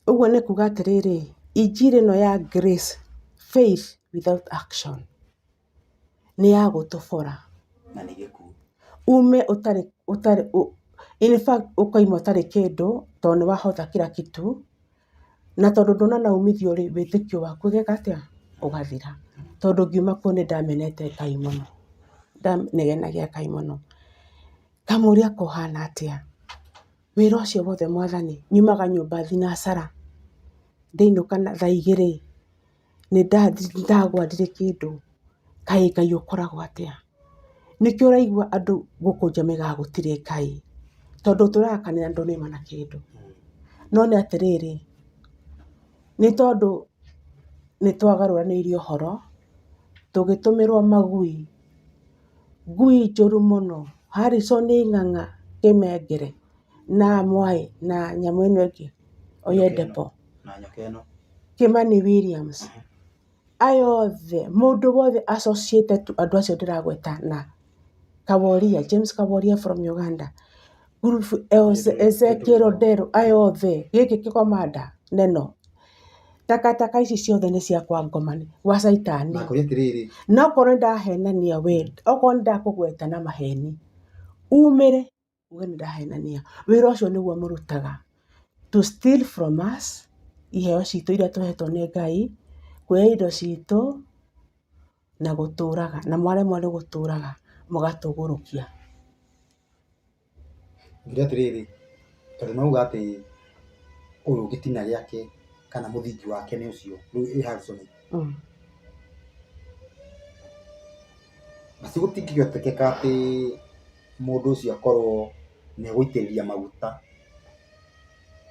Ũguo nĩ kuga atĩrĩrĩ, injiri ĩno ya grace, faith without action nĩ ya gũtũbora. Na nĩ gĩkuũ. Ume in fact ũkoima ũtarĩ kĩndũ tondũ nĩ wahota kila kitu, na tondũ ndũnona umithio rĩ, wĩtĩkio waku ũgeka atĩa? Ũgathira. Tondũ ngiuma kuo nĩ ndamenete Ngai mũno. Ndanegenagia Ngai mũno. Kamũria kũhana atĩa? Wĩra ũcio wothe Mwathani, nyumaga nyũmba thinacara. Ndĩinũka thaa 2 nĩ ndagwa ndirĩ kĩndũ. Kaĩ Ngai ũkoragwo atĩa? Nĩkĩo ũraigua andũ gũkũ Jamaica gũtirĩ Ngai. Tondũ tũrakanĩra ndũnĩma na kĩndũ. No nĩ atĩrĩrĩ, nĩ tondũ nĩ twagarũranĩirie ũhoro, tũgĩtũmĩrwo magui. Ngui njũru mũno. Harrison nĩ ng'ang'a kĩmengere na Mwai na nyamũ ĩno ĩngĩ Oyedepo Na nyoka ĩno. Kimani Williams. Aya othe mũndũ wothe associated andũ acio ndĩragweta na Kaworia, James Kaworia from Uganda. Ezekiel Odero, aya othe gĩkĩ kĩkomanda neno. Takataka ici ciothe nĩ cia kwa ngomani wa Saitani. Na kũrĩa atĩrĩrĩ. No korwo ndahenania we, okorwo ndakũgweta na maheni, umĩre uge nĩ ndahenania. Wĩra ũcio nĩguo mũrutaga. To steal from us, iheo citũ iria tũhetwo nĩ Ngai, kuoya indo citũ na gũtũraga, na mwaremwo nĩ gũtũraga, mũgatũgũrũkia. Ngira atĩrĩrĩ, tondũ nauga atĩ ũyũ gĩtina gĩake kana mũthingi wake nĩ ũcio rĩu Harrison. Basi gũtingĩhotekeka atĩ mũndũ ũcio akorwo nĩ egũitĩrĩria maguta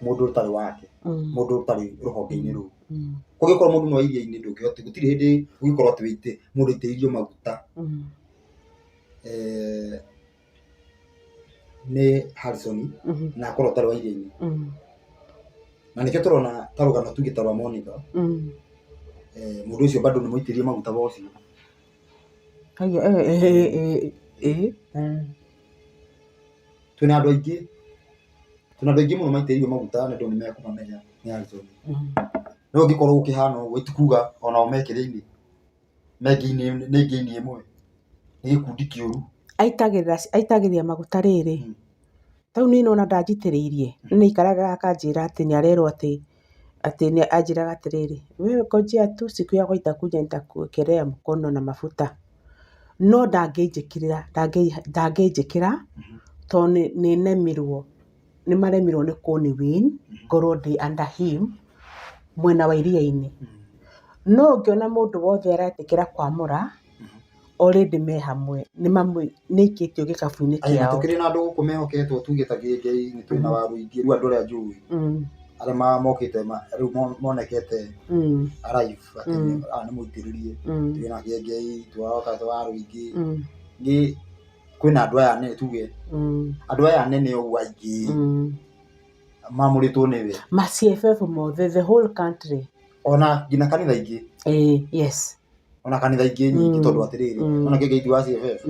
mũndũ ũtarĩ wake, mũndũ ũtarĩ rũhonge-inĩ rũu. Kũngĩkorwo mũndũ no iria-inĩ ndũngĩhota, gũtirĩ hĩndĩ ũngĩkorwo atĩ mũndũ aitĩrĩirio maguta nĩ Harrison na akorwo ũtarĩ wa iria-inĩ. Na nĩkĩo tũrona ta rũgano tuge ta rwa Monica. Mũndũ ũcio bado nĩ mũitĩrĩrie maguta bocio. Twĩna andũ aingĩ mũno maitĩrĩrio maguta na ndũ nĩ mekũmamenya nĩ Harrison. No ũngĩkorwo ũkĩhana ũguo ĩtikuga ona o mekĩrĩinĩ nĩ ngĩini ĩmwe nĩ gĩkundi kĩũru. Aitagĩrĩria maguta rĩrĩ. Tau niĩ nona ndanjitĩrĩirie. Nĩ ikaraga akanjĩra atĩ nĩ arerwo atĩ nĩ anjĩraga atĩrĩrĩ, wewe ngojea tu siku yako itakuja nitakuwekelea mkono na mafuta. No ndangĩnjĩkĩra tondũ nĩ nemirwo, nĩ maremirwo nĩ kũni win ngorwo ndĩ under him mwena wa iria-inĩ. No ũngĩona mũndũ wothe aretĩkĩra kwamũra, already me hamwe, nĩ ikĩtio gĩkabu-inĩ kĩao. Tũkĩrĩ na andũ gũkũ mehoketwo tuge ta gĩngĩ nĩ twĩna waru ingĩ, rĩu andũ arĩa njũĩ arĩa mokĩte rĩu monekete alive atĩ nĩ mũitĩrĩrie, twĩna gĩngĩ twaroka waru ingĩ nĩ kwĩna andũ aya nene tuge andũ aya nene ũguo aingĩ mamũrĩtwo nĩwe ma CFF mothe, the whole country, ona nginya kanitha ingĩ. Yes, ona kanitha ingĩ nyingĩ tondũ atĩrĩrĩ ona kĩngĩ wa CFF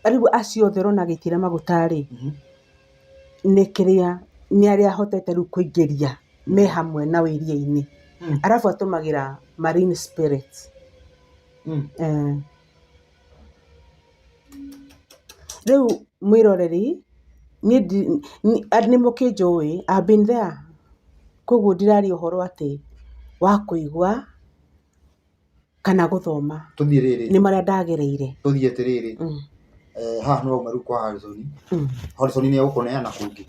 rĩu acio othe ũrona gĩitĩre maguta-rĩ nĩ kĩrĩa nĩ arĩa ahotete rĩu kũingĩria me hamwe na iria-inĩ, arabu atũmagĩra marine spirits. Rĩu mwĩroreri nĩ mũkĩnjũĩ, I've been there, koguo ndiraria ũhoro atĩ wa kũigua kana gũthoma, tũthiĩ rĩrĩ nĩ marĩa ndagereire. tũthiĩ atĩrĩrĩ haha no maru kwa Harrison. Harrison nĩ egũkũneana kũngĩ,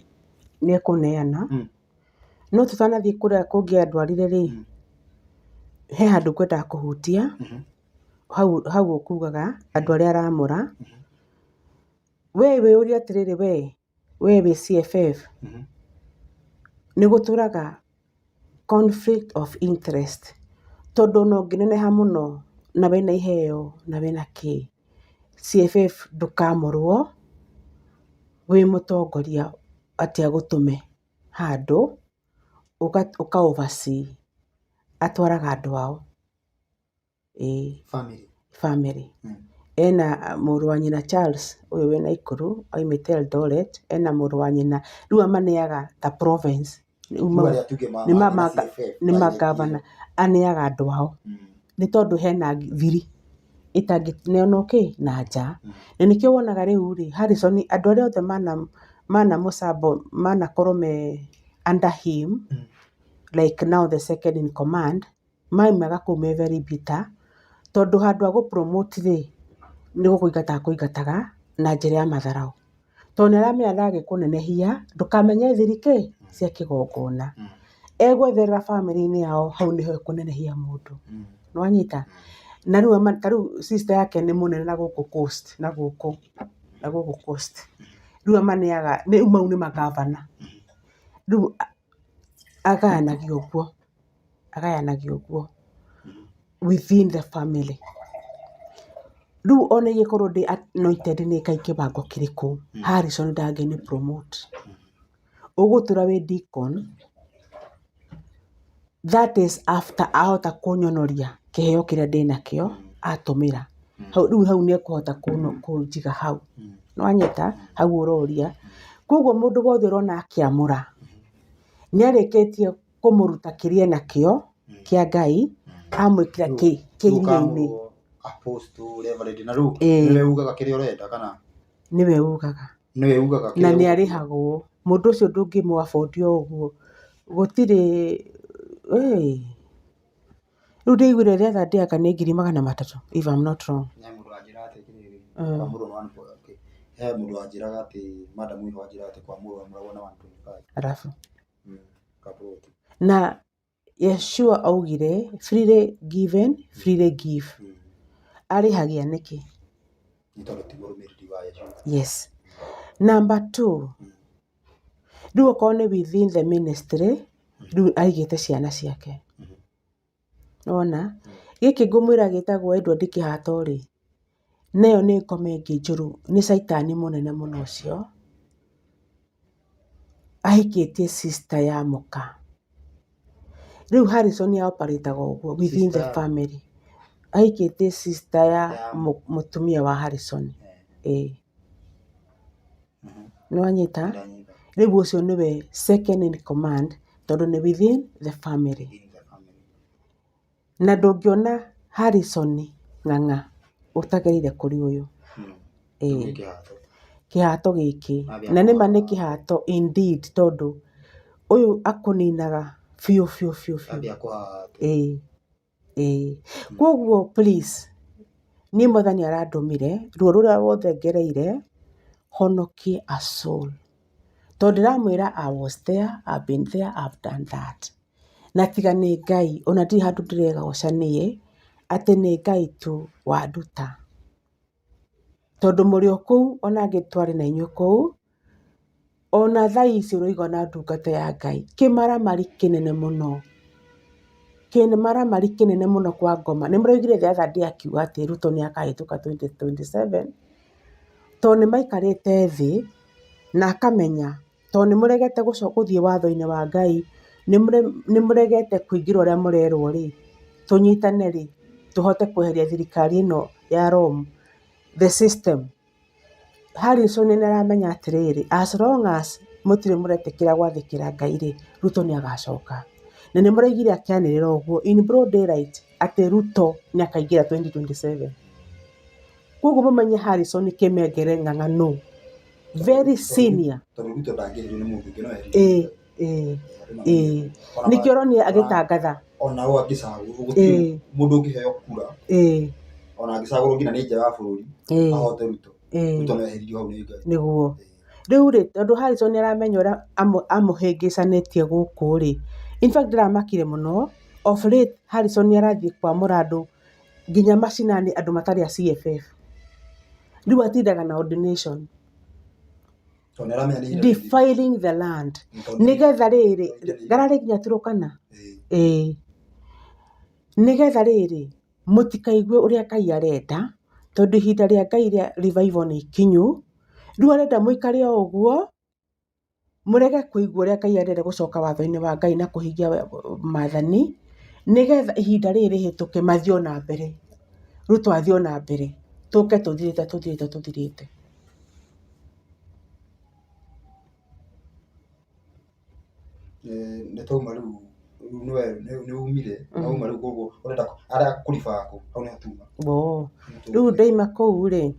nĩ ekũneana no tũtanathiĩ kũrĩa kũngĩ andwarire-rĩ, he handũ ngwendaga kũhutia hau ũkugaga andũ arĩa aramũra. We wĩyũria atĩrĩrĩ, we wĩ CFF nĩ gũtũraga conflict of interest, tondũ no ngĩneneha mũno na wĩna iheo na wĩna kĩ, CFF ndũkamũrwo wĩ mũtongoria atĩ agũtũme handũ ũka oversee, atwaraga andũ ao family. Ena mũrũ wa nyina Charles ũyũ wĩna Ikuru oimĩte Eldoret, ena mũrũ wa nyina rĩu amaneaga ta province, nĩ magavana aneaga andũ ao, nĩ tondũ hena thiri ĩtangĩneanwo na nja. Na nĩkĩo wonaga rĩu-rĩ Harrison andũ arĩa othe mana mũcambo manakorwo me under him, like now the second in command, maimaga kũu me very bitter, tondũ handũ ha gũpromote-rĩ nĩ gũkũingataga na njĩra ya matharaũ, tondũ nĩ aramenya ndagĩkũnenehia ndũkamenye thiri cia kĩgongona, egwetherera family-inĩ yao, hau nĩho ekũnenehia mũndũ, nĩwanyita. Na rĩu sister yake nĩ mũnene na gũkũ coast, na gũkũ coast rĩu amaneaga, rĩu mau nĩ magavana, rĩu agayanagio ũguo within the family. Rĩu ona ingĩkorwo ndĩ anointed nĩ Ngai kĩbango kĩrĩkũ, Harrison ndangĩnĩ promote, ũgũtũra wĩ deacon, that is after ahota kũnyonoria kĩheo kĩrĩa ndĩnakĩo atũmĩra rĩu hau nĩ ekũhota kũnjiga hau, nĩwanyita hau ũroria. Koguo mũndũ wothe ũrona akĩamũra nĩ arĩkĩtie kũmũruta kĩrĩa enakĩo kĩa Ngai, amwĩkĩra kĩiria-inĩ. Nĩwe ugaga kĩrĩa ũrenda kana nĩwe ugaga na nĩ arĩhagwo. Mũndũ ũcio ndũngĩmũ afford ũguo, gũtirĩ rĩu ndĩiguire rĩatha ndĩaka nĩ 300,000 if I'm not wrong. He mũndũ wanjĩraga atĩ madam ũyũ wanjĩraga atĩ kwa mũrũ amũragwo na 125 arabu na Yeshua augire freely given freely give, arĩhagia nĩkĩ? Nĩ tondũ ti mũrũmĩrĩri wa Yeshua. Yes. Number 2, rĩu okorwo nĩ within the ministry, rĩu aigĩte ciana ciake, nĩwona gĩkĩ ngũmwĩra gĩtagwo Edward Kĩhato-rĩ, nayo nĩ ngome ĩngĩ njũru, nĩ caitani mũnene mũno ũcio, ahikĩtie sister ya mũka. Rĩu Harrison ya operataga ũguo within the family, ahikĩtie sister ya mũtumia wa Harrison. Nĩwanyita, rĩu ũcio nĩwe second in command, tondũ nĩ within the family. Na ndũngĩona Harrison ng'ang'a ũtagereire kũrĩ ũyũ. Kĩhato gĩkĩ, na nĩma nĩ kĩhato indeed, tondũ ũyũ akũninaga biũ. Koguo please, niĩ Mwathani arandũmire ruo rũrĩa wothe ngereire, honokie a soul, tondũ ndĩramwĩra I was there, I've been there, I've done that. Na tiga nĩ Ngai, ona ndirĩ handũ ndĩregoca niĩ, atĩ nĩ Ngai tu wanduta. Tondũ mũrĩ o kũu, ona angĩ twarĩ na inyuĩ kũu, ona thaa ici ũroigua na ndungata ya Ngai. Kĩmaramari kĩnene mũno. Kĩmaramari kĩnene mũno kwa Ngoma. Nĩ mũraigire the other day akiuga atĩ Ruto nĩ akahĩtũka 2027. Tondũ nĩ maikarĩte thĩ na akamenya tondũ nĩ mũregete gũthiĩ watho-inĩ wa Ngai, nĩ mũregete kũingĩra ũrĩa mũrerwo rĩ, tũnyitane rĩ, tũhote kweheria thirikari ĩno ya Rome, the system. Harrison nĩ aramenya atĩrĩrĩ, as long as mũtirĩ mũretĩkĩra gwathĩkĩra Ngai rĩ, Ruto nĩ agacoka. Na nĩ mũraigire akĩanĩrĩra ũguo in broad daylight atĩ Ruto nĩ akaingĩra 2027. Koguo mũmenye Harrison Kĩmengere ng'ang'anu, very senior. Nĩkĩo ũronire agĩtangatha. Ona ũũ angĩcagũrwo gũtirĩ mũndũ ũngĩheo kura. Ona angĩcagũrwo nginya nĩ nja wa bũrũri, ahote Ruto. Ruto no eheririo hau nĩ Ngai. Nĩguo. Rĩu rĩ, tondũ Harrison nĩ aramenya ũrĩa amũhĩngĩcanĩtie gũkũ rĩ. In fact ndĩramakire mũno, of late Harrison nĩ arathiĩ kwamũra andũ nginya macinani andũ matarĩ a CFF. Rĩu atindaga na ordination. Defiling the land. Nĩgetha rĩrĩ, gararĩ nginya Turũkana. Nĩgetha rĩrĩ, mũtikaigue ũrĩa Ngai arenda, tondũ ihinda rĩa Ngai rĩa revival nĩ ikinyu. Rĩu arenda mũikare o ũguo, mũrege kũigua ũrĩa Ngai arenda gũcoka watho-inĩ wa Ngai na kũhingia maathani, nĩgetha ihinda rĩrĩ rĩhĩtũke mathiĩ na mbere. Ruto athiĩ na mbere. Tũke tũthirĩte. Nĩ tauma rĩu nĩ umire na uma rĩu koguo ũrenda arĩa kũriba ako hau nĩ hatuma. Rĩu ndoima kũu rĩ,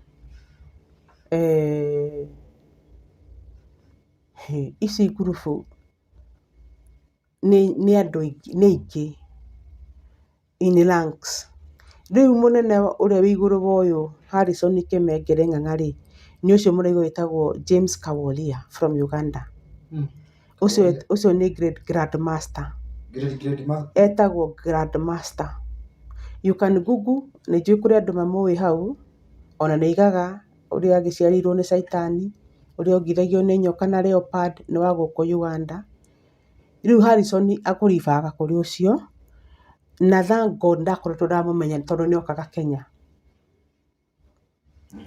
ici ngurubu nĩ andũ aingĩ in ranks. Rĩu mũnene ũrĩa wĩ igũrũ wa ũyũ Harrison Kĩmengere ng'ang'a rĩ, nĩ ũcio mũraigua wĩtagwo James Kaworia from Uganda. Ũcio nĩ Grand Master. Etagwo Grand Master. You can Google, nĩ njũĩ kũrĩ andũ mamũĩ hau, ona nĩ aigaga ũrĩa agĩciarĩirwo nĩ Caitani, ũrĩa ongithagio nĩ nyoka na leopard nĩ wa gũkũ Uganda. Rĩu Harrison akũribaga kũrĩ ũcio, na thank God ndakoretwo ndamũmenya tondũ nĩ okaga Kenya.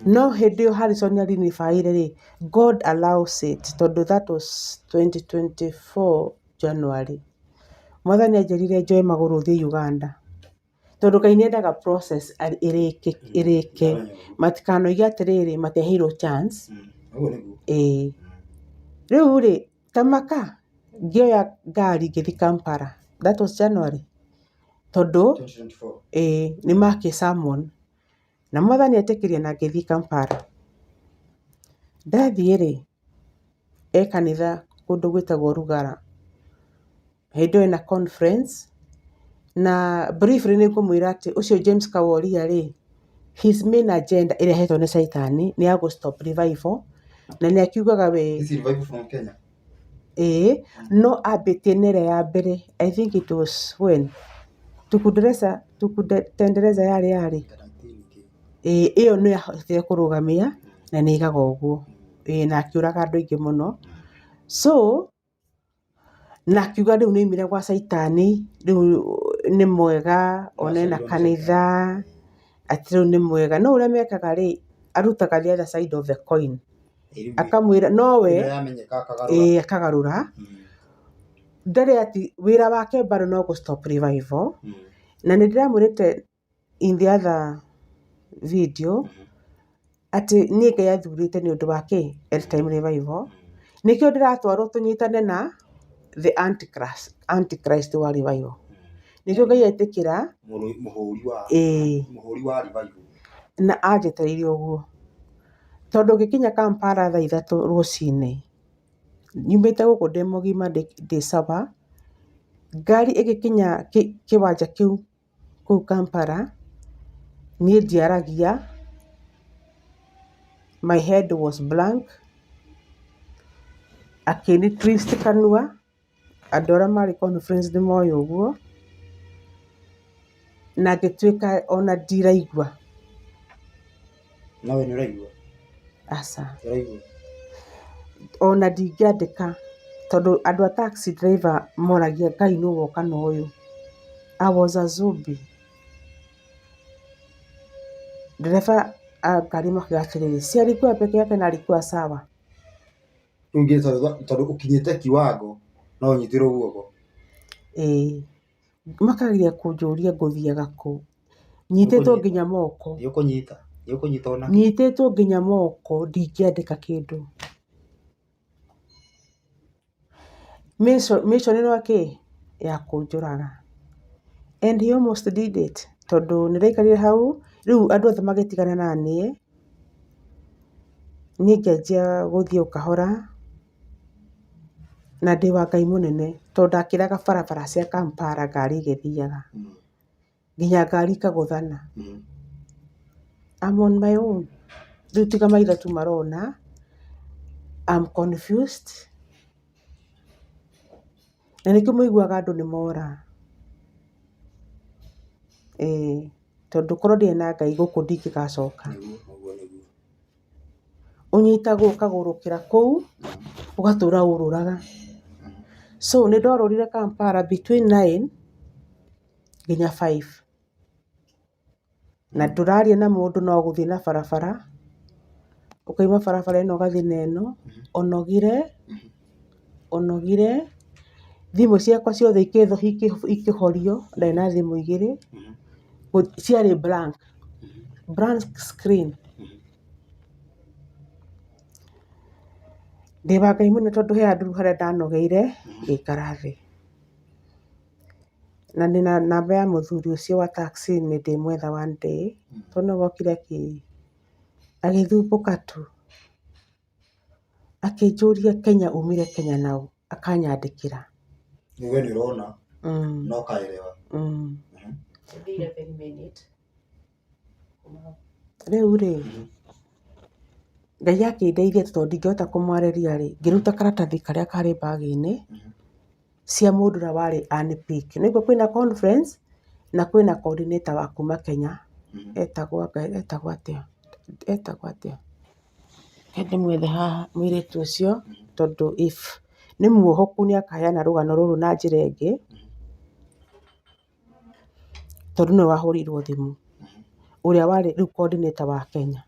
No hĩndĩ ĩyo Harrison arinibaire rĩ, God allows it, tondũ that was 2024 January. Mwathani anjĩrire njoe magũrũ thiĩ Uganda. Tondũ Ngai nĩendaga process ĩrĩke. Matikanoige atĩrĩrĩ matiaheirwo chance. Rĩu rĩ, tamaka ngĩoya ngari ngĩthiĩ Kampala. That was January. Tondũ nĩ makĩ sermon. Na Mwathani etĩkĩria na ngĩthiĩ Kampala. Ndathiĩ rĩ, kanitha kũndũ gwĩtagwo Rugara. Hĩndĩ ĩyo na conference. Na briefly nĩ ngũmwĩra atĩ ũcio James Kaworia rĩ, his main agenda ĩrĩa ahetwo nĩ Caitani nĩ ya gũ-stop revival. Na nĩ akiugaga we... This revival from Kenya? No ambĩtie nĩrĩa ya mbere. I think it was when? Tukutendereza yarĩ. Ĩyo nĩ yahotire kũrũgamia na nĩ aigaga ũguo. Na akĩũraga andũ aingĩ mũno. So, na akiuga rĩu nĩ oimire gwa Caitani, rĩu nĩ mwega, one na kanitha, atĩ rĩu nĩ mwega. No ũrĩa mekaga rĩ, arutaga the other side of the coin. Akamwĩra nowe akagarũra. Ndarĩ ati wĩra wake bado no gũ-stop revival. Na nĩ ndĩramwĩrĩte in the other video atĩ niĩ Ngai athurĩte nĩ ũndũ wake end time revival. Nĩkĩo ndĩratwarwo tũnyitane na the antichrist wa revival. Nĩkĩo Ngai etĩkĩra mũhũri wa revival. Na anjetereire ũguo. Tondũ ngĩkinya Kampala thaa 3 rũcinĩ, nyumĩte gũkũ ndĩ mũgima ndĩ sawa, ngari ĩgĩkinya kĩwanja kĩu kũu Kampala, niĩ ndiaragia, my head was blank. akĩni twist kanua, andũ arĩa marĩ conference nĩ moĩ ũguo, na ngĩtuĩka ona ndiraigua. Nawe nĩ ũraigua? Aca. Ũraigua? Ona ndingĩandĩka tondũ andũ a taxi driver moragia Ngai nũ woka na ũyũ. I was a zombie. Dereva ngari makiuga atĩrĩrĩ, si alikuwa peke yake na alikuwa sawa. Tondũ ũkinyĩte kiwango no ũnyitirwo guoko. Makageria kũnjũria ngũthiaga kũ. Nyitĩtwo nginya moko. Nĩũkũnyita ona. Nyitĩtwo nginya moko ndingĩandĩka kĩndũ. Mission ĩno akĩ ya kũnjũraga. And he almost did it. Tondũ nĩraikarire hau, rĩu andũ othe magĩtigana na niĩ. Niĩ ngĩanjia gũthiĩ kahora. Na ndĩ wa Ngai mũnene. Tondũ ndakĩraga barabara cia Kampala ngari igĩthiaga. Nginya ngari ikagũthana. I'm on my own. Rĩu tiga maitho tu marona. I'm confused. Na nĩkĩo mũiguaga andũ nĩ mora. Tondũ korwo ndirĩ na Ngai gũkũ ndingĩgacoka. Ũnyitagwo ũkagũrũkĩra kũu, ũgatũra ũrũraga. So nĩ ndorũrire Kampala between 9 nginya 5. Na ndũraria na mũndũ no gũthiĩ na barabara. Ũkaima barabara ĩno ũgathiĩ na ĩno. Onogire. Thimũ ciakwa ciothe ikĩhorio. Ndarĩ na thimũ igĩrĩ. Ciarĩ blank. Blank screen. Ndĩ wa Ngai mũnene tondũ he handũ harĩa ndanogeire ngĩikara thĩ. Na ndĩna namba ya mũthuri ũcio wa taxi nĩ ndĩmwetha one day. Tondũ no gokire agĩthumbũka tu. Akĩnjũria Kenya umire Kenya naũ. Akanyandĩkĩra. Nĩwe nĩ ũrona. No kaelewa. Rĩu rĩ. Ngai akĩndeithia tondũ ndingĩhota kũmwarĩria rĩ. Ngĩruta karatathi karĩa karĩ bag-inĩ. Cia mũndũ ũrĩa warĩ unpick. Nĩguo kwĩna conference na kwĩna coordinator wa kuma Kenya. Etagwo atĩa? Ndĩmwethe haha mũirĩtu ũcio tondũ if nĩ muohoku nĩ akaheana rũgano rũrũ na njĩra ĩngĩ. Tondũ nĩ wahũrĩirwo thimũ. Ũrĩa warĩ rĩu coordinator wa Kenya.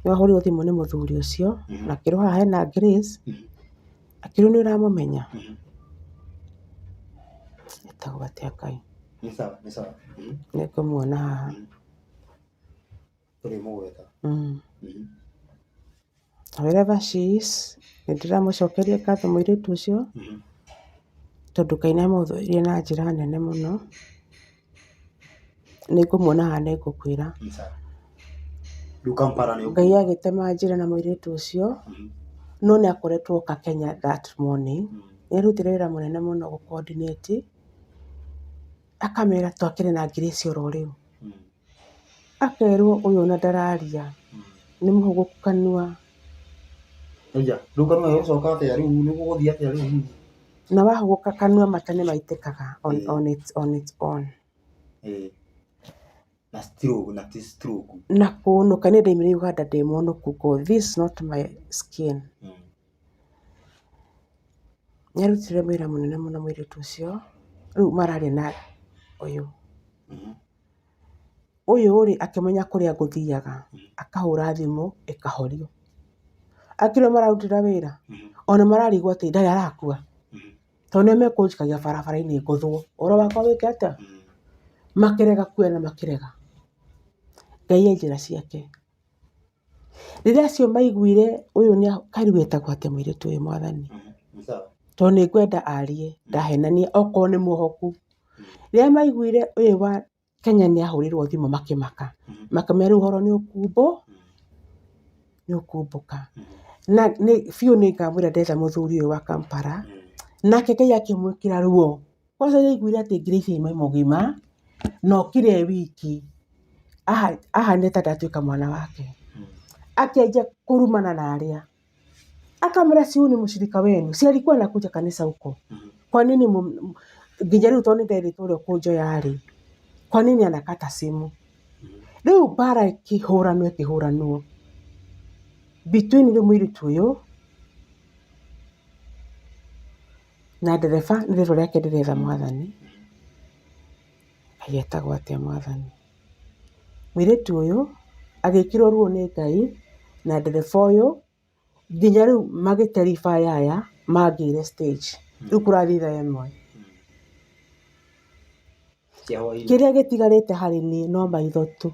Nĩ wahũrĩirwo thimũ nĩ mũthuri ũcio. Na akĩrwo haha hena Grace. Akĩrwo nĩ ũramũmenya. Etagwo atĩa Ngai? Nĩ sawa. Nĩngũmuona haha. Tũrĩmũgweta. Wherever she is, nĩ ndĩramũcokeria ngatho mũirĩtu ũcio. Tondũ Ngai nĩamũthũirie na njĩra nene mũno. Nĩngũmuona haha nĩngũkwĩra. Ngai agĩtema njĩra na mũirĩtu ũcio. No nĩ akoretwo oka Kenya that morning. Nĩ arutire wĩra mũnene mũno gũ coordinate. Akamera twakĩrĩ na Grace oro rĩu. Akerwo ũyũ ona ndararia. Nĩ mũhũgũku kanua. Rĩu kanua gũcoka atĩa rĩu nĩ gũgũthiĩ atĩa rĩu? Na wahũgũka kanua mata nĩ maitĩkaga on its own. Na ti stroke. Na kũnũka nĩ ndaimire Uganda ndĩ mũnũku. This is not my skin. Nĩ arutire wĩra mũnene mũno mũirĩtu ũcio. Rĩu mararia na ũyũ. Ũyũ rĩ akĩmenya kũrĩa ngũthiaga. Akahũra thimũ ĩkahorio. Akĩrwo mararutĩra wĩra. Ona mararigwo atĩ ndarĩ arakua. Tondũ nĩo mekũnjikagia barabara-inĩ ngũthwo. Ũhoro wakwa wĩke atĩa? Makĩrega kuoya na makĩrega. Ngai njĩra ciake. Rĩrĩa acio maiguire ũyũ nĩ kaĩ wetagwo atĩa mũirĩtu ũyũ mwathani. Tondũ nĩ ngwenda arie ndahenania okorwo nĩ muohoku. Rĩrĩa maiguire ũyũ wa Kenya nĩ ahũrĩrwo thimũ makĩmaka. Makamera ũhoro nĩ ũkumbo. Nĩ ũkumbũka. Na biũ nĩ ngamwĩra ndetha mũthuri ũyũ wa Kampala. Nake Ngai akĩmwĩkĩra ruo. Kwanza nĩ aiguire atĩ Grace ima mũgima. Na okire wiki. Aha nĩ ta ndatuĩka mwana wake. Akĩanjia kũrumana na arĩa. Akamwambia si huyu ni mshirika wenu, si alikuwa anakuja kanisa huko. Kwa nini nginya rĩu tondũ nĩnderitwo ũrĩa ũkũnjoya rĩ, kwa nini anakata simu? Rĩu mbara ĩkĩhũranwo between rĩu mũirĩtu ũyũ na ndereba, nĩ rĩtwa rĩake ndĩretha Mwathani, agĩtagwo atĩa Mwathani. Mũirĩtu ũyũ agĩkĩrwo ruo nĩ Ngai na ndereba ũyũ nginya rĩu magĩterify aya mangĩre stage. Rĩu kũrathiĩ thaa ĩmwe. Kĩrĩa gĩtigarĩte harĩ niĩ no maitho tu,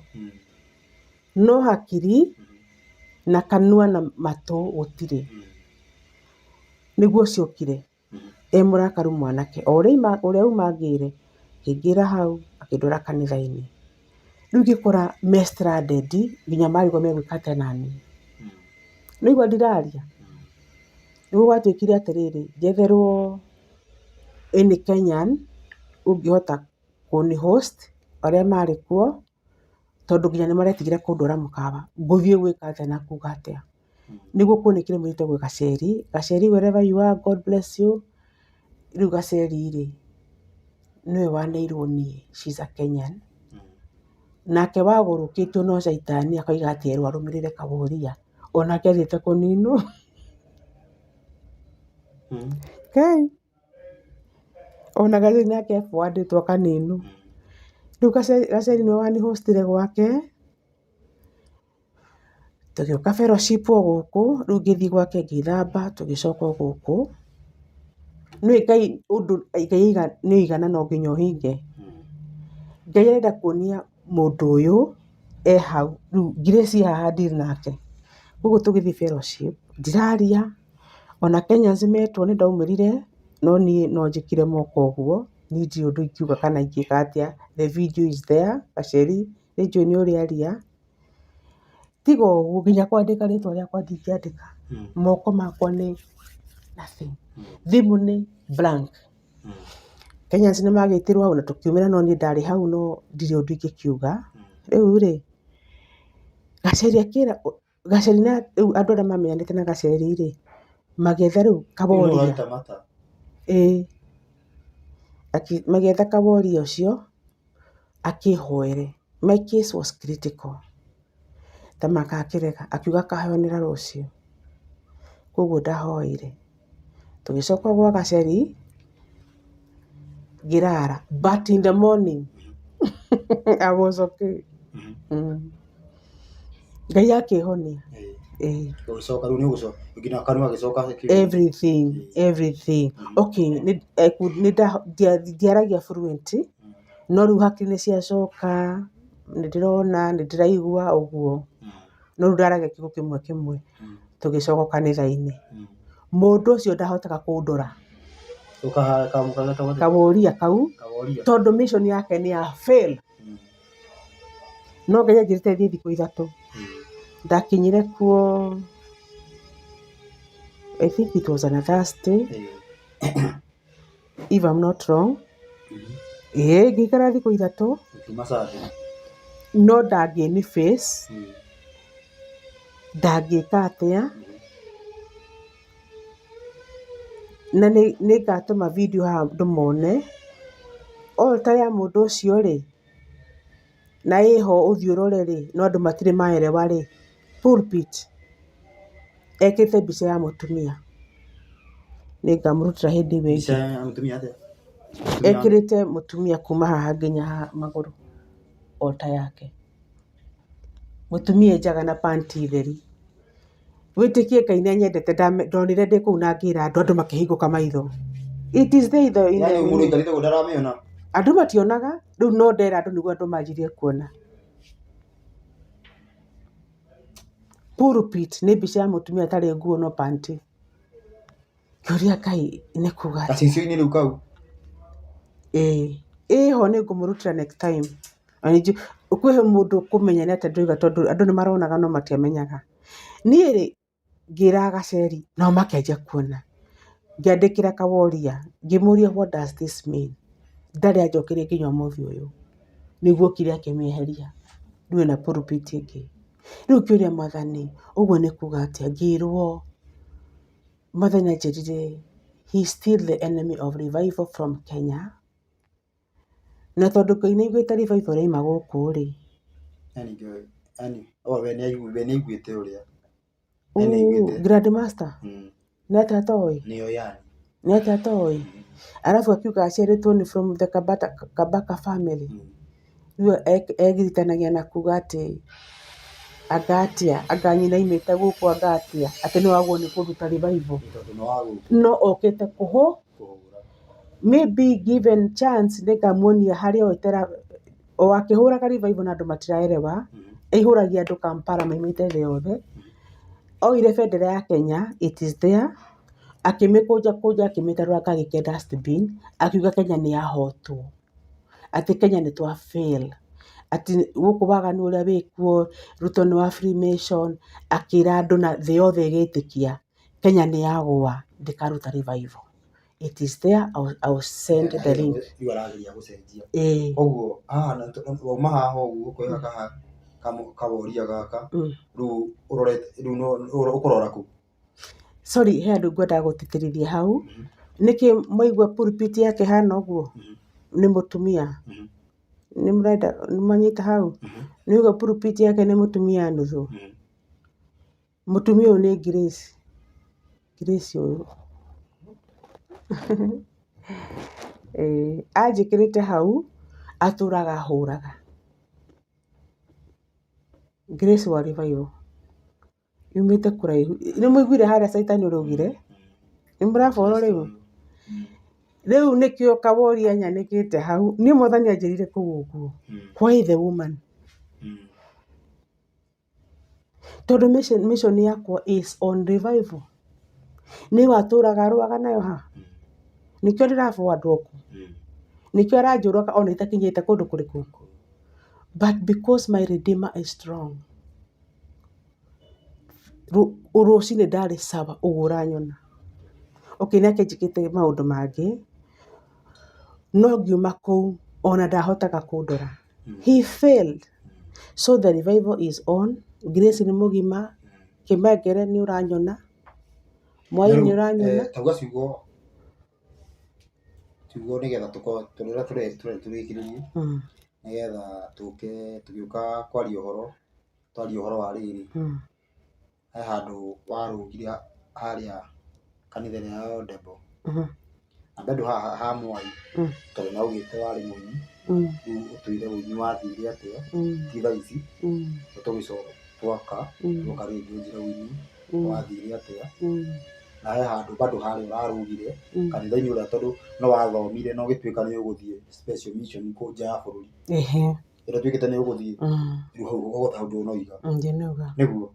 no hakiri na kanua na matũ gũtirĩ. Nĩguo ciokire mũrakaru mwanake ũrĩa umangĩire, ngĩingĩra hau akĩndwara kanitha-inĩ. Rĩu ngĩkora me stranded nginya marigwo megwĩka atĩa naniĩ. Nĩigua ndiraria. Nĩguo gwatuĩkire atĩrĩrĩ, njetherwo any Kenyan ũngĩhota kũni host arĩa marĩ kuo, tondũ nginya nĩ maretigĩra kũndwara mũkawa. Ngũthiĩ gwĩka atĩa na kuga atĩa. Nĩguo kuonekire mũirĩtu gwĩ Gaceri. Gaceri, wherever you are, God bless you. Rĩu Gaceri rĩ, nĩwe waneirwo niĩ, she's a Kenyan. Nake wagũrũkĩtio no caitani akoiga atĩ erwo arũmĩrĩre Kaworia. Onake athiĩte kũninwo. Kai. Ona Gaceri nake ebuandĩtwo akaninwo. Rĩu Gaceri nĩwe wani hostire gwake. Tũgĩũka fellowship o gũkũ, rĩu ngĩthiĩ gwake ngĩthamba, tũgĩcoka o gũkũ. Nĩwe Ngai ũndũ Ngai nĩ oigana no nginya ũhinge. Ngai arenda kuonia mũndũ ũyũ hau, rĩu ngirĩci haha ndirĩ nake. Ũguo tũgĩthiĩ fellowship, ndiraria, ona Kenyans metwo nĩ ndaumĩrire, no niĩ no njĩkire moko ũguo, niĩ ndirĩ ũndũ ingiuga kana ingĩka atĩa. The video is there, Gaceri, nĩ njũĩ nĩ ũrĩaria. Tiga ũguo nginya kwandĩka rĩtwa rĩakwa ndingĩandĩka. Moko makwa nĩ nothing. Thimũ nĩ blank. Kenyans nĩ magĩtĩrwo hau na tũkiumĩra, no niĩ ndarĩ hau no ndirĩ ũndũ ingĩkiuga. Rĩu rĩ, Gaceri akĩra, Gaceri na rĩu andũ arĩa mamenyanĩte na Gaceri rĩ, magĩetha rĩu Kaworia. Magĩetha Kaworia ũcio akĩhoere. My case was critical. Tamakakĩrega akiuga akaheanĩra rũciũ. Koguo ndahoire. Tũgĩcoka gwa Gaceri ngĩrara, but in the morning I was okay. Ngai akĩhonia. Everything. Okay, ndiaragia fluent, no rĩu hakiri nĩ ciacoka, nĩ ndĩrona, nĩ ndĩraigua ũguo. No rĩu ndaragia kiugo kĩmwe. Tũgĩcoka kanitha-inĩ. Mũndũ ũcio ndahotaga kũndora. Kaworia kau, tondũ mission yake nĩ ya fail. No Ngai anjĩrĩte thiĩ thikũ ithatũ. Ndakinyire kuo, I think it was on a Thursday, if I'm not wrong. Ngĩikara thikũ ithatũ. No ndangĩni face. Ndangĩka atĩa. Na nĩ ngatũma video haha ndũmone. Altar ya mũndũ ũcio rĩ, na ĩho ũthiĩ ũrore rĩ, no andũ matirĩ maelewa rĩ, pulpit ekĩte mbica ya mũtumia. Nĩ ngamũrutĩra hĩndĩ ĩyo ĩngĩ. Ekĩrĩte mũtumia kuma haha nginya haha magũrũ, altar yake. Mũtumia njaga na panti theri. Wĩtĩkie Ngai nĩ nyendete, ndonire ndĩ kũu na ngĩra andũ makĩhingũka maitho. It is there andũ mationaga, rĩu no ndera andũ nĩguo andũ manjirie kuona. Pulpit nĩ mbica ya mũtumia atarĩ nguo no panti. Kĩũria Ngai nĩ kuga atĩa. Gacicio-inĩ rĩu kau. Ĩho nĩ ngũmũrutĩra next time. Kwĩhe mũndũ kũmenya nĩ atĩa ndoiga, tondũ andũ nĩ maronaga no matiamenyaga. Niĩ rĩ, ngĩra Gaceri no makĩanjia kuona. Ngĩandĩkĩra Kaworia ngĩmũria what does this mean. Ndarĩ anjokeria nginya ũmũthĩ ũyũ. Nĩguo kĩrĩa kĩmĩeheria. Rĩu na pulpit ĩngĩ. Rĩu kĩũria Mwathani, ũguo nĩ kuga atĩa ngĩrwo Mwathani anjĩrire he's still the enemy of revival from Kenya. Na tondũ Ngai nĩ aiguĩte revival yaima gũkũ rĩ, we nĩ aiguĩte ũrĩa nĩ aiguĩte Grandmaster nĩ atĩ atoĩ nĩyo yani nĩ atĩ atoĩ arabu akiuga aciarĩtwo nĩ from the Kabaka family. Rĩu egiritanagia na kuga atĩ anga nyina aimĩte gũkũ Agatia atĩ nĩ wagwo nĩ kũruta revival no okĩte kũhũ maybe given chance nĩngamuonia harĩa oetera o akĩhũraga revival na andũ matiraerewa aihũragia andũ Kampala maimĩte thĩ yothe. Oire bendera ya Kenya it is there akĩmĩkũnja akĩmĩtarũra agĩke dustbin akiuga Kenya nĩ yahotwo atĩ Kenya nĩ twa fail atĩ gũkũ waganu ũrĩa wĩkuo Ruto nĩ wa Freemason akĩra andũ na thĩ yothe ĩgĩtĩkia Kenya nĩ yagũa ndĩkaruta revival. It is there. I'll send the link. Rĩu arageria gũcenjia ũguo wauma haha ũguo ũkoiga kaworia gaka rĩu ũkũrora kũ. Sorry, he andũ ngwendaga gũtĩtĩrithia hau nĩkĩ mwaigua pulpit yake hana ũguo nĩ mũtumia nĩ mũrenda nĩ manyita hau nĩ uga pulpit yake nĩ mũtumia nuthu. Mũtumia ũyũ nĩ Grace ũyũ anjĩkĩrĩte hau atũraga ahũraga Grace wa revival yumĩte kũraihu. Nĩ mũiguire harĩa Saitani ũraugire nĩ mũraborwo rĩu nĩkĩo kaworia nyanĩkĩte hau nĩ Mwathani anjĩrire kũu ũguo why the woman. Tondũ mission yakwa is on revival nĩ watũraga arũaga nayo ha nĩkĩo ndĩraboa andũ oku nĩkĩo aranjũraga ona itakinyĩte kũndũ kũrĩkũ but because my redeemer is strong. Rũcinĩ ndarĩ sawa ũguo ũranyona okay nake njĩkĩte maũndũ mangĩ no ngiuma kũu ona ndahotaga kũndora. He failed so the revival is on. Grace nĩ mũgima Kĩmengere nĩ ũranyona Mwai nĩ ũranyona tauga ciugo nĩgetha tũrĩa tũrĩkĩrĩrie nĩgetha tũgĩũka kwaria ũhoro wa rĩrĩ he handũ warũgire harĩa kanitha-inĩ ya Odebo na bado ha Mwai tondũ na ugĩte warĩ mũini rĩu ũtũire ũini wathire atĩa thitha ici tũgĩcoka twaka rĩngĩ njĩra ũini wathire atĩa na he handũ bado harĩa warũgire kanitha-inĩ ũrĩa tondũ no wathomire no gĩtuĩka nĩ ũgũthiĩ special mission kũ nja ya bũrũri ĩrĩa tuĩkĩte nĩ ũgũthiĩ rĩu hau handũ ũnoiga nĩguo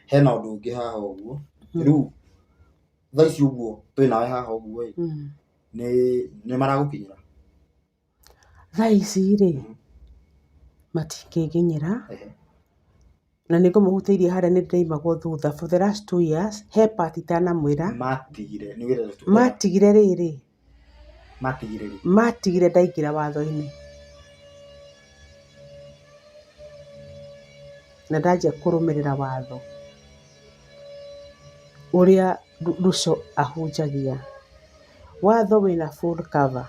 hena ũndũ ũngĩ haha ũguo rĩu thaa ici ũguo twĩ nawe haha ũguo nĩ maragũkinyĩra thaa ici rĩ matingĩnginyĩra na nĩ ngũmũhutĩirie harĩa nĩ ndĩraimagwo thutha for the last 2 years he part itanamwĩra matigire rĩrĩ matigire ndaingĩra watho-inĩ na ndanjia kũrũmĩrĩra watho ũrĩa Ruto ahunjagia. Watho wĩna full cover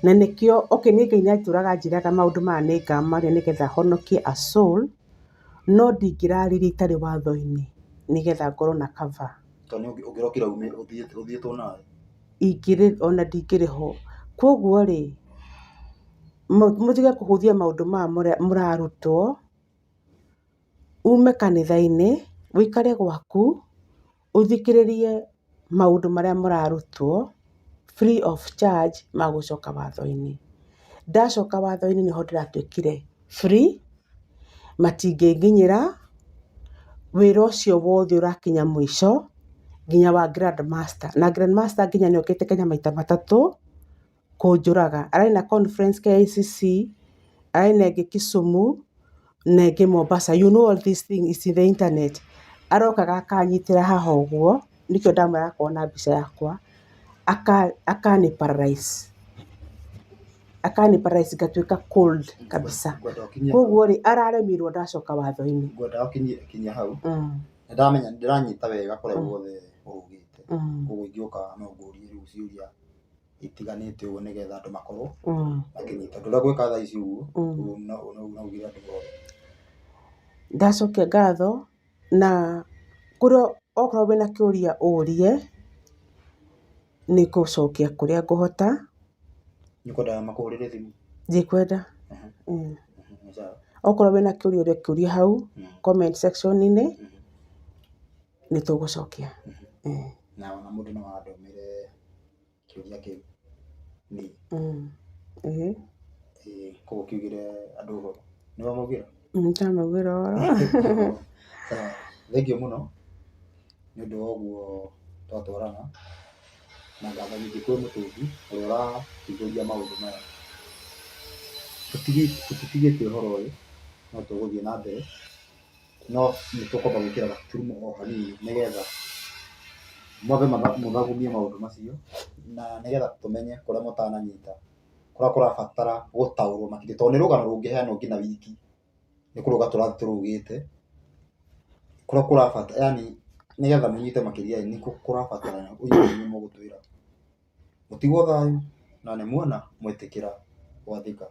na nĩkĩo okay nĩ Ngai nĩ atũraga njĩraga maũndũ maya nĩ ngamaria nĩgetha honokie a soul no ndingĩrarĩria itarĩ watho-inĩ nĩgetha ngorwo na cover. Tondũ ũngĩrokĩra ũthiĩtwo nawe ona ndingĩrĩ ho kwoguo rĩ mũtige kũhũthia maũndũ maya mũrarutwo ume kanitha-inĩ ũikare gwaku ũthikĩrĩrie maũndũ marĩa mũrarutwo free of charge magũcoka watho-inĩ. Ndacoka watho-inĩ nĩho ndĩratuĩkire free matingĩnginyĩra wĩra ũcio wothe ũrakinya mũico nginya wa Grandmaster na Grandmaster nginya nĩ okĩte Kenya maita matatũ kũnjũraga. Arĩ na conference KICC arĩ na ĩngĩ Kisumu na ĩngĩ Mombasa. You know all these things is in the internet. Arokaga akanyitĩra haha ũguo nĩkĩo ndamwĩra akorwo na mbica yakwa akani paralyze ngatuĩka cold kabisa. Kwoguo rĩ araremirwo ndacoka watho-inĩ. Ngwenda kinya hau ndĩramenya ndĩranyita wega kũrĩa guothe ũrugĩte koguo ingĩũka no ngũrie rĩu ciũria itiganĩte ũguo nĩgetha andũ makorwo makĩnyita ũndũ ũrĩa gwĩka thaa ici ũguo ũguo naugire andũ othe. Ndacokia ngatho na kũrĩa okorwo wĩna kĩũria ũrie nĩ ngũcokia kũrĩa ngũhota. Nĩũkwendaga makũhũrĩre thimũ? Ndikwenda. Okorwo wĩna kĩũria ũrekĩũria hau comment section-inĩ nĩ tũgũcokia. Na ona mũndũ no athomere kĩũria kĩu koguo kiugire andũ ũhoro nĩ wamaugĩra? Ndamaugĩra ũhoro. Thengiũ mũno nĩ ũndũ wa ũguo twatwarana na ngatho nyingĩ kwĩ Mũtũngi ũrĩa ũratithũria maũndũ maya. Tũtitigĩte ũhoro ũyũ no tũgũthiĩ na mbere no nĩ tũkwamba gwĩkĩra gaturumo o hanini nĩgetha mwambe mũthagumie maũndũ macio na nĩgetha tũmenye kũrĩa mũtananyita, kũrĩa kũrabatara gũtaũrwo makĩria tondũ nĩ rũgano rũngĩheanwo nginya wiki, nĩ kũrũga tũrathiĩ tũrũgĩte kũrĩa kũrabatara yani nĩgetha mũnyite makĩria nĩ kũrabatara ũigananĩru mũgũtwĩra mũtigwo thayũ na nĩ muona mwetĩkĩra gwathĩka.